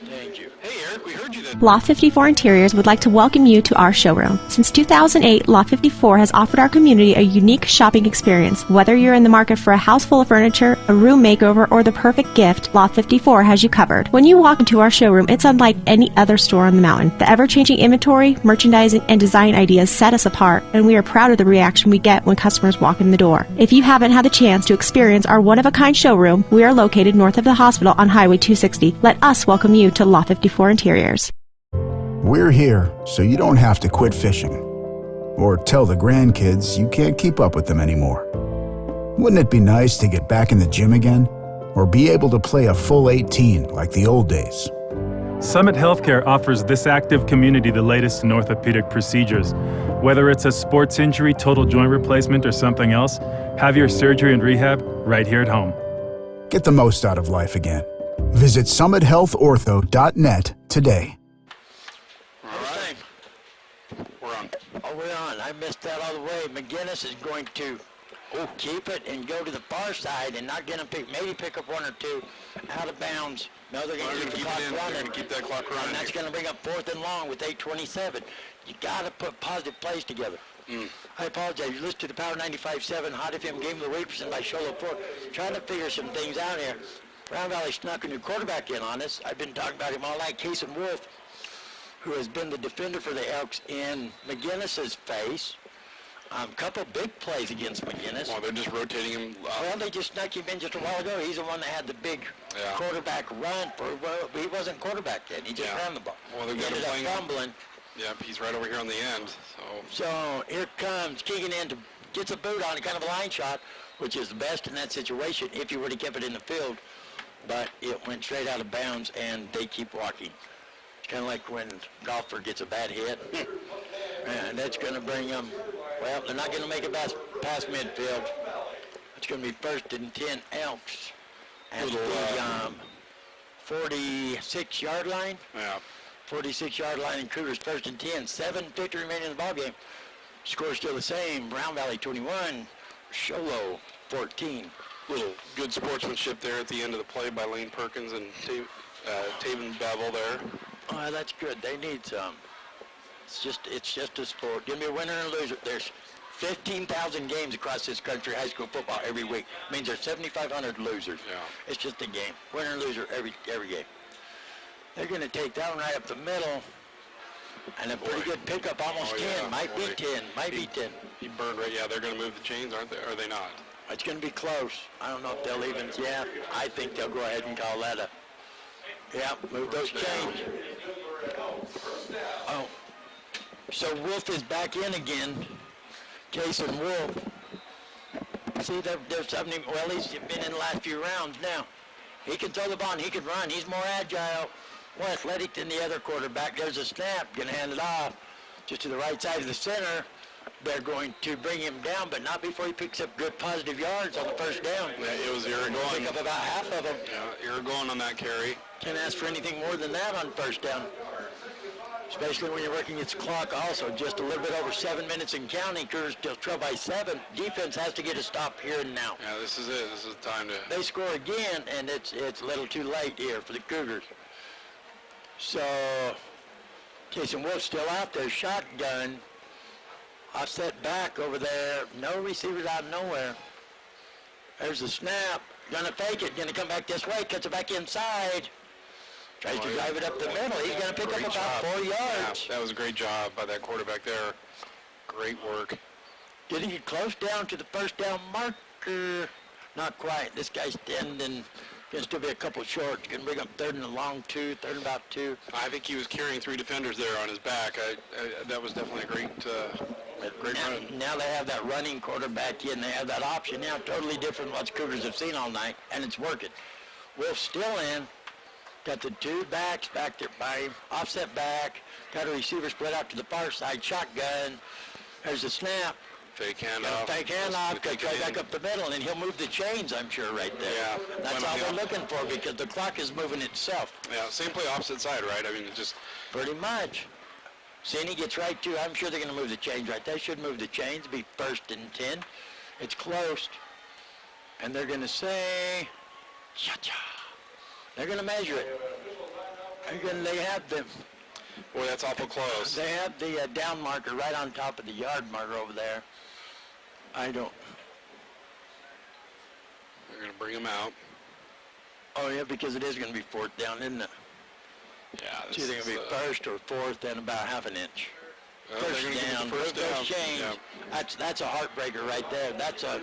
Thank you. Hey, Eric, we heard you that... Lot 54 Interiors would like to welcome you to our showroom. Since 2008, Lot 54 has offered our community a unique shopping experience. Whether you're in the market for a house full of furniture, a room makeover, or the perfect gift, Lot 54 has you covered. When you walk into our showroom, it's unlike any other store on the mountain. The ever-changing inventory, merchandising, and design ideas set us apart, and we are proud of the reaction we get when customers walk in the door. If you haven't had the chance to experience our one-of-a-kind showroom, we are located north of the hospital on Highway 260. Let us welcome you to Lot 54 Interiors. We're here so you don't have to quit fishing or tell the grandkids you can't keep up with them anymore. Wouldn't it be nice to get back in the gym again or be able to play a full 18 like the old days? Summit Healthcare offers this active community the latest in orthopedic procedures. Whether it's a sports injury, total joint replacement, or something else, have your surgery and rehab right here at home. Get the most out of life again. Visit summithealthortho.net today. All right. We're on. Oh, we're on. I missed that all the way. McGinnis is going to keep it and go to the far side and not going to pick up 1 or 2 out of bounds. No, they're going to keep the clock running. Keep that clock running. And that's going to bring up 4th and long with 8:27. You got to put positive plays together. I apologize. You listen to the Power 95.7 Hot FM Game of the Week presented by Sholo Ford. Trying to figure some things out here. Brown Valley snuck a new quarterback in on us. I've been talking about him all night. Kason Wolf, who has been the defender for the Elks in McGinnis's face. Couple big plays against McGinnis. Well, they're just rotating him. Well, they just snuck him in just a while ago. He's the one that had the big quarterback run. Well, he wasn't quarterback then. He just ran the ball. Well, they've he got him ended up playing. fumbling. Yep, he's right over here on the end. So here comes Keegan in to gets a boot on it, kind of a line shot, which is the best in that situation if you would have kept it in the field. But it went straight out of bounds, and they keep walking. It's kind of like when a golfer gets a bad hit. And that's going to bring them, well, they're not going to make it past midfield. It's going to be 1st and 10 Elks at the 46-yard line. Yeah. 46-yard line in Cougars, 1st and 10. 7:50 remaining in the ballgame. Score still the same. Brown Valley 21, Sholo 14. Little good sportsmanship there at the end of the play by Lane Perkins and Taven Bevel there. Oh, that's good. They need some. It's just a sport. Give me a winner and a loser. There's 15,000 games across this country, high school football every week. Means there's 7,500 losers. Yeah. It's just a game. Winner and loser every game. They're going to take that one right up the middle. And a pretty good pickup, almost 10. Might be 10. Might be 10. He burned right. Yeah, they're going to move the chains, aren't they? Or are they not? It's going to be close. I don't know if they'll even. Yeah, I think they'll go ahead and call that a. Yeah, move those chains. Oh. So Wolf is back in again. Kason Wolf. See, there's something. Well, he's been in the last few rounds now. He can throw the ball and he can run. He's more agile, more athletic than the other quarterback. There's a snap. Going to hand it off just to the right side of the center. They're going to bring him down, but not before he picks up good positive yards on the first down. Yeah, it was Irigoyen. Pick up about half of them. Yeah, Irigoyen on that carry. Can't ask for anything more than that on first down. Especially when you're working its clock also. Just a little bit over 7 minutes and counting. Cougars still trail by 7. Defense has to get a stop here and now. Yeah, this is it. This is the time to... They score again, and it's a little too late here for the Cougars. So, Jason Wolf still out there. Shotgun. Offset back over there. No receivers out of nowhere. There's the snap. Gonna fake it. Gonna come back this way. Cuts it back inside. Tries to drive it up the middle. He's gonna pick up about 4 yards. Yeah, that was a great job by that quarterback there. Great work. Getting it close down to the first down marker. Not quite. This guy's standing. Gonna still be a couple short. Gonna bring up 3rd and a long 2. 3rd and about 2. I think he was carrying 3 defenders there on his back. That was definitely a great run. Now they have that running quarterback in. They have that option now. Totally different than what the Cougars have seen all night, and it's working. Wolf still in. Got the 2 backs back there by him. Offset back. Got a receiver split out to the far side. Shotgun. There's the snap. Fake handoff. Fake handoff. Got right back up the middle, and then he'll move the chains, I'm sure, right there. Yeah. That's all they're looking for because the clock is moving itself. Yeah, same play opposite side, right? I mean, it's just... Pretty much. Cine gets right to. I'm sure they're going to move the chains right. They should move the chains. Be 1st and 10. It's close. And they're going to say, cha-cha. They're going to measure it. They have the... Boy, that's awful close. They have the down marker right on top of the yard marker over there. I don't... They're going to bring him out. Oh, yeah, because it is going to be 4th down, isn't it? Yeah, It's either going to be 1st or 4th and about half an inch. Well, First down. First down. Those chains. Yeah. That's a heartbreaker right there. That's a...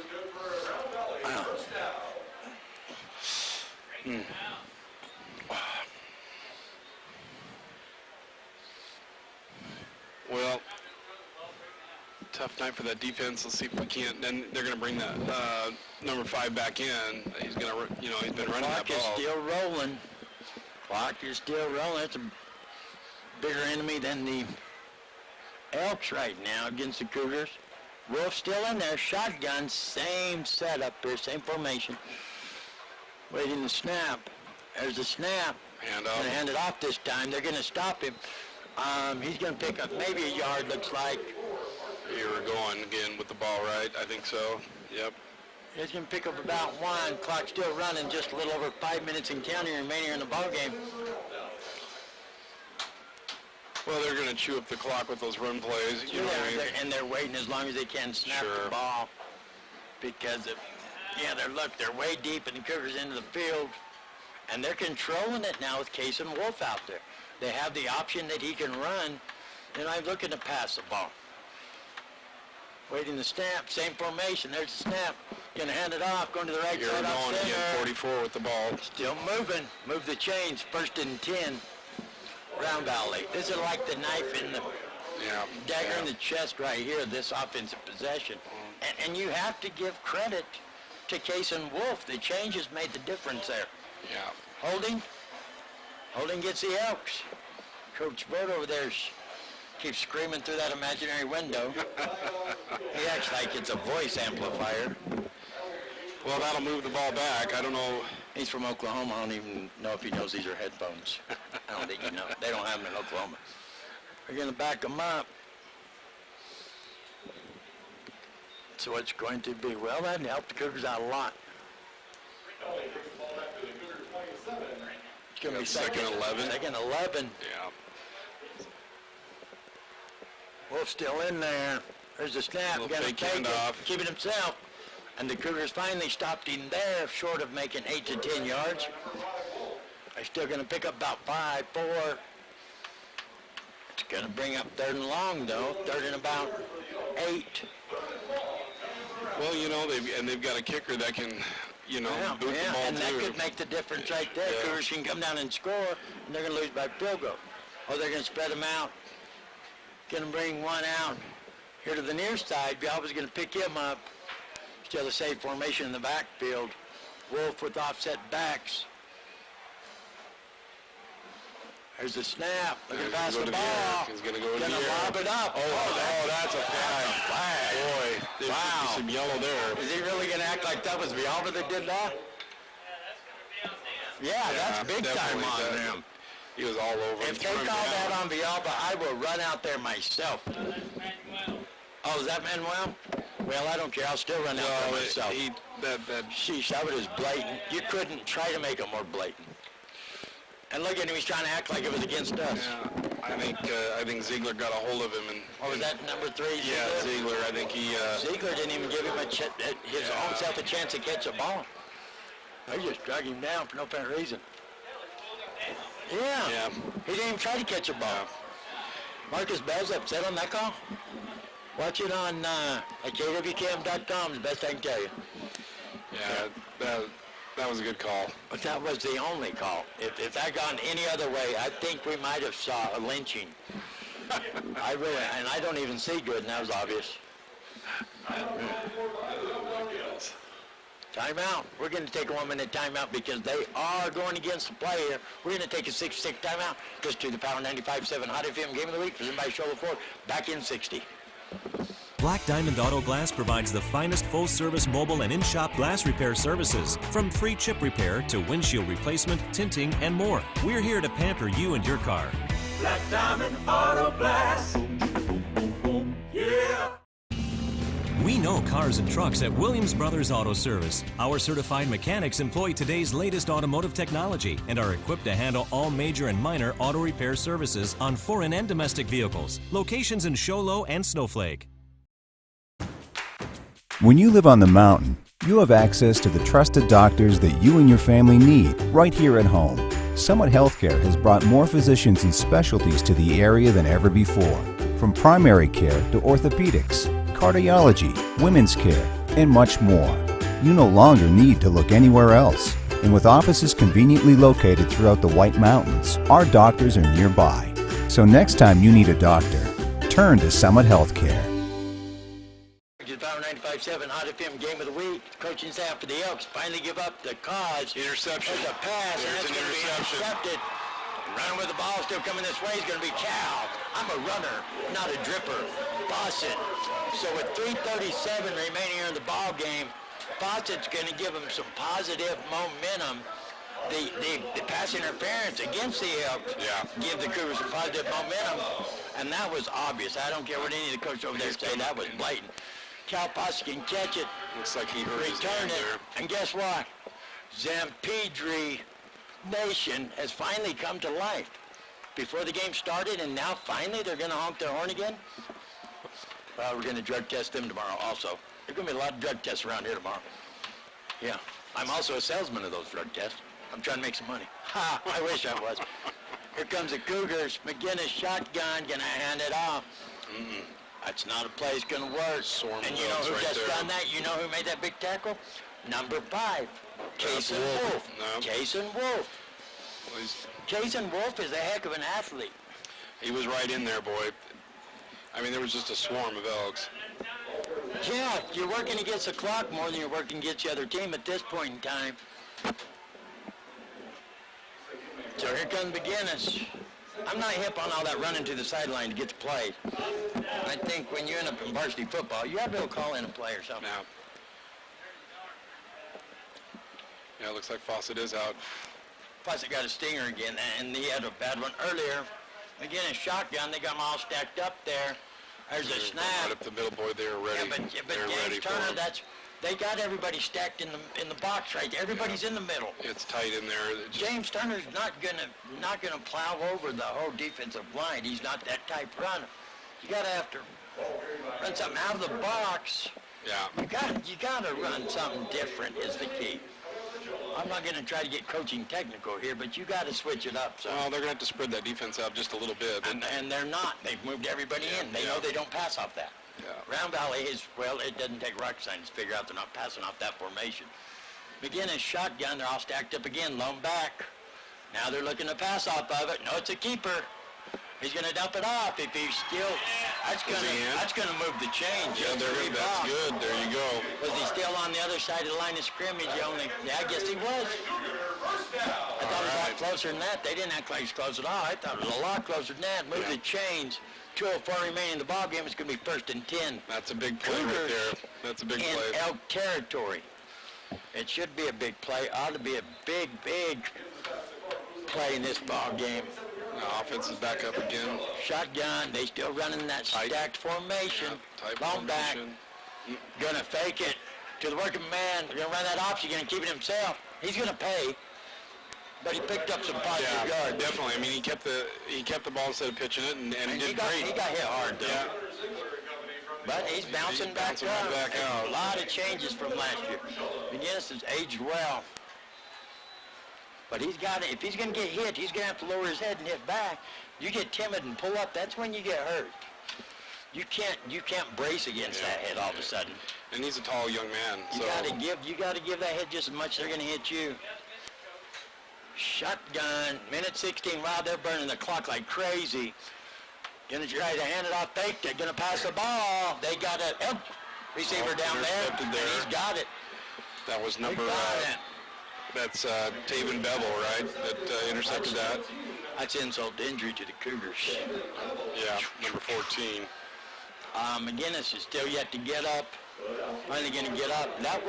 Well, tough night for that defense. Let's see if we can't. Then they're going to bring that number 5 back in. He's going to, he's been running that ball. Clock is still rolling. Clock is still rolling. It's a bigger enemy than the Elks right now against the Cougars. Wolf still in there. Shotgun. Same setup here. Same formation. Waiting the snap. There's the snap. Hand off. Going to hand it off this time. They're going to stop him. He's going to pick up maybe a yard, looks like. Here we're going again with the ball, right? I think so. Yep. He's going to pick up about 1. Clock still running, just a little over 5 minutes and counting remaining in the ball game. Well, they're going to chew up the clock with those run plays. You know what I mean? And they're waiting as long as they can snap the ball because they're way deep and the Cougars into the field, and they're controlling it now with Case and Wolf out there. They have the option that he can run, and I'm looking to pass the ball. Waiting the snap, same formation. There's the snap. Gonna hand it off, going to the right side off center. Again, 44 with the ball. Still moving. Move the chains. 1st and 10. Round Valley. This is like the knife in the dagger in the chest right here, this offensive possession. And you have to give credit to Case and Wolf. The changes made the difference there. Yeah. Holding gets the Elks. Coach Bird over there keeps screaming through that imaginary window. He acts like it's a voice amplifier. Well, that'll move the ball back. I don't know. He's from Oklahoma. I don't even know if he knows these are headphones. I don't think he knows. They don't have them in Oklahoma. We're going to back them up. So it's going to be, well, that helped the Cougars out a lot. It's going to be second 11. Second 11. Yeah. Wolf's still in there. There's a snap. Got to take it. Keep it himself. And the Cougars finally stopped him there, short of making 8 to 10 yards. They're still going to pick up about 5, 4. It's going to bring up 3rd and long, though. 3rd and about 8. Well, you know, they've got a kicker that can, boot the ball and that too. could make the difference right there. Yeah. Cougars can come down and score, and they're going to lose by field goal. Or they're going to spread them out. Going to bring one out here to the near side. Villalba's going to pick him up. Still the safe formation in the backfield. Wolf with offset backs. There's the snap. Looking to pass the ball. He's going to go in Going the to air. lob it up. That's a flag. Boy, Wow. some yellow there. Is he really going to act like that was Villalba that did that? Yeah, that's big time on him. He was all over him. If they call that on Villalba, I will run out there myself. Oh, is that Manuel? Well, I don't care. I'll still run out there myself. Sheesh, that was blatant. You couldn't try to make it more blatant. And look at him. He's trying to act like it was against us. Yeah, I think Ziegler got a hold of him. And was that number 3? Yeah, Ziegler. I think he... Ziegler didn't even give him his own self a chance to catch a ball. They just drug him down for no apparent reason. Yeah. He didn't even try to catch a ball. Marcus Bell's upset on that call. Watch it on KWKM.com is the best I can tell you. Yeah, that was a good call. But that was the only call. If that gone any other way, I think we might have saw a lynching. I don't even see good, and that was obvious. Timeout. We're going to take a 1-minute timeout because they are going against the play here. We're going to take a 6-6 timeout. Just to the Power 95.7 Hot FM Game of the Week presented by Show Ford. Back in 60. Black Diamond Auto Glass provides the finest full-service mobile and in-shop glass repair services. From free chip repair to windshield replacement, tinting, and more. We're here to pamper you and your car. Black Diamond Auto Glass. Yeah. We know cars and trucks at Williams Brothers Auto Service. Our certified mechanics employ today's latest automotive technology and are equipped to handle all major and minor auto repair services on foreign and domestic vehicles. Locations in Show Low and Snowflake. When you live on the mountain, you have access to the trusted doctors that you and your family need right here at home. Summit Healthcare has brought more physicians and specialties to the area than ever before. From primary care to orthopedics, cardiology, women's care, and much more. You no longer need to look anywhere else. And with offices conveniently located throughout the White Mountains, our doctors are nearby. So next time you need a doctor, turn to Summit Healthcare. Power 95.7 Hot FM Game of the Week. Coaching staff for the Elks finally give up the cause. Interception. There's a pass, and that's going to be intercepted. Running with the ball, still coming this way is going to be Cal. I'm a runner, not a dripper. Fawcett. So with 3:37 remaining here in the ball game, Fawcett's going to give them some positive momentum. The pass interference against the Elks give the Cougars some positive momentum, and that was obvious. I don't care what any of the coaches over there say, that was blatant. Cal Fawcett can catch it. Looks like he hurt his return hand it, there. and guess what? Zampedri Nation has finally come to life. before the game started, and now finally they're going to honk their horn again? Well, we're going to drug test them tomorrow also. There's going to be a lot of drug tests around here tomorrow. Yeah. I'm also a salesman of those drug tests. I'm trying to make some money. Ha! I wish I was. Here comes the Cougars. McGinnis shotgun, going to hand it off. That's not a play that's going to work. And you know who just done that? You know who made that big tackle? Number 5, Jason Wolf. No. Jason Wolf. Well, Jason Wolf is a heck of an athlete. he was right in there, boy. I mean, there was just a swarm of Elks. Yeah, you're working against the clock more than you're working against the other team at this point in time. So here comes McGinnis. I'm not hip on all that running to the sideline to get the play. I think when you end up in varsity football, you have to be able to call in a play or something. Now, yeah, it looks like Fawcett is out. Fawcett got a stinger again, and he had a bad one earlier. McGinnis shotgun, they got them all stacked up there. There's a snap. Right up the middle, boy. They are ready. Yeah, but They're ready James for Turner, him. they got everybody stacked in the box right there. Everybody's in the middle. It's tight in there. James Turner's not gonna plow over the whole defensive line. He's not that type runner. You gotta have to run something out of the box. Yeah. You gotta run something different is the key. I'm not gonna try to get coaching technical here, but you gotta switch it up. So. Well, they're gonna have to spread that defense out just a little bit. And they're not. They've moved everybody in. They know they don't pass off that. Yeah. Round Valley is, well, it doesn't take rocket science to figure out they're not passing off that formation. McGinnis shotgun, they're all stacked up again, lone back. Now they're looking to pass off of it. No, it's a keeper. He's going to dump it off. If he's still, that's going to move the change. Yeah, that's good. There you go. Was he still on the other side of the line of scrimmage? I guess he was. I thought it was a lot closer than that. They didn't act like it was close at all. I thought it was a lot closer than that. Move the chains. 2:04 remaining in the ball game. It's going to be 1st and 10. That's a big play right there. That's a big play. In Elk territory. It should be a big play. Ought to be a big, big play in this ball game. Offense is back up again. Shotgun. They still running that stacked formation. Long back. Gonna fake it to the working man. They're gonna run that option. Gonna keep it himself. He's gonna pay. But he picked up some positive yards. Definitely. I mean, he kept the ball instead of pitching it, and he did great. He got hit hard though. Yeah. But he's bouncing back up. Back out. A lot of changes from last year. McGinnis has aged well. But he's got to, if he's going to get hit, he's going to have to lower his head and hit back. You get timid and pull up, that's when you get hurt. You can't brace against that head all of a sudden. And he's a tall young man. You got to give that head just as much as they're going to hit you. Shotgun, minute 16. Wow, they're burning the clock like crazy. Going to try to hand it off fake. They're going to pass the ball. They got a receiver down there, and he's got it. That was number. That's Taven Bevel, right? That intercepted that. That's insult to injury to the Cougars. Yeah, number 14. McGinnis is still yet to get up. Finally going to get up. That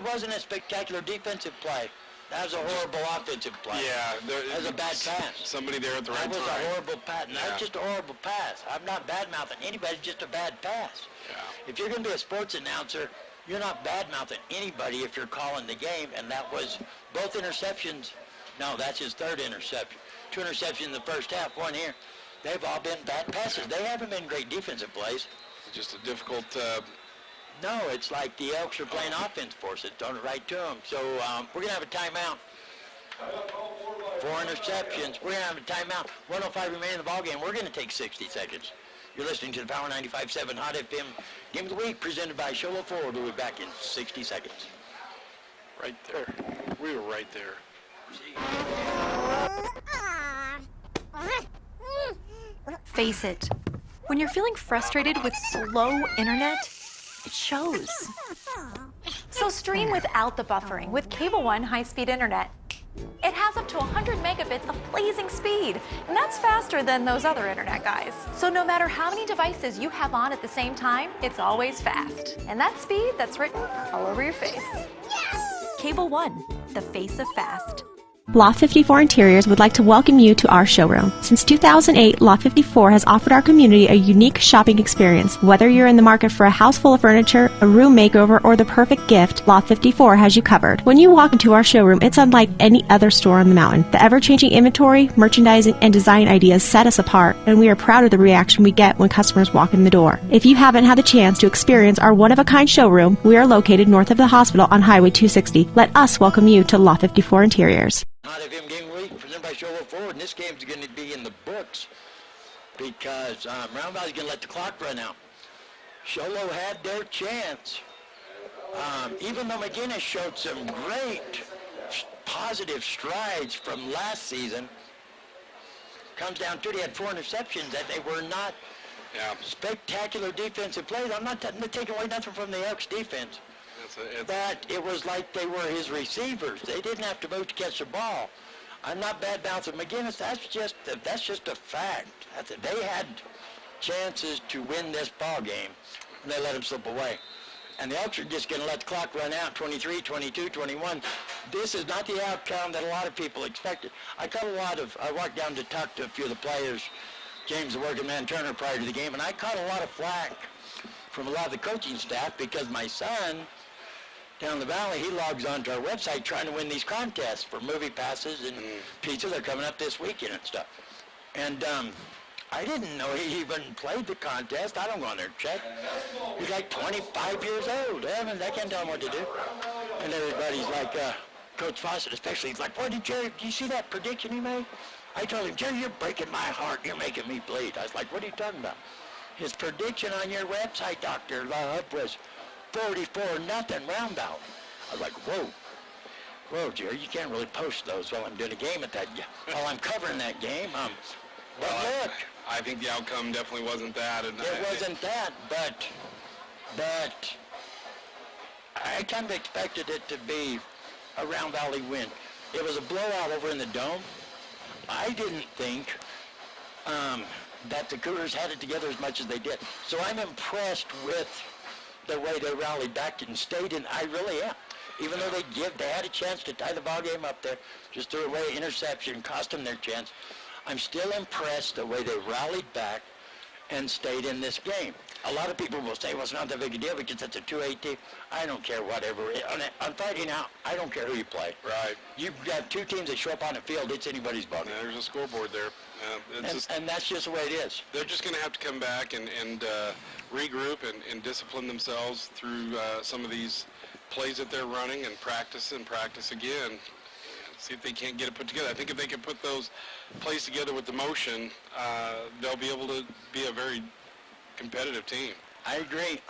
wasn't a spectacular defensive play. That was a horrible offensive play. Yeah, that was a bad pass. Somebody there at the right time. That was a horrible pass. Yeah. That's just a horrible pass. I'm not bad-mouthing anybody. It's just a bad pass. Yeah. If you're going to be a sports announcer, you're not bad-mouthing anybody if you're calling the game, and that was both interceptions. No, that's his 3rd interception. 2 interceptions in the first half, 1 here. They've all been bad passes. They haven't been great defensive plays. Just a difficult... No, it's like the Elks are playing offense for us. It's done it right to them. So we're going to have a timeout. 4 interceptions. We're going to have a timeout. 1:05 remaining in the ballgame. We're going to take 60 seconds. You're listening to the Power 95.7 Hot FM Game of the Week presented by Sholo Ford. We'll be back in 60 seconds. Right there. We were right there. Face it. When you're feeling frustrated with slow internet, it shows. So stream without the buffering with Cable One high-speed internet. It has up to 100 megabits of blazing speed, and that's faster than those other internet guys. So no matter how many devices you have on at the same time, it's always fast. And that speed, that's written all over your face. Cable One, the face of fast. Lot 54 Interiors would like to welcome you to our showroom. Since 2008, Lot 54 has offered our community a unique shopping experience. Whether you're in the market for a house full of furniture, a room makeover, or the perfect gift, Lot 54 has you covered. When you walk into our showroom, it's unlike any other store on the mountain. The ever-changing inventory, merchandising, and design ideas set us apart, and we are proud of the reaction we get when customers walk in the door. If you haven't had the chance to experience our one-of-a-kind showroom, we are located north of the hospital on Highway 260. Let us welcome you to Lot 54 Interiors. Hot FM Game Week presented by Sholo Ford, and this game's going to be in the books because Round Valley's going to let the clock run out. Sholo had their chance. Even though McGinnis showed some great positive strides from last season, comes down to it, he had 4 interceptions, that they were not spectacular defensive plays. I'm not taking away nothing from the Elks defense. But it was like they were his receivers. They didn't have to move to catch the ball. I'm not bad-mouthing McGinnis. That's just a fact. They had chances to win this ball game, and they let them slip away. And the Elks are just going to let the clock run out, 23, 22, 21. This is not the outcome that a lot of people expected. I walked down to talk to a few of the players, James the working man Turner, prior to the game, and I caught a lot of flack from a lot of the coaching staff because my son down the valley, he logs onto our website trying to win these contests for movie passes and pizza. They're coming up this weekend and stuff. And I didn't know he even played the contest. I don't go on there and check. He's like 25 years old. I can't tell him what to do. And everybody's like, Coach Fawcett especially, he's like, boy, Jerry, do you see that prediction he made? I told him, Jerry, you're breaking my heart. You're making me bleed. I was like, what are you talking about? His prediction on your website, Dr. Love, was 44-0 Round Valley. I was like, whoa, Jerry, you can't really post those while I'm doing a game while I'm covering that game. But look, I think the outcome definitely wasn't that. And it wasn't that, but I kind of expected it to be a Round Valley win. It was a blowout over in the Dome. I didn't think that the Cougars had it together as much as they did. So I'm impressed with the way they rallied back and stayed in. I really am. Even though they had a chance to tie the ball game up there, just threw away an interception, cost them their chance. I'm still impressed the way they rallied back and stayed in this game. A lot of people will say, well, it's not that big a deal because it's a 2-8 team. I don't care whatever. On Friday now, I don't care who you play. Right. You've got 2 teams that show up on the field. It's anybody's ball game. There's a scoreboard there. And that's just the way it is. They're just going to have to come back and regroup and discipline themselves through some of these plays that they're running and practice again. See if they can't get it put together. I think if they can put those plays together with the motion, they'll be able to be a very competitive team. I agree.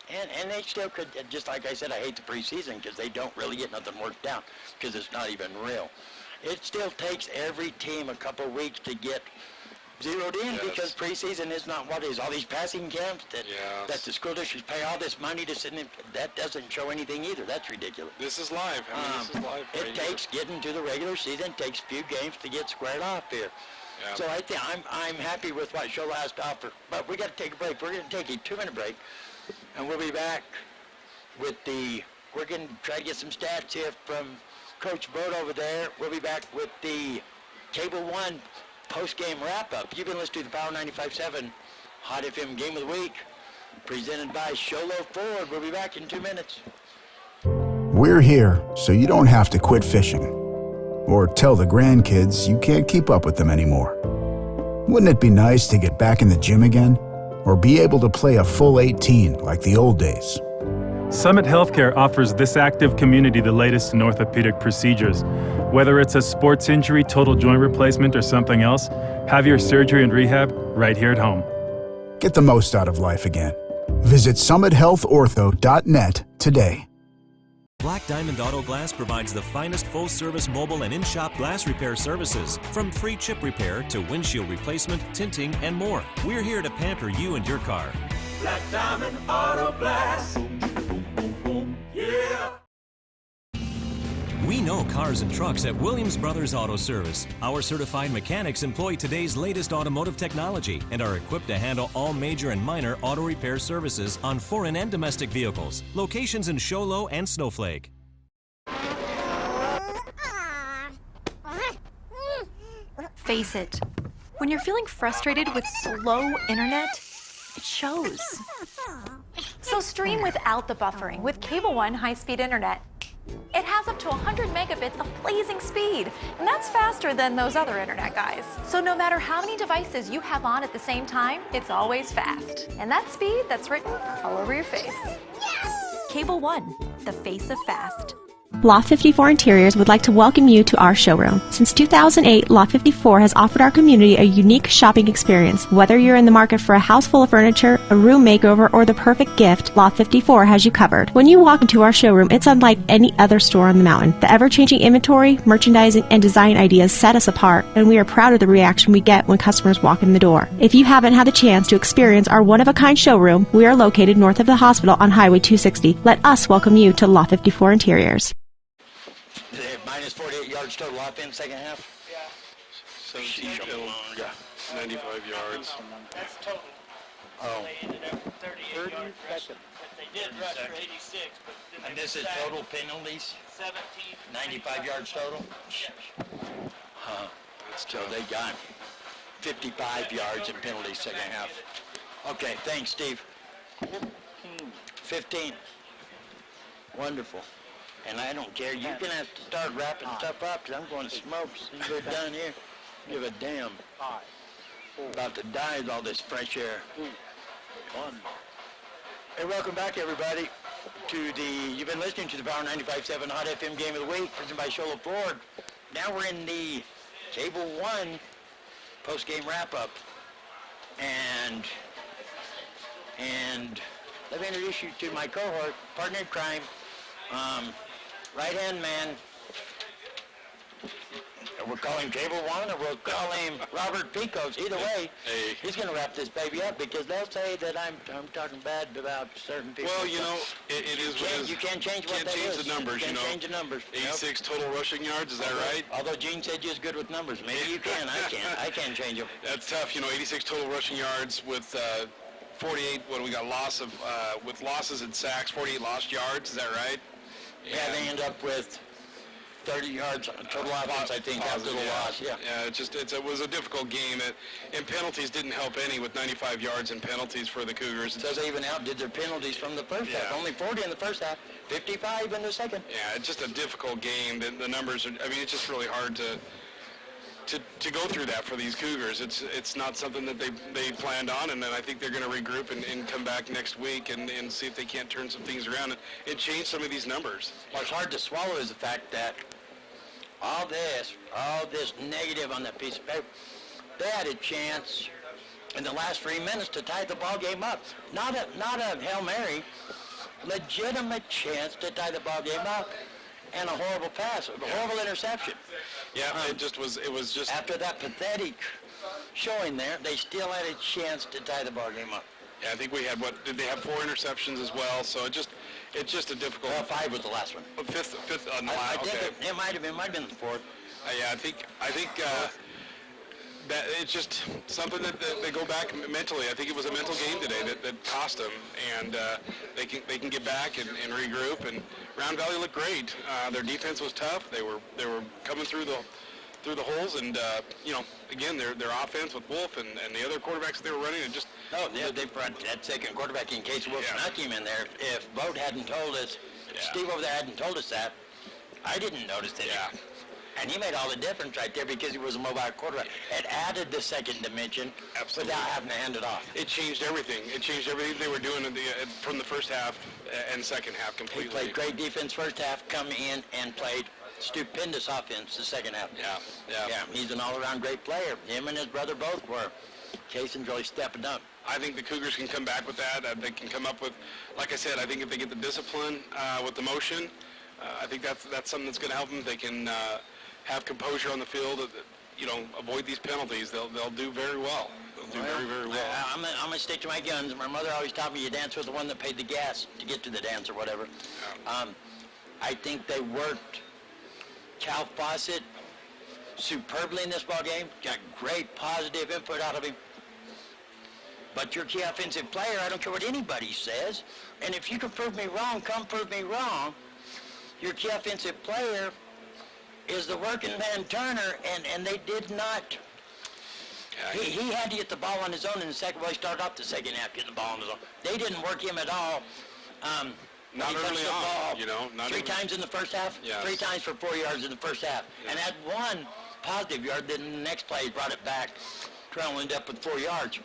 And they still could, just like I said, I hate the preseason because they don't really get nothing worked out because it's not even real. It still takes every team a couple of weeks to get zeroed in because preseason is not what is. All these passing camps that the school districts pay all this money to send in, that doesn't show anything either. That's ridiculous. This is live. This is live. It takes getting to the regular season, takes a few games to get squared off here. Yeah. So I think I'm happy with what Shola has to offer. But we got to take a break. We're going to take a 2-minute break, and we'll be back with we're going to try to get some stats here from Coach Bode over there. We'll be back with the Cable One post-game wrap-up. You've been listening to the Power 95.7 Hot FM Game of the Week, presented by Sholo Ford. We'll be back in 2 minutes. We're here so you don't have to quit fishing or tell the grandkids you can't keep up with them anymore. Wouldn't it be nice to get back in the gym again or be able to play a full 18 like the old days? Summit Healthcare offers this active community the latest in orthopedic procedures. Whether it's a sports injury, total joint replacement, or something else, have your surgery and rehab right here at home. Get the most out of life again. Visit summithealthortho.net today. Black Diamond Auto Glass provides the finest full-service mobile and in-shop glass repair services. From free chip repair to windshield replacement, tinting, and more. We're here to pamper you and your car. Black Diamond Auto Glass. Yeah. We know cars and trucks at Williams Brothers Auto Service. Our certified mechanics employ today's latest automotive technology and are equipped to handle all major and minor auto repair services on foreign and domestic vehicles. Locations in Sholo and Snowflake. Face it. When you're feeling frustrated with slow internet, it shows. So stream without the buffering with Cable One high-speed internet. It has up to 100 megabits of blazing speed, and that's faster than those other internet guys. So no matter how many devices you have on at the same time, it's always fast. And that speed, that's written all over your face. Cable One, the face of fast. Lot 54 Interiors would like to welcome you to our showroom. Since 2008, Lot 54 has offered our community a unique shopping experience. Whether you're in the market for a house full of furniture, a room makeover, or the perfect gift, Lot 54 has you covered. When you walk into our showroom, it's unlike any other store on the mountain. The ever-changing inventory, merchandising, and design ideas set us apart, and we are proud of the reaction we get when customers walk in the door. If you haven't had the chance to experience our one-of-a-kind showroom, we are located north of the hospital on Highway 260. Let us welcome you to Lot 54 Interiors. Minus 48 yards total offense, second half. Yeah. 17 total, 95 yards. That's total. Oh. They ended up with 38 yards rushing. But they did rush for 86. But then And they this is sacked total penalties, 17. 95 yards total? Huh. So they got 55 yards in penalties second half. Okay, thanks, Steve. 15. Wonderful. And I don't care. You're going to have to start wrapping stuff up because I'm going to smoke. See we're down here. Give a damn. About to die with all this fresh air. Hey, welcome back, everybody, to you've been listening to the Power 95.7 Hot FM Game of the Week, presented by Shola Ford. Now we're in the Cable One post-game wrap-up. And let me introduce you to my cohort, partner in crime, right-hand man. We'll call him Cable One, or we'll call him Robert Picos. Either way, he's going to wrap this baby up because they'll say that I'm talking bad about certain people. Well, you know, it is what it is. You can't change what that is. You can't change the numbers, you know. Change the numbers. 86 total rushing yards, is that right? Although Gene said you're good with numbers. Maybe you can. I can't change them. That's tough, you know, 86 total rushing yards with 48, what do we got, with losses and sacks, 48 lost yards, is that right? Yeah, they end up with 30 yards total offense, I think, after the loss. Yeah. Yeah, it was a difficult game, and penalties didn't help any with 95 yards in penalties for the Cougars. So they even outdid their penalties from the first half. Only 40 in the first half, 55 in the second. Yeah, it's just a difficult game. The numbers are, I mean, it's just really hard to go through that for these Cougars. It's not something that they planned on, and then I think they're going to regroup and come back next week and see if they can't turn some things around and change some of these numbers. What's hard to swallow is the fact that all this negative on that piece of paper, they had a chance in the last 3 minutes to tie the ball game up. Not a Hail Mary, legitimate chance to tie the ball game up. And a horrible pass, a horrible interception. Yeah, it was just after that pathetic showing there, they still had a chance to tie the ball game up. Yeah, I think we had did they have 4 interceptions as well? So it's just a difficult. 5 was the last one. Fifth on the I last. Okay. think it might have been the 4th. Yeah, I think that it's just something that they go back mentally. I think it was a mental game today that cost them, and they can get back and regroup. And Round Valley looked great. Their defense was tough. They were coming through the holes, and you know, again, their offense with Wolf and the other quarterbacks that they were running, and just they brought that second quarterback in case Wilson came in there. If Boat hadn't told us, Steve over there hadn't told us that, I didn't notice it. Yeah. And he made all the difference right there because he was a mobile quarterback. It added the second dimension without having to hand it off. It changed everything. It changed everything they were doing from the first half and second half completely. He played great defense first half, come in and played stupendous offense the second half. Yeah, he's an all-around great player. Him and his brother both were. Jason's really stepping up. I think the Cougars can come back with that. They can come up with, like I said, I think if they get the discipline with the motion, I think that's something that's going to help them. They can have composure on the field, you know, avoid these penalties. They'll do very well. They'll do very, very well. I'm going to stick to my guns. My mother always taught me you dance with the one that paid the gas to get to the dance or whatever. Yeah. I think they worked Cal Fawcett superbly in this ball game. Got great positive input out of him. But your key offensive player, I don't care what anybody says, and if you can prove me wrong, come prove me wrong. Your key offensive player is the working man Turner, and they did not Yeah, he had to get the ball on his own in the second. Well, he started off the second half getting the ball on his own. They didn't work him at all. Not he touched early the ball on, you know. Not three even, times in the first half. Yes. 3 times for 4 yards in the first half, and had one positive yard. Then the next play, he brought it back, trying to end up with 4 yards.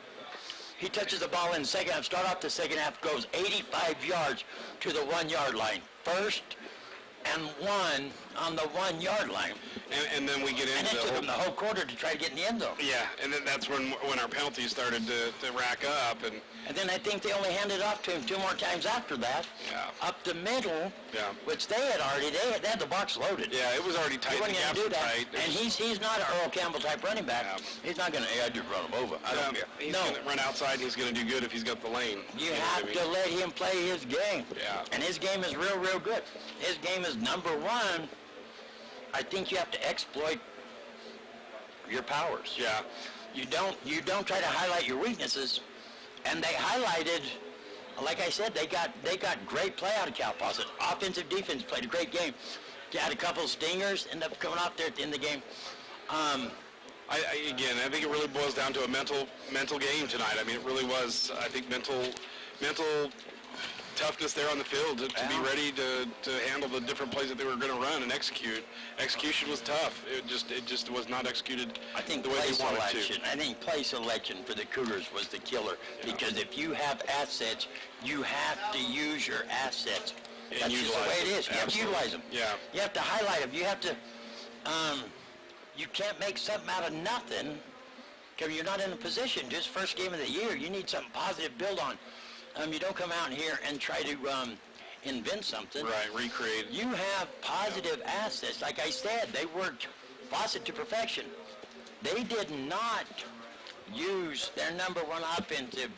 He touches the ball in the second half, start off the second half, goes 85 yards to the 1 yard line. First and 1 on the 1 yard line. and then we get into And it took him the whole quarter to try to get in the end zone. Yeah, and then that's when our penalties started to rack up. And then I think they only handed off to him 2 more times after that. Yeah. Up the middle, Yeah. which they had had the box loaded. Yeah, it was already tight. He wasn't The going to gaps do were that. tight. And he's not an Earl Campbell type running back. Yeah. He's not going to, I just run him over. I don't care. He's No. going to run outside. He's going to do good if he's got the lane. You know have what I to mean? let him play his game. Yeah. And his game is real, real good. His game is number 1. I think you have to exploit your powers. Yeah. You don't try to highlight your weaknesses. And they highlighted, like I said, they got great play out of Cal Posse. Offensive, defense played a great game. They had a couple of stingers, ended up coming out there at the end of the game. I think it really boils down to a mental game tonight. I mean, it really was. I think mental toughness there on the field to be ready to handle the different plays that they were going to run and execute. Execution was tough. It just was not executed the way they wanted to. I think play selection for the Cougars was the killer, because if you have assets, you have to use your assets. And That's just the way it is. You have to utilize them. Yeah. You have to highlight them. You have to. You can't make something out of nothing because you're not in a position. Just first game of the year, you need something positive to build on. You don't come out here and try to invent something. Right, recreate. You have positive assets. Like I said, they worked Fawcett to perfection. They did not use their number 1 offensive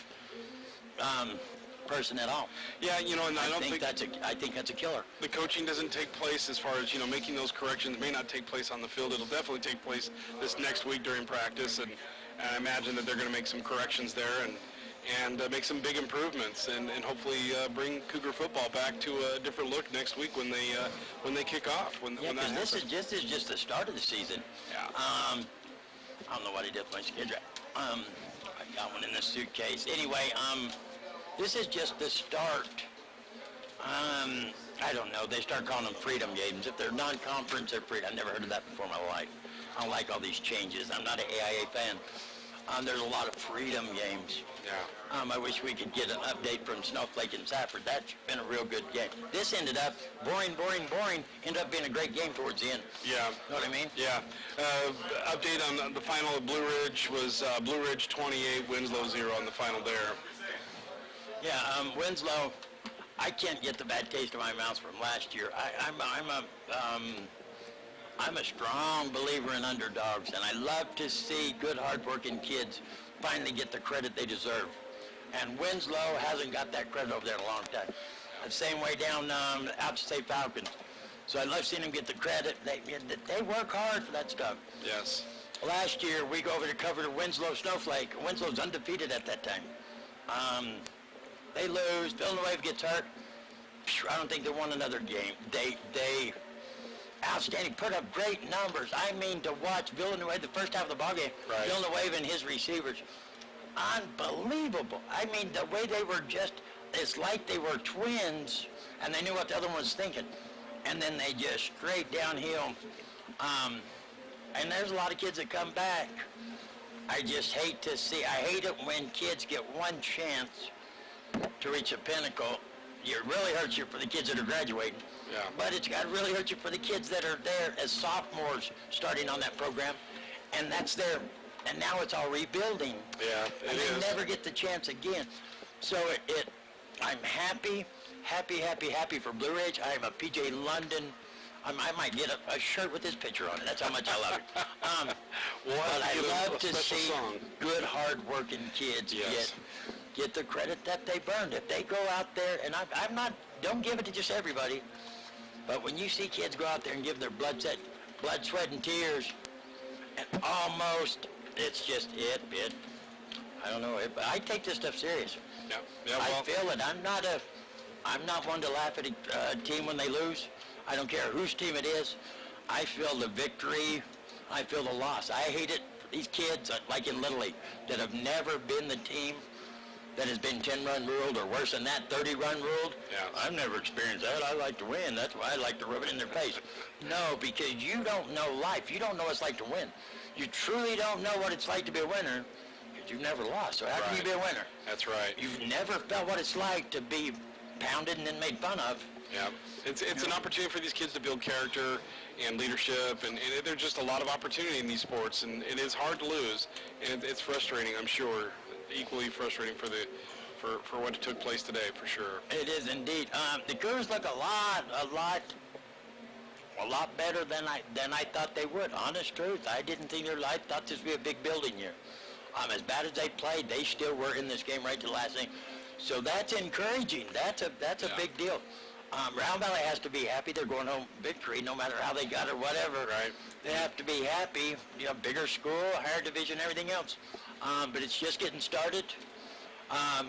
person at all. Yeah, you know, and I think that's a killer. The coaching doesn't take place as far as, you know, making those corrections may not take place on the field. It'll definitely take place this next week during practice, and I imagine that they're going to make some corrections there and make some big improvements and hopefully bring Cougar football back to a different look next week when they kick off. When that happens. This is just the start of the season. Yeah. I don't know what he did with my schedule. I got one in the suitcase. Anyway, this is just the start. I don't know. They start calling them freedom games. If they're non-conference, they're freedom. I've never heard of that before in my life. I don't like all these changes. I'm not an AIA fan. There's a lot of freedom games. Yeah. I wish we could get an update from Snowflake and Safford. That's been a real good game. This ended up boring. Ended up being a great game towards the end. Yeah. Know what I mean? Yeah. Update on the final of Blue Ridge was Blue Ridge 28, Winslow 0 on the final there. Yeah, Winslow, I can't get the bad taste in my mouth from last year. I'm a strong believer in underdogs, and I love to see good, hard-working kids finally get the credit they deserve. And Winslow hasn't got that credit over there in a long time. The same way down out to State Falcons. So I love seeing them get the credit. They work hard for that stuff. Yes. Last year, we go over to cover the Winslow Snowflake. Winslow's undefeated at that time. They lose. Villeneuve gets hurt. I don't think they won another game. They outstanding, put up great numbers. I mean, to watch Villeneuve the first half of the ballgame, right. Villeneuve and his receivers, unbelievable. I mean, the way they were it's like they were twins, and they knew what the other one was thinking. And then they just straight downhill. And there's a lot of kids that come back. I just hate to see, I hate it when kids get one chance to reach a pinnacle. It really hurts you for the kids that are graduating. Yeah. But it's got to really hurt you for the kids that are there as sophomores starting on that program. And that's there. And now it's all rebuilding. Yeah, and they never get the chance again. So I'm happy for Blue Ridge. I'm a P.J. London. I might get a shirt with his picture on it. That's how much I love it. But I love to see good, hard-working kids get the credit that they earned. If they go out there, and I'm not, don't give it to just everybody, but when you see kids go out there and give their blood, sweat, and tears, and almost, it's just I don't know, I take this stuff serious. Yeah. Well, I feel it. I'm not one to laugh at a team when they lose. I don't care whose team it is. I feel the victory. I feel the loss. I hate it these kids, like in Little League, that have never been the team that has been 10-run ruled, or worse than that, 30-run ruled. Yeah. I've never experienced that. I like to win. That's why I like to rub it in their face. No, because you don't know life. You don't know what it's like to win. You truly don't know what it's like to be a winner, because you've never lost. So how can you be a winner? That's right. You've never felt what it's like to be pounded and then made fun of. Yeah, it's an opportunity for these kids to build character and leadership, and there's just a lot of opportunity in these sports, and it is hard to lose, and it's frustrating, I'm sure, equally frustrating for what took place today, for sure. It is indeed. The Cougars look a lot better than I thought they would. Honest truth, I didn't think I thought this would be a big building year. As bad as they played, they still were in this game right to the last thing. So that's encouraging. That's a big deal. Round Valley has to be happy. They're going home victory, no matter how they got it or whatever. Right. They have to be happy. Bigger school, higher division, everything else. But it's just getting started.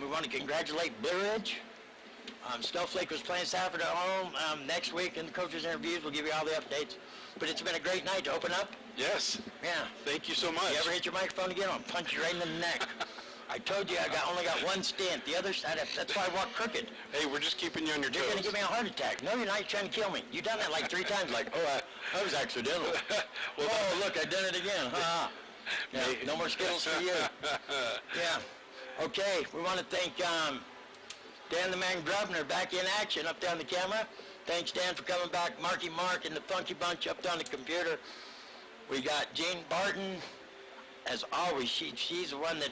We want to congratulate Blue Ridge. Snowflake was playing Safford at home. Next week in the coaches' interviews, we'll give you all the updates. But it's been a great night to open up. Yes. Yeah. Thank you so much. You ever hit your microphone again? I'll punch you right in the neck. I told you I only got one stint. The other side, that's why I walk crooked. Hey, we're just keeping you on your toes. You're going to give me a heart attack. No, you're not. You're trying to kill me. You've done that like 3 times. Like, that was accidental. Look, I done it again. Yeah, no more Skittles for you. Yeah. Okay, we want to thank Dan the Man Grubner back in action up there on the camera. Thanks, Dan, for coming back. Marky Mark and the Funky Bunch up there on the computer. We got Jean Barton. As always, she's the one that,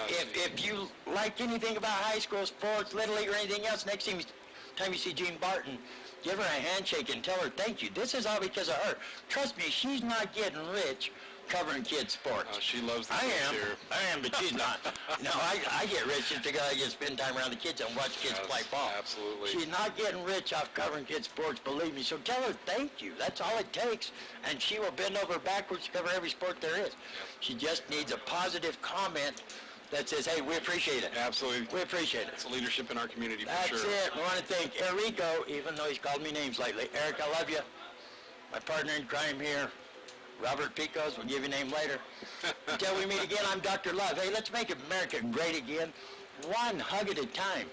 if you like anything about high school sports, Little League, or anything else, next time you see Jean Barton, give her a handshake and tell her thank you. This is all because of her. Trust me, she's not getting rich covering kids' sports. Oh, she loves the I here. am, but she's not. No, I get rich just because I get to spend time around the kids and watch kids play ball. Absolutely. She's not getting rich off covering kids' sports, believe me. So tell her thank you. That's all it takes. And she will bend over backwards to cover every sport there is. She just needs a positive comment that says, hey, we appreciate it. Absolutely. We appreciate it. It's leadership in our community, That's for sure. it. We want to thank Enrico, even though he's called me names lately. Eric, I love you. My partner in crime here. Robert Picos, we'll give you a name later. Until we meet again, I'm Dr. Love. Hey, let's make America great again, one hug at a time.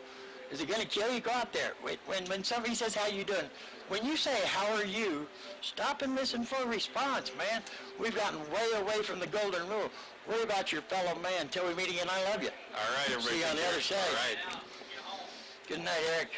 Is it going to kill you? Go out there. When somebody says, how you doing? When you say, how are you, stop and listen for a response, man. We've gotten way away from the golden rule. Worry about your fellow man. Until we meet again, I love you. All right, everybody. See you on the other side. All right. Good night, Eric.